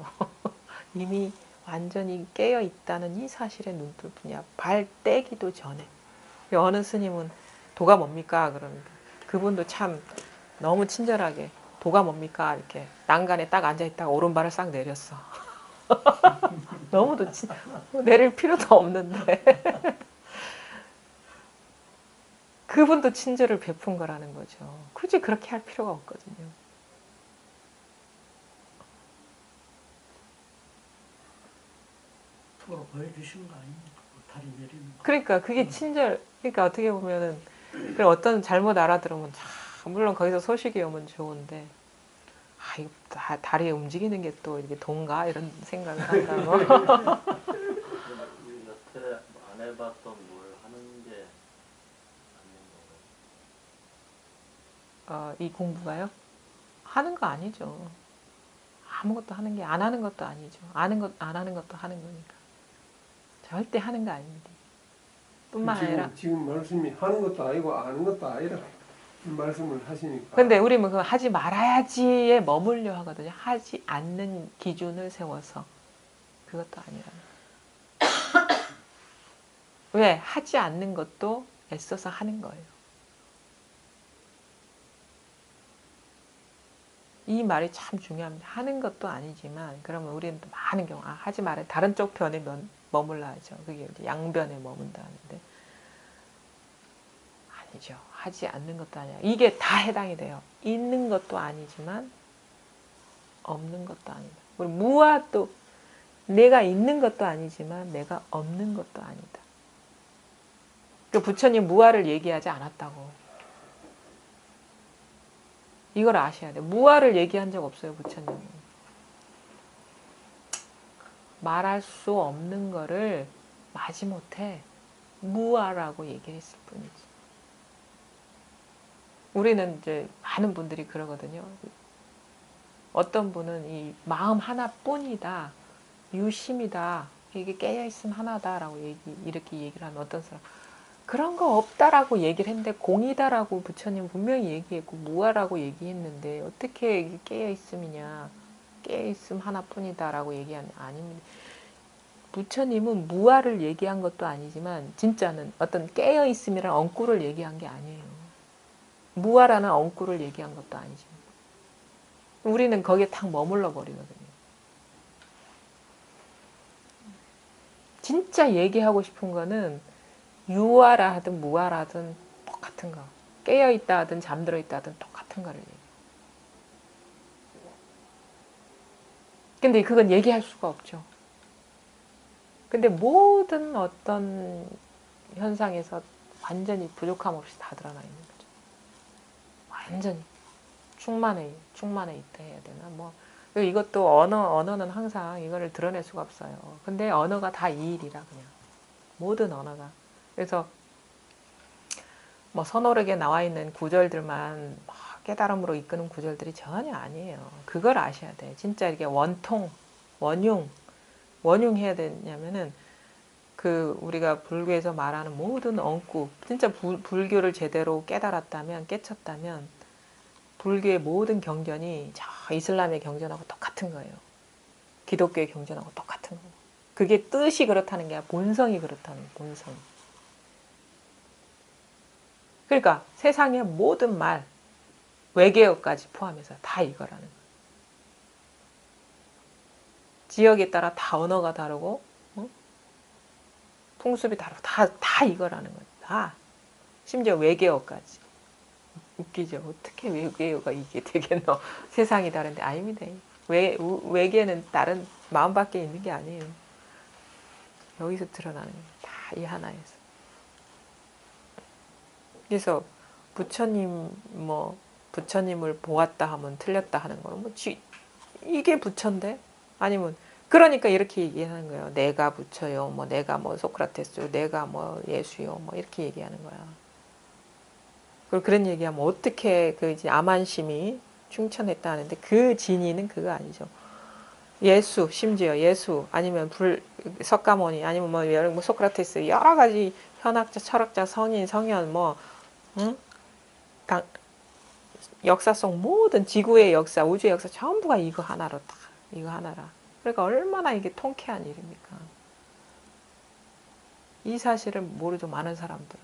이미 완전히 깨어 있다는 이 사실에 눈뜰 뿐이야. 발 떼기도 전에. 어느 스님은 도가 뭡니까? 그러니까 그분도 참 너무 친절하게 도가 뭡니까? 이렇게 난간에 딱 앉아있다가 오른발을 싹 내렸어. 너무도 내릴 필요도 없는데 그분도 친절을 베푼 거라는 거죠. 굳이 그렇게 할 필요가 없거든요. 서로 보여주시는 거 아닙니까? 다리 내리는 거. 그러니까 그게 친절. 그러니까 어떻게 보면은 어떤 잘못 알아들으면 물론 거기서 소식이 오면 좋은데 아 이거 다리 움직이는 게 또 이게 돈가 이런 생각을 한다. 뭐. 여태 안 해봤던 뭘 하는 게 맞는 건가요? 이 공부가요? 하는 거 아니죠. 아무것도 하는 게 안 하는 것도 아니죠. 안 하는 것도 하는 거니까. 절대 하는 거 아닙니다. 뿐만 아니라. 지금 말씀이 하는 것도 아니고 아는 것도 아니라 말씀을 하시니까. 근데 우리는 그거 하지 말아야지에 머물려 하거든요. 하지 않는 기준을 세워서. 그것도 아니라. 왜? 하지 않는 것도 애써서 하는 거예요. 이 말이 참 중요합니다. 하는 것도 아니지만 그러면 우리는 또 많은 경우 하지 말아야 다른 쪽 편에 머물러 하죠. 그게 이제 양변에 머문다는데 아니죠. 하지 않는 것도 아니야. 이게 다 해당이 돼요. 있는 것도 아니지만 없는 것도 아니다. 우리 무아도 내가 있는 것도 아니지만 내가 없는 것도 아니다. 그 부처님 무아를 얘기하지 않았다고. 이걸 아셔야 돼요. 무아를 얘기한 적 없어요, 부처님은. 말할 수 없는 거를 마지못해 무아라고 얘기를 했을 뿐이지. 우리는 이제 많은 분들이 그러거든요. 어떤 분은 이 마음 하나뿐이다, 유심이다, 이게 깨어있음 하나다라고 이렇게 얘기를 하면 어떤 사람, 그런 거 없다라고 얘기를 했는데 공이다라고 부처님 분명히 얘기했고 무아라고 얘기했는데 어떻게 이게 깨어있음이냐. 깨어있음 하나뿐이다라고 얘기하는 아닙니다. 부처님은 무아를 얘기한 것도 아니지만 진짜는 어떤 깨어있음이라는 엉꾸를 얘기한 게 아니에요. 무아라는 엉꾸를 얘기한 것도 아니죠. 우리는 거기에 딱 머물러 버리거든요. 진짜 얘기하고 싶은 거는 유아라 하든 무아라 하든 똑같은 거. 깨어있다 하든 잠들어 있다 하든 똑같은 거를 얘기해요. 근데 그건 얘기할 수가 없죠. 근데 모든 어떤 현상에서 완전히 부족함 없이 다 드러나 있는 거죠. 완전히 충만해 있다 해야 되나? 뭐 이것도 언어는 항상 이거를 드러낼 수가 없어요. 근데 언어가 다 이 일이라 그냥 모든 언어가. 그래서 뭐 선어록에 나와 있는 구절들만 막 깨달음으로 이끄는 구절들이 전혀 아니에요. 그걸 아셔야 돼. 진짜 이렇게 원통, 원흉해야 되냐면은 그 우리가 불교에서 말하는 모든 엉꾸, 진짜 불교를 제대로 깨달았다면, 깨쳤다면 불교의 모든 경전이 저 이슬람의 경전하고 똑같은 거예요. 기독교의 경전하고 똑같은 거예요. 그게 뜻이 그렇다는 게 아니라 본성이 그렇다는 본성. 그러니까 세상의 모든 말, 외계어까지 포함해서 다 이거라는 거예요. 지역에 따라 다 언어가 다르고 풍습이 다르고 다 이거라는 거예요. 다. 심지어 외계어까지. 웃기죠. 어떻게 외계어가 이게 되겠노. 세상이 다른데 아닙니다. 외계는 다른 마음밖에 있는 게 아니에요. 여기서 드러나는 거예요. 다 이 하나에서. 그래서 부처님을 보았다 하면 틀렸다 하는 거는 이게 부처인데? 아니면 그러니까 이렇게 얘기하는 거예요. 내가 부처요. 뭐 내가 뭐 소크라테스요. 내가 뭐 예수요. 뭐 이렇게 얘기하는 거야. 그리고 그런 얘기하면 어떻게 그 이제 아만심이 충천했다 하는데 그 진의는 그거 아니죠. 예수, 심지어 예수 아니면 석가모니 아니면 뭐 소크라테스 여러 가지 현학자, 철학자, 성인, 성현 뭐 역사 속 모든 지구의 역사, 우주의 역사 전부가 이거 하나로 다 이거 하나라. 그러니까 얼마나 이게 통쾌한 일입니까? 이 사실을 모르죠. 많은 사람들은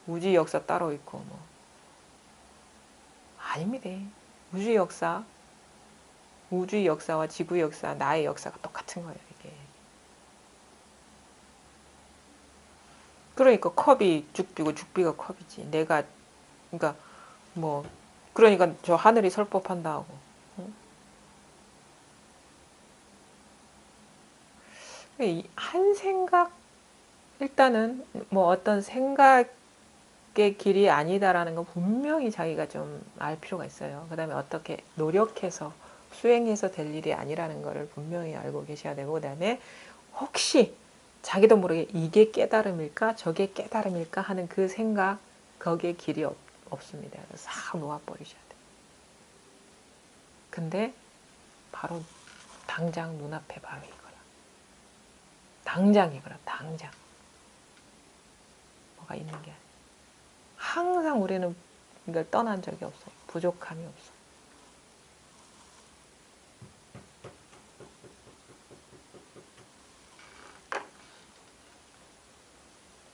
우주의 역사 따로 있고 뭐 아닙니다. 우주의 역사와 지구의 역사, 나의 역사가 똑같은 거예요. 이게. 그러니까 컵이 죽비고 죽비가 컵이지. 내가 그러니까 뭐 그러니까 저 하늘이 설법한다 하고. 한 생각 일단은 뭐 어떤 생각의 길이 아니다라는 건 분명히 자기가 좀 알 필요가 있어요. 그 다음에 어떻게 노력해서 수행해서 될 일이 아니라는 것을 분명히 알고 계셔야 되고 그 다음에 혹시 자기도 모르게 이게 깨달음일까 저게 깨달음일까 하는 그 생각 거기에 길이 없습니다. 싹 놓아버리셔야 돼요. 근데 바로 당장 눈앞에 바로 이거라. 당장 이거라. 당장. 뭐가 있는 게 아니에요. 항상 우리는 이걸 떠난 적이 없어요. 부족함이 없어요.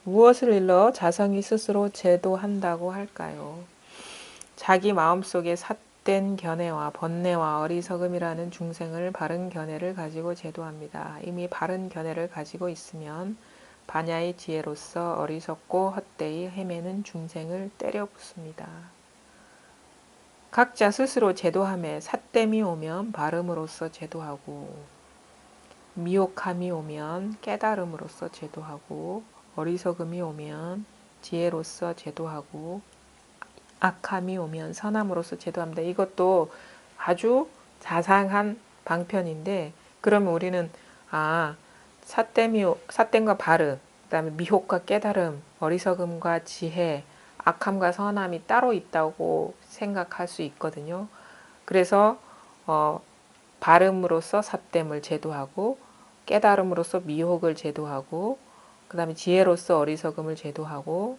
무엇을 일러 자성이 스스로 제도한다고 할까요? 자기 마음속에 삿된 견해와 번뇌와 어리석음이라는 중생을 바른 견해를 가지고 제도합니다. 이미 바른 견해를 가지고 있으면 반야의 지혜로서 어리석고 헛되이 헤매는 중생을 때려 붓습니다. 각자 스스로 제도함에 삿됨이 오면 발음으로써 제도하고 미혹함이 오면 깨달음으로써 제도하고 어리석음이 오면 지혜로서 제도하고 악함이 오면 선함으로써 제도합니다. 이것도 아주 자상한 방편인데 그러면 우리는 삿됨과 바르, 그 다음에 미혹과 깨달음, 어리석음과 지혜, 악함과 선함이 따로 있다고 생각할 수 있거든요. 그래서 발음으로써 삿됨을 제도하고 깨달음으로써 미혹을 제도하고 그 다음에 지혜로서 어리석음을 제도하고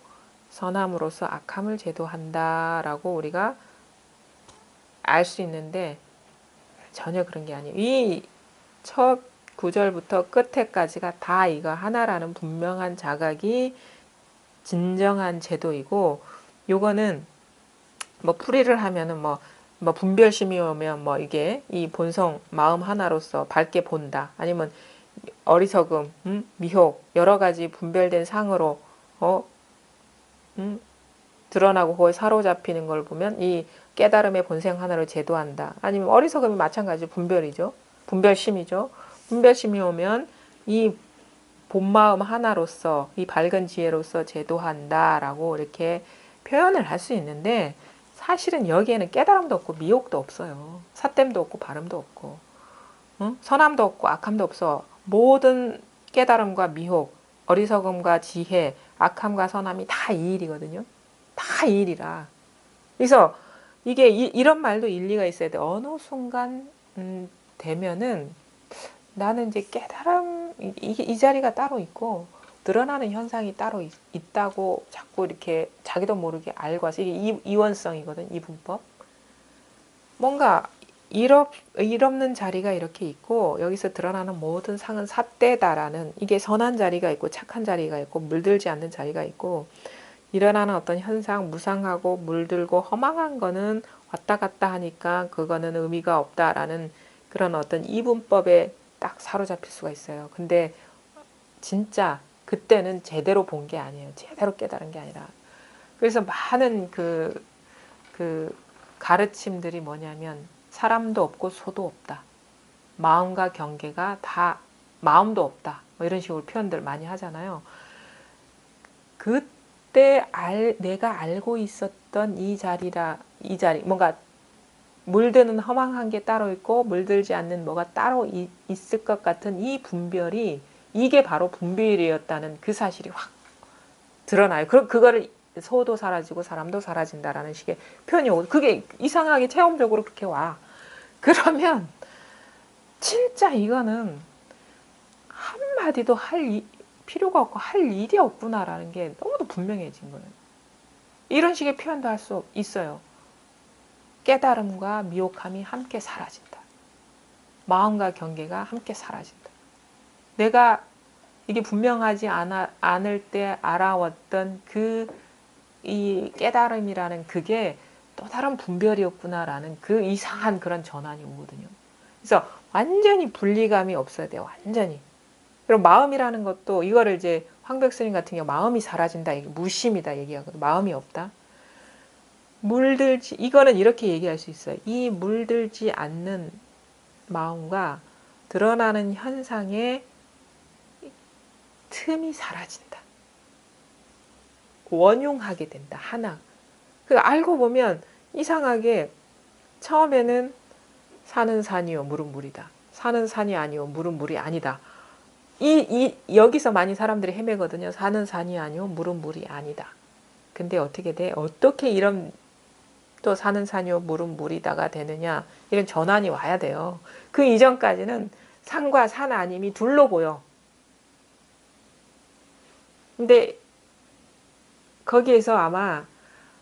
선함으로써 악함을 제도한다라고 우리가 알 수 있는데 전혀 그런 게 아니에요. 이 첫 구절부터 끝에까지가 다 이거 하나라는 분명한 자각이 진정한 제도이고, 요거는 뭐 풀이를 하면은 뭐 분별심이 오면 뭐 이게 이 본성 마음 하나로서 밝게 본다, 아니면 어리석음, 미혹 여러 가지 분별된 상으로 드러나고 그걸 사로잡히는 걸 보면 이 깨달음의 본성 하나를 제도한다. 아니면 어리석음이 마찬가지 분별이죠. 분별심이죠. 분별심이 오면 이 본마음 하나로서 이 밝은 지혜로서 제도한다라고 이렇게 표현을 할 수 있는데, 사실은 여기에는 깨달음도 없고 미혹도 없어요. 삿됨도 없고 바름도 없고, 선함도 없고 악함도 없어. 모든 깨달음과 미혹, 어리석음과 지혜, 악함과 선함이 다 이 일이거든요. 다 이 일이라. 그래서 이게 이런 말도 일리가 있어야 돼. 어느 순간 되면은 나는 이제 깨달음 이 자리가 따로 있고 드러나는 현상이 따로 있다고 자꾸 이렇게 자기도 모르게 알고 와서, 이게 이원성이거든, 이분법. 뭔가 일 없는 자리가 이렇게 있고 여기서 드러나는 모든 상은 삿대다라는, 이게 선한 자리가 있고 착한 자리가 있고 물들지 않는 자리가 있고, 일어나는 어떤 현상, 무상하고 물들고 허망한 거는 왔다 갔다 하니까 그거는 의미가 없다라는 그런 어떤 이분법에 딱 사로잡힐 수가 있어요. 근데 진짜 그때는 제대로 본 게 아니에요. 제대로 깨달은 게 아니라. 그래서 많은 그 가르침들이 뭐냐면 사람도 없고 소도 없다. 마음과 경계가 다 마음도 없다. 뭐 이런 식으로 표현들 많이 하잖아요. 그때 내가 알고 있었던 이 자리, 뭔가 물드는 허망한 게 따로 있고 물들지 않는 뭐가 따로 있을 것 같은 이 분별이, 이게 바로 분별이었다는 그 사실이 확 드러나요. 그거를 소도 사라지고 사람도 사라진다라는 식의 표현이 오고, 그게 이상하게 체험적으로 그렇게 와. 그러면 진짜 이거는 한마디도 할 필요가 없고 할 일이 없구나라는 게 너무도 분명해진 거예요. 이런 식의 표현도 할 수 있어요. 깨달음과 미혹함이 함께 사라진다. 마음과 경계가 함께 사라진다. 내가 이게 분명하지 않을 때 알아왔던 이 깨달음이라는 그게 또 다른 분별이었구나라는 그 이상한 그런 전환이 오거든요. 그래서 완전히 분리감이 없어야 돼요. 완전히. 그리고 마음이라는 것도, 이거를 이제 황백스님 같은 경우 마음이 사라진다, 무심이다 얘기하거든요. 마음이 없다. 이거는 이렇게 얘기할 수 있어요. 이 물들지 않는 마음과 드러나는 현상의 틈이 사라진다. 원용하게 된다. 하나. 알고 보면 이상하게 처음에는 산은 산이요 물은 물이다. 산은 산이 아니요 물은 물이 아니다. 여기서 많이 사람들이 헤매거든요. 산은 산이 아니요 물은 물이 아니다. 근데 어떻게 돼? 어떻게 이런 또 산은 산이요 물은 물이다가 되느냐, 이런 전환이 와야 돼요. 그 이전까지는 산과 산 아님이 둘로 보여. 근데 거기에서 아마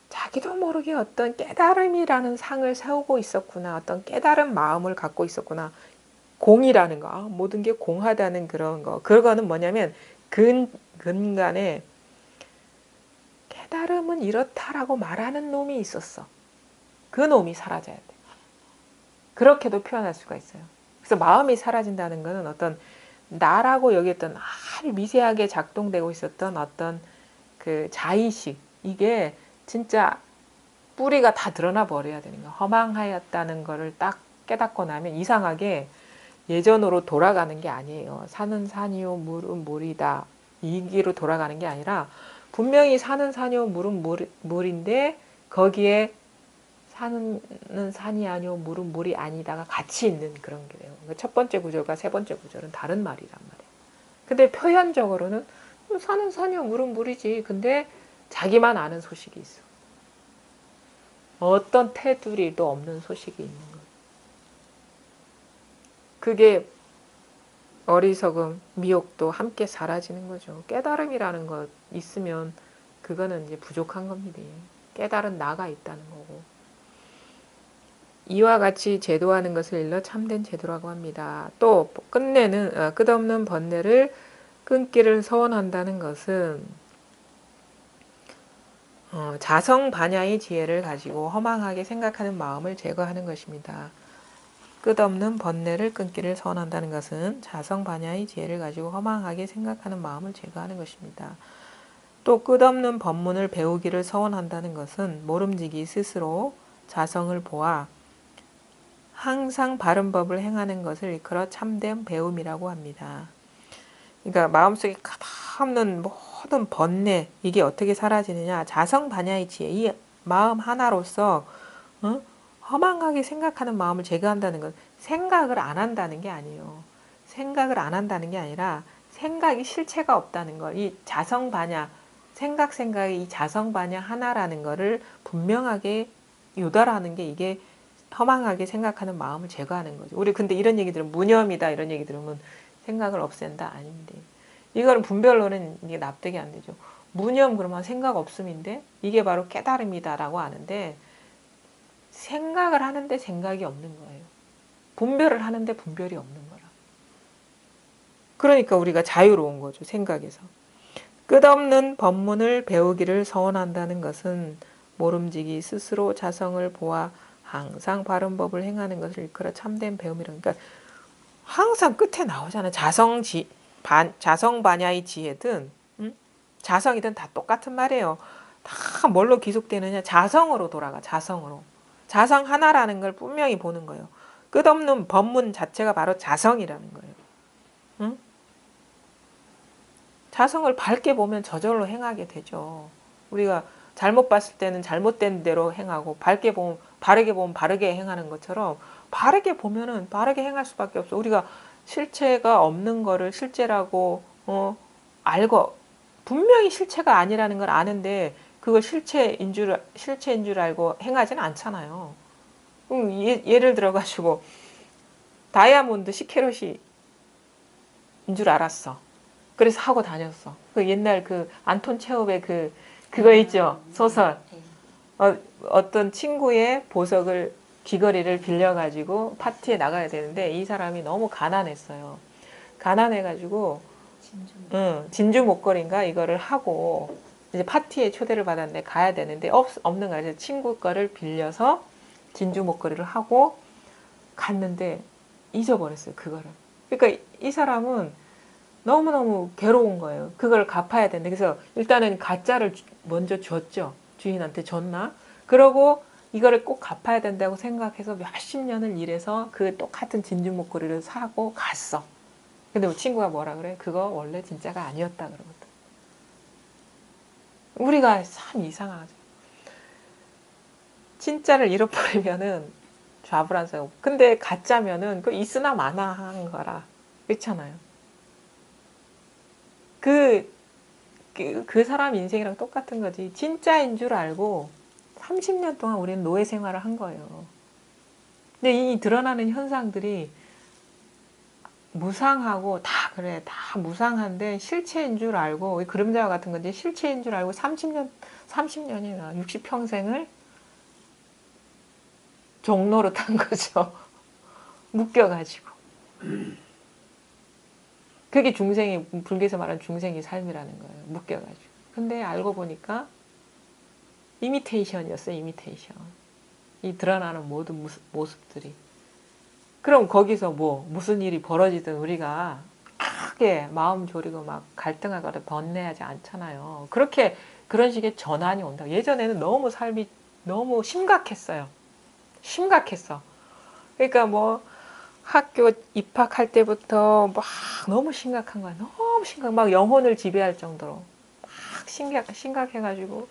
자기도 모르게 어떤 깨달음이라는 상을 세우고 있었구나, 어떤 깨달은 마음을 갖고 있었구나. 공이라는 거, 모든 게 공하다는 그런 거. 그거는 뭐냐면 근간에 깨달음은 이렇다라고 말하는 놈이 있었어. 그 놈이 사라져야 돼. 그렇게도 표현할 수가 있어요. 그래서 마음이 사라진다는 것은 어떤 나라고 여겼던 아주 미세하게 작동되고 있었던 어떤 그 자의식, 이게 진짜 뿌리가 다 드러나 버려야 되는 거야. 허망하였다는 거를 딱 깨닫고 나면 이상하게 예전으로 돌아가는 게 아니에요. 산은 산이요 물은 물이다, 이 기로 돌아가는 게 아니라 분명히 산은 산이요 물은 물인데 거기에 산은 산이 아니요 물은 물이 아니다가 같이 있는 그런 게 돼요. 첫 번째 구절과 세 번째 구절은 다른 말이란 말이에요. 근데 표현적으로는 산은 산이요 물은 물이지. 근데 자기만 아는 소식이 있어. 어떤 테두리도 없는 소식이 있는 거예요. 그게 어리석음, 미혹도 함께 사라지는 거죠. 깨달음이라는 것 있으면 그거는 이제 부족한 겁니다. 깨달은 나가 있다는 거고. 이와 같이 제도하는 것을 일러 참된 제도라고 합니다. 또 끝없는 번뇌를 끊기를 서원한다는 것은 자성 반야의 지혜를 가지고 허망하게 생각하는 마음을 제거하는 것입니다. 끝없는 번뇌를 끊기를 서원한다는 것은 자성 반야의 지혜를 가지고 허망하게 생각하는 마음을 제거하는 것입니다. 또 끝없는 법문을 배우기를 서원한다는 것은 모름지기 스스로 자성을 보아 항상 바른 법을 행하는 것을 일컬어 참된 배움이라고 합니다. 그러니까 마음속에 끝없는 모든 번뇌 이게 어떻게 사라지느냐. 자성 반야의 지혜 이 마음 하나로서 허망하게 생각하는 마음을 제거한다는 건 생각을 안 한다는 게 아니에요. 생각을 안 한다는 게 아니라 생각이 실체가 없다는 걸. 이 자성 반야 생각이 이 자성 반야 하나라는 거를 분명하게 유달하는 게 이게 허망하게 생각하는 마음을 제거하는 거죠. 우리 근데 이런 얘기 들으면 무념이다 이런 얘기 들으면 생각을 없앤다 아닌데 이거는 분별로는 이게 납득이 안 되죠. 무념 그러면 생각 없음인데 이게 바로 깨달음이다라고 하는데 생각을 하는데 생각이 없는 거예요. 분별을 하는데 분별이 없는 거라. 그러니까 우리가 자유로운 거죠. 생각에서. 끝없는 법문을 배우기를 서원한다는 것은 모름지기 스스로 자성을 보아 항상 바른 법을 행하는 것을 일컬어 참된 배움이라고. 그러니까 항상 끝에 나오잖아요. 자성 반야의 지혜든 자성이든 다 똑같은 말이에요. 다 뭘로 기속되느냐. 자성으로 돌아가. 자성으로. 자성 하나라는 걸 분명히 보는 거예요. 끝없는 법문 자체가 바로 자성이라는 거예요. 응? 자성을 밝게 보면 저절로 행하게 되죠. 우리가 잘못 봤을 때는 잘못된 대로 행하고 바르게 보면 바르게 행하는 것처럼 바르게 보면은 바르게 행할 수밖에 없어. 우리가 실체가 없는 거를 실체라고 알고 분명히 실체가 아니라는 걸 아는데 그걸 실체인 줄 알고 행하지는 않잖아요. 예를 들어가지고 다이아몬드 10캐럿인 줄 알았어. 그래서 하고 다녔어. 그 옛날 그 안톤 체홉의 그거 있죠. 소설. 어떤 친구의 보석을 귀걸이를 빌려가지고 파티에 나가야 되는데 이 사람이 너무 가난했어요. 가난해가지고 진주 목걸이인가 이거를 하고 이제 파티에 초대를 받았는데 가야 되는데 없는 거야. 그래서 친구 거를 빌려서 진주 목걸이를 하고 갔는데 잊어버렸어요. 그거를. 그러니까 이 사람은 너무너무 괴로운 거예요. 그걸 갚아야 되는데 그래서 일단은 가짜를 먼저 줬죠. 주인한테 줬나? 그러고 이거를 꼭 갚아야 된다고 생각해서 몇십 년을 일해서 그 똑같은 진주 목걸이를 사고 갔어. 근데 친구가 뭐라 그래? 그거 원래 진짜가 아니었다 그러거든. 우리가 참 이상하죠. 진짜를 잃어버리면은 좌불안석. 근데 가짜면은 그 있으나 마나 한 거라. 그렇잖아요. 그 사람 인생이랑 똑같은 거지. 진짜인 줄 알고 30년 동안 우리는 노예 생활을 한 거예요. 근데 이 드러나는 현상들이 무상하고 다 그래. 다 무상한데 실체인 줄 알고 그림자와 같은 건지 실체인 줄 알고 30년이나 60평생을 종로로 탄 거죠. 묶여가지고. 그게 불교에서 말하는 중생의 삶이라는 거예요. 묶여가지고. 근데 알고 보니까 이미테이션이었어요. 이미테이션. 이 드러나는 모든 모습들이. 그럼 거기서 무슨 일이 벌어지든 우리가 크게 마음 졸이고 막 갈등하거나 번뇌하지 않잖아요. 그런 식의 전환이 온다. 예전에는 너무 삶이 너무 심각했어요. 심각했어. 그러니까 학교 입학할 때부터 막 너무 심각한 거야. 너무 심각. 막 영혼을 지배할 정도로 막 심각해가지고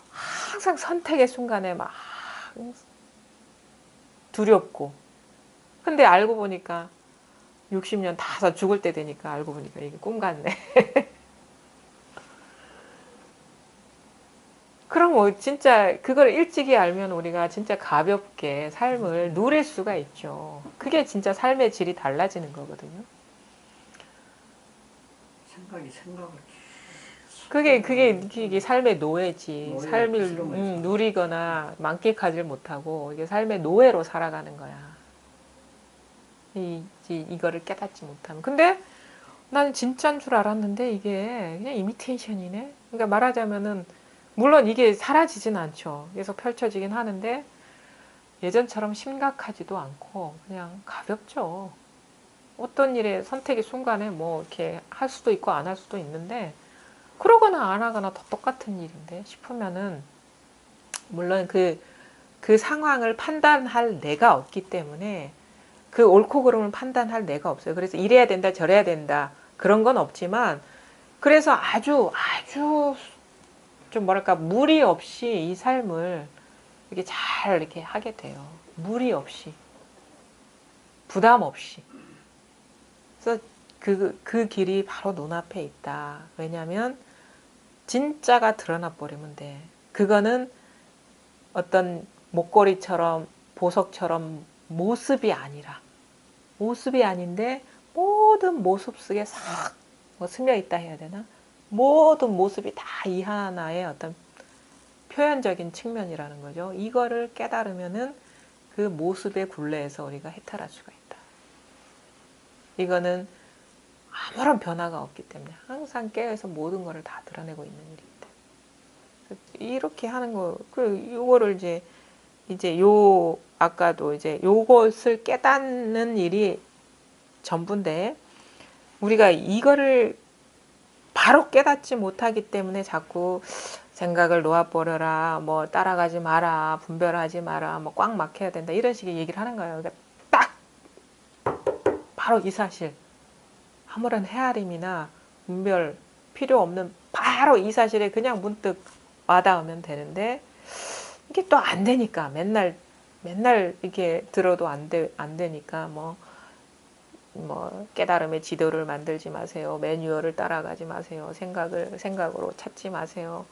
항상 선택의 순간에 막 두렵고. 근데 알고 보니까 60년 다 죽을 때 되니까 알고 보니까 이게 꿈 같네. 그럼 진짜 그걸 일찍이 알면 우리가 진짜 가볍게 삶을 누릴 수가 있죠. 그게 진짜 삶의 질이 달라지는 거거든요. 생각을 그게 삶의 노예지. 노예, 삶을 부스러움에서. 누리거나 만끽하지 못하고 이게 삶의 노예로 살아가는 거야. 이거를 깨닫지 못하면. 근데 나는 진짜인 줄 알았는데 이게 그냥 이미테이션이네. 그러니까 말하자면은 물론 이게 사라지진 않죠. 계속 펼쳐지긴 하는데 예전처럼 심각하지도 않고 그냥 가볍죠. 어떤 일의 선택의 순간에 뭐 이렇게 할 수도 있고 안 할 수도 있는데 그러거나 안 하거나 다 똑같은 일인데 싶으면은 물론 그 상황을 판단할 내가 없기 때문에 그 옳고 그름을 판단할 내가 없어요. 그래서 이래야 된다 저래야 된다 그런 건 없지만 그래서 아주 좀 뭐랄까 무리 없이 이 삶을 이렇게 잘 이렇게 하게 돼요. 무리 없이 부담 없이. 그래서 그 길이 바로 눈앞에 있다. 왜냐하면 진짜가 드러나 버리면 돼. 그거는 어떤 목걸이처럼 보석처럼 모습이 아닌데 모든 모습 속에 싹 스며 있다 해야 되나? 모든 모습이 다 이 하나의 어떤 표현적인 측면이라는 거죠. 이거를 깨달으면은 그 모습의 굴레에서 우리가 해탈할 수가 있다. 이거는 아무런 변화가 없기 때문에 항상 깨어서 모든 것을 다 드러내고 있는 일이기 때문에 이렇게 하는 거, 요거를 이제 아까도 이제 요것을 깨닫는 일이 전부인데 우리가 이거를 바로 깨닫지 못하기 때문에 자꾸 생각을 놓아버려라, 뭐 따라가지 마라, 분별하지 마라, 뭐 꽉 막혀야 된다 이런 식의 얘기를 하는 거예요. 그러니까 딱 바로 이 사실, 아무런 헤아림이나 분별 필요 없는 바로 이 사실에 그냥 문득 와닿으면 되는데 이게 또 안 되니까 맨날 이렇게 들어도 안 되니까 뭐 깨달음의 지도를 만들지 마세요. 매뉴얼을 따라가지 마세요. 생각으로 찾지 마세요.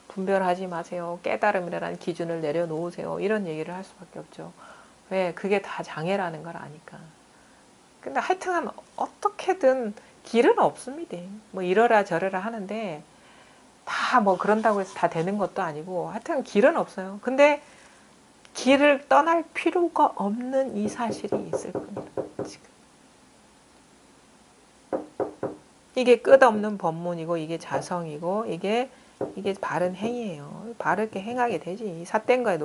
분별하지 마세요. 깨달음이라는 기준을 내려놓으세요. 이런 얘기를 할 수밖에 없죠. 왜? 그게 다 장애라는 걸 아니까. 근데 하여튼 어떻게든 길은 없습니다. 뭐 이러라 저러라 하는데 다 뭐 그런다고 해서 다 되는 것도 아니고 하여튼 길은 없어요. 근데 길을 떠날 필요가 없는 이 사실이 있을 겁니다. 지금. 이게 끝없는 법문이고 이게 자성이고 이게 바른 행위예요. 바르게 행하게 되지. 삿된 거에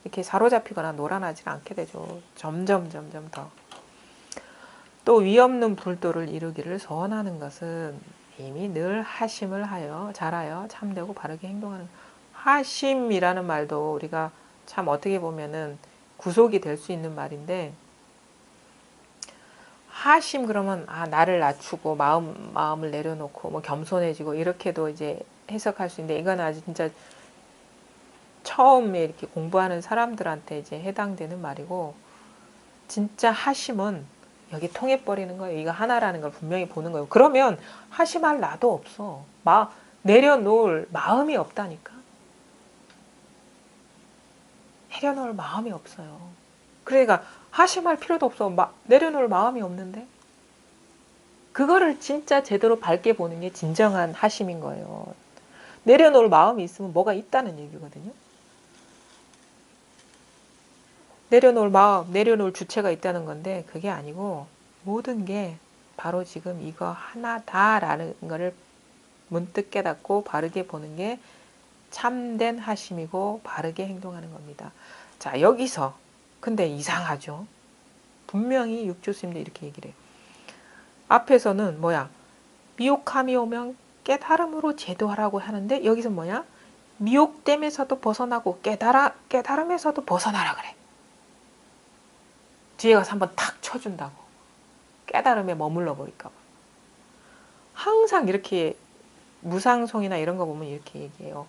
이렇게 사로잡히거나 놀아나지 않게 되죠. 점점 더. 또 위없는 불도를 이루기를 소원하는 것은 이미 늘 하심을 하여 잘하여 참되고 바르게 행동하는 하심이라는 말도 우리가 참 어떻게 보면은 구속이 될 수 있는 말인데 하심 그러면 나를 낮추고 마음을 내려놓고 뭐 겸손해지고 이렇게도 이제 해석할 수 있는데 이건 아주 진짜 처음에 이렇게 공부하는 사람들한테 이제 해당되는 말이고 진짜 하심은 여기 통해버리는 거예요. 이거 하나라는 걸 분명히 보는 거예요. 그러면 하심할 나도 없어. 내려놓을 마음이 없다니까. 내려놓을 마음이 없어요. 그러니까 하심할 필요도 없어. 내려놓을 마음이 없는데 그거를 진짜 제대로 밝게 보는 게 진정한 하심인 거예요. 내려놓을 마음이 있으면 뭐가 있다는 얘기거든요. 내려놓을 마음, 내려놓을 주체가 있다는 건데 그게 아니고 모든 게 바로 지금 이거 하나다라는 거를 문득 깨닫고 바르게 보는 게 참된 하심이고 바르게 행동하는 겁니다. 자, 여기서 근데 이상하죠. 분명히 육조스님도 이렇게 얘기를 해요. 앞에서는 미혹함이 오면 깨달음으로 제도하라고 하는데 여기서 미혹됨에서도 벗어나고 깨달음에서도 벗어나라 그래. 뒤에 가서 한번 탁 쳐준다고. 깨달음에 머물러 버릴까 봐. 항상 이렇게 무상송이나 이런 거 보면 이렇게 얘기해요.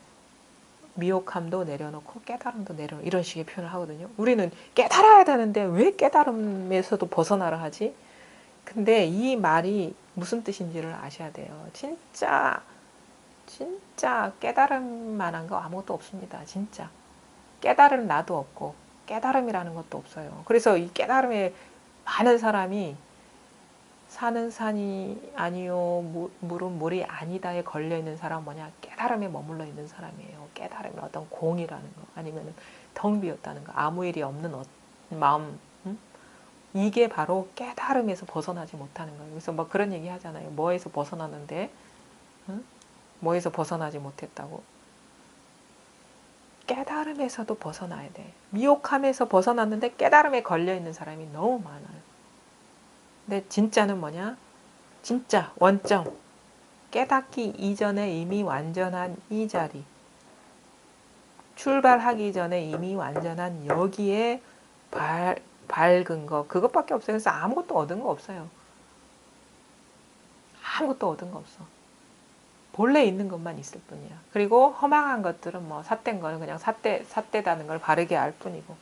미혹함도 내려놓고 깨달음도 내려놓고 이런 식의 표현을 하거든요. 우리는 깨달아야 되는데 왜 깨달음에서도 벗어나라 하지? 근데 이 말이 무슨 뜻인지를 아셔야 돼요. 진짜 깨달음만한 거 아무것도 없습니다. 진짜. 깨달은 나도 없고 깨달음이라는 것도 없어요. 그래서 이 깨달음에 많은 사람이 산은 산이 아니요, 물은 물이 아니다에 걸려 있는 사람 뭐냐? 깨달음에 머물러 있는 사람이에요. 깨달음의 어떤 공이라는 거, 아니면 텅 비었다는 거, 아무 일이 없는 마음, 이게 바로 깨달음에서 벗어나지 못하는 거예요. 그래서 뭐 그런 얘기 하잖아요. 뭐에서 벗어났는데, 뭐에서 벗어나지 못했다고? 깨달음에서도 벗어나야 돼. 미혹함에서 벗어났는데 깨달음에 걸려 있는 사람이 너무 많아요. 근데 진짜는 뭐냐? 진짜 원점, 깨닫기 이전에 이미 완전한 이 자리, 출발하기 전에 이미 완전한 여기에 밝은 거, 그것밖에 없어요. 그래서 아무것도 얻은 거 없어요. 아무것도 얻은 거 없어. 본래 있는 것만 있을 뿐이야. 그리고 허망한 것들은 뭐 삿된 거는 그냥 삿되다는 걸 바르게 알 뿐이고.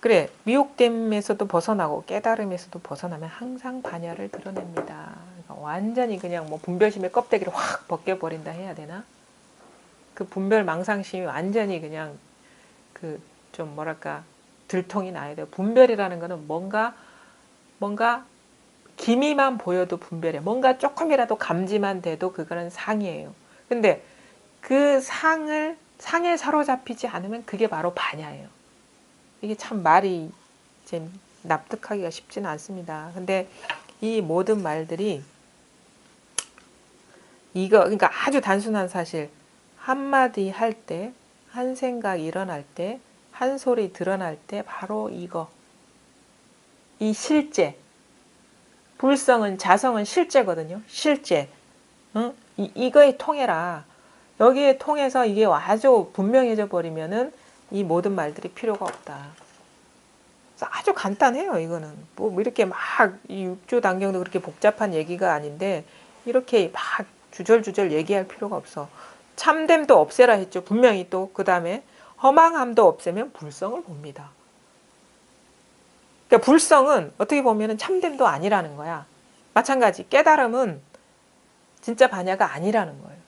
그래, 미혹됨에서도 벗어나고 깨달음에서도 벗어나면 항상 반야를 드러냅니다. 그러니까 완전히 그냥 뭐 분별심의 껍데기를 확 벗겨버린다 해야 되나? 그 분별 망상심이 완전히 그냥 그 좀 뭐랄까 들통이 나야 돼요. 분별이라는 거는 뭔가 기미만 보여도 분별이야. 뭔가 조금이라도 감지만 돼도 그거는 상이에요. 근데 그 상에 사로잡히지 않으면 그게 바로 반야예요. 이게 참 말이 이제 납득하기가 쉽지는 않습니다. 근데 이 모든 말들이 그러니까 아주 단순한 사실, 한마디 할 때, 한 생각 일어날 때, 한 소리 드러날 때 바로 이거. 이 실제. 불성은 자성은 실제거든요. 실제. 응? 이거에 통해라. 여기에 통해서 이게 아주 분명해져 버리면은 이 모든 말들이 필요가 없다. 아주 간단해요. 이거는 뭐 이렇게 막 이 육조 단경도 그렇게 복잡한 얘기가 아닌데 이렇게 막 주절주절 얘기할 필요가 없어. 참됨도 없애라 했죠. 분명히 또 그 다음에 허망함도 없애면 불성을 봅니다. 그러니까 불성은 어떻게 보면 참됨도 아니라는 거야. 마찬가지 깨달음은 진짜 반야가 아니라는 거예요.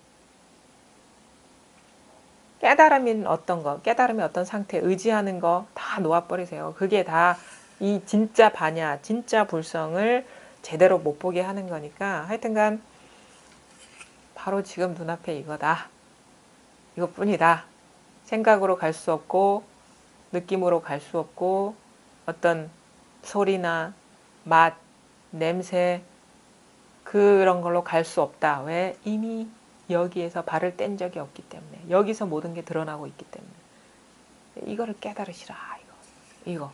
깨달음인 어떤 거, 깨달음의 어떤 상태, 의지하는 거 다 놓아버리세요. 그게 다 이 진짜 반야, 진짜 불성을 제대로 못 보게 하는 거니까 하여튼간 바로 지금 눈앞에 이거다. 이것뿐이다. 생각으로 갈 수 없고 느낌으로 갈 수 없고 어떤 소리나 맛, 냄새 그런 걸로 갈 수 없다. 왜? 이미 여기에서 발을 뗀 적이 없기 때문에. 여기서 모든 게 드러나고 있기 때문에. 이거를 깨달으시라. 이거.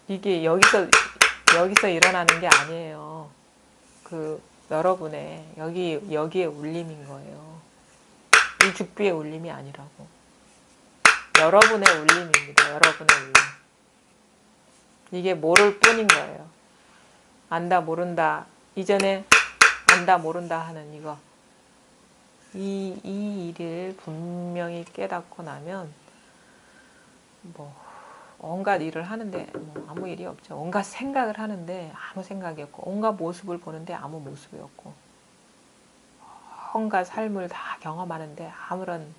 이게 여기서 일어나는 게 아니에요. 그 여러분의 여기에 울림인 거예요. 이 죽비의 울림이 아니라고. 여러분의 울림입니다. 여러분의 울림. 이게 모를 뿐인 거예요. 안다 모른다. 이전에 안다 모른다 하는 이거. 이 일을 분명히 깨닫고 나면 뭐 온갖 일을 하는데 뭐 아무 일이 없죠. 온갖 생각을 하는데 아무 생각이 없고 온갖 모습을 보는데 아무 모습이 없고 온갖 삶을 다 경험하는데 아무런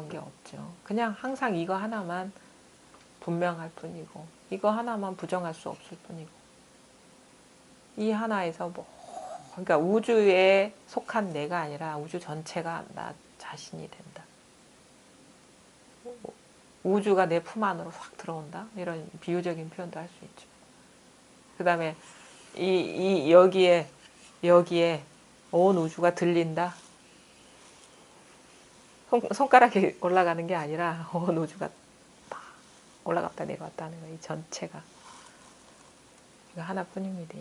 게 없죠. 그냥 항상 이거 하나만 분명할 뿐이고 이거 하나만 부정할 수 없을 뿐이고 이 하나에서 그러니까 우주에 속한 내가 아니라 우주 전체가 나 자신이 된다. 우주가 내 품 안으로 확 들어온다. 이런 비유적인 표현도 할 수 있죠. 그 다음에 여기에 온 우주가 들린다. 손가락이 올라가는 게 아니라 온 우주가 막 올라갔다 내려왔다 하는 거예요. 이 전체가. 이거 하나뿐입니다.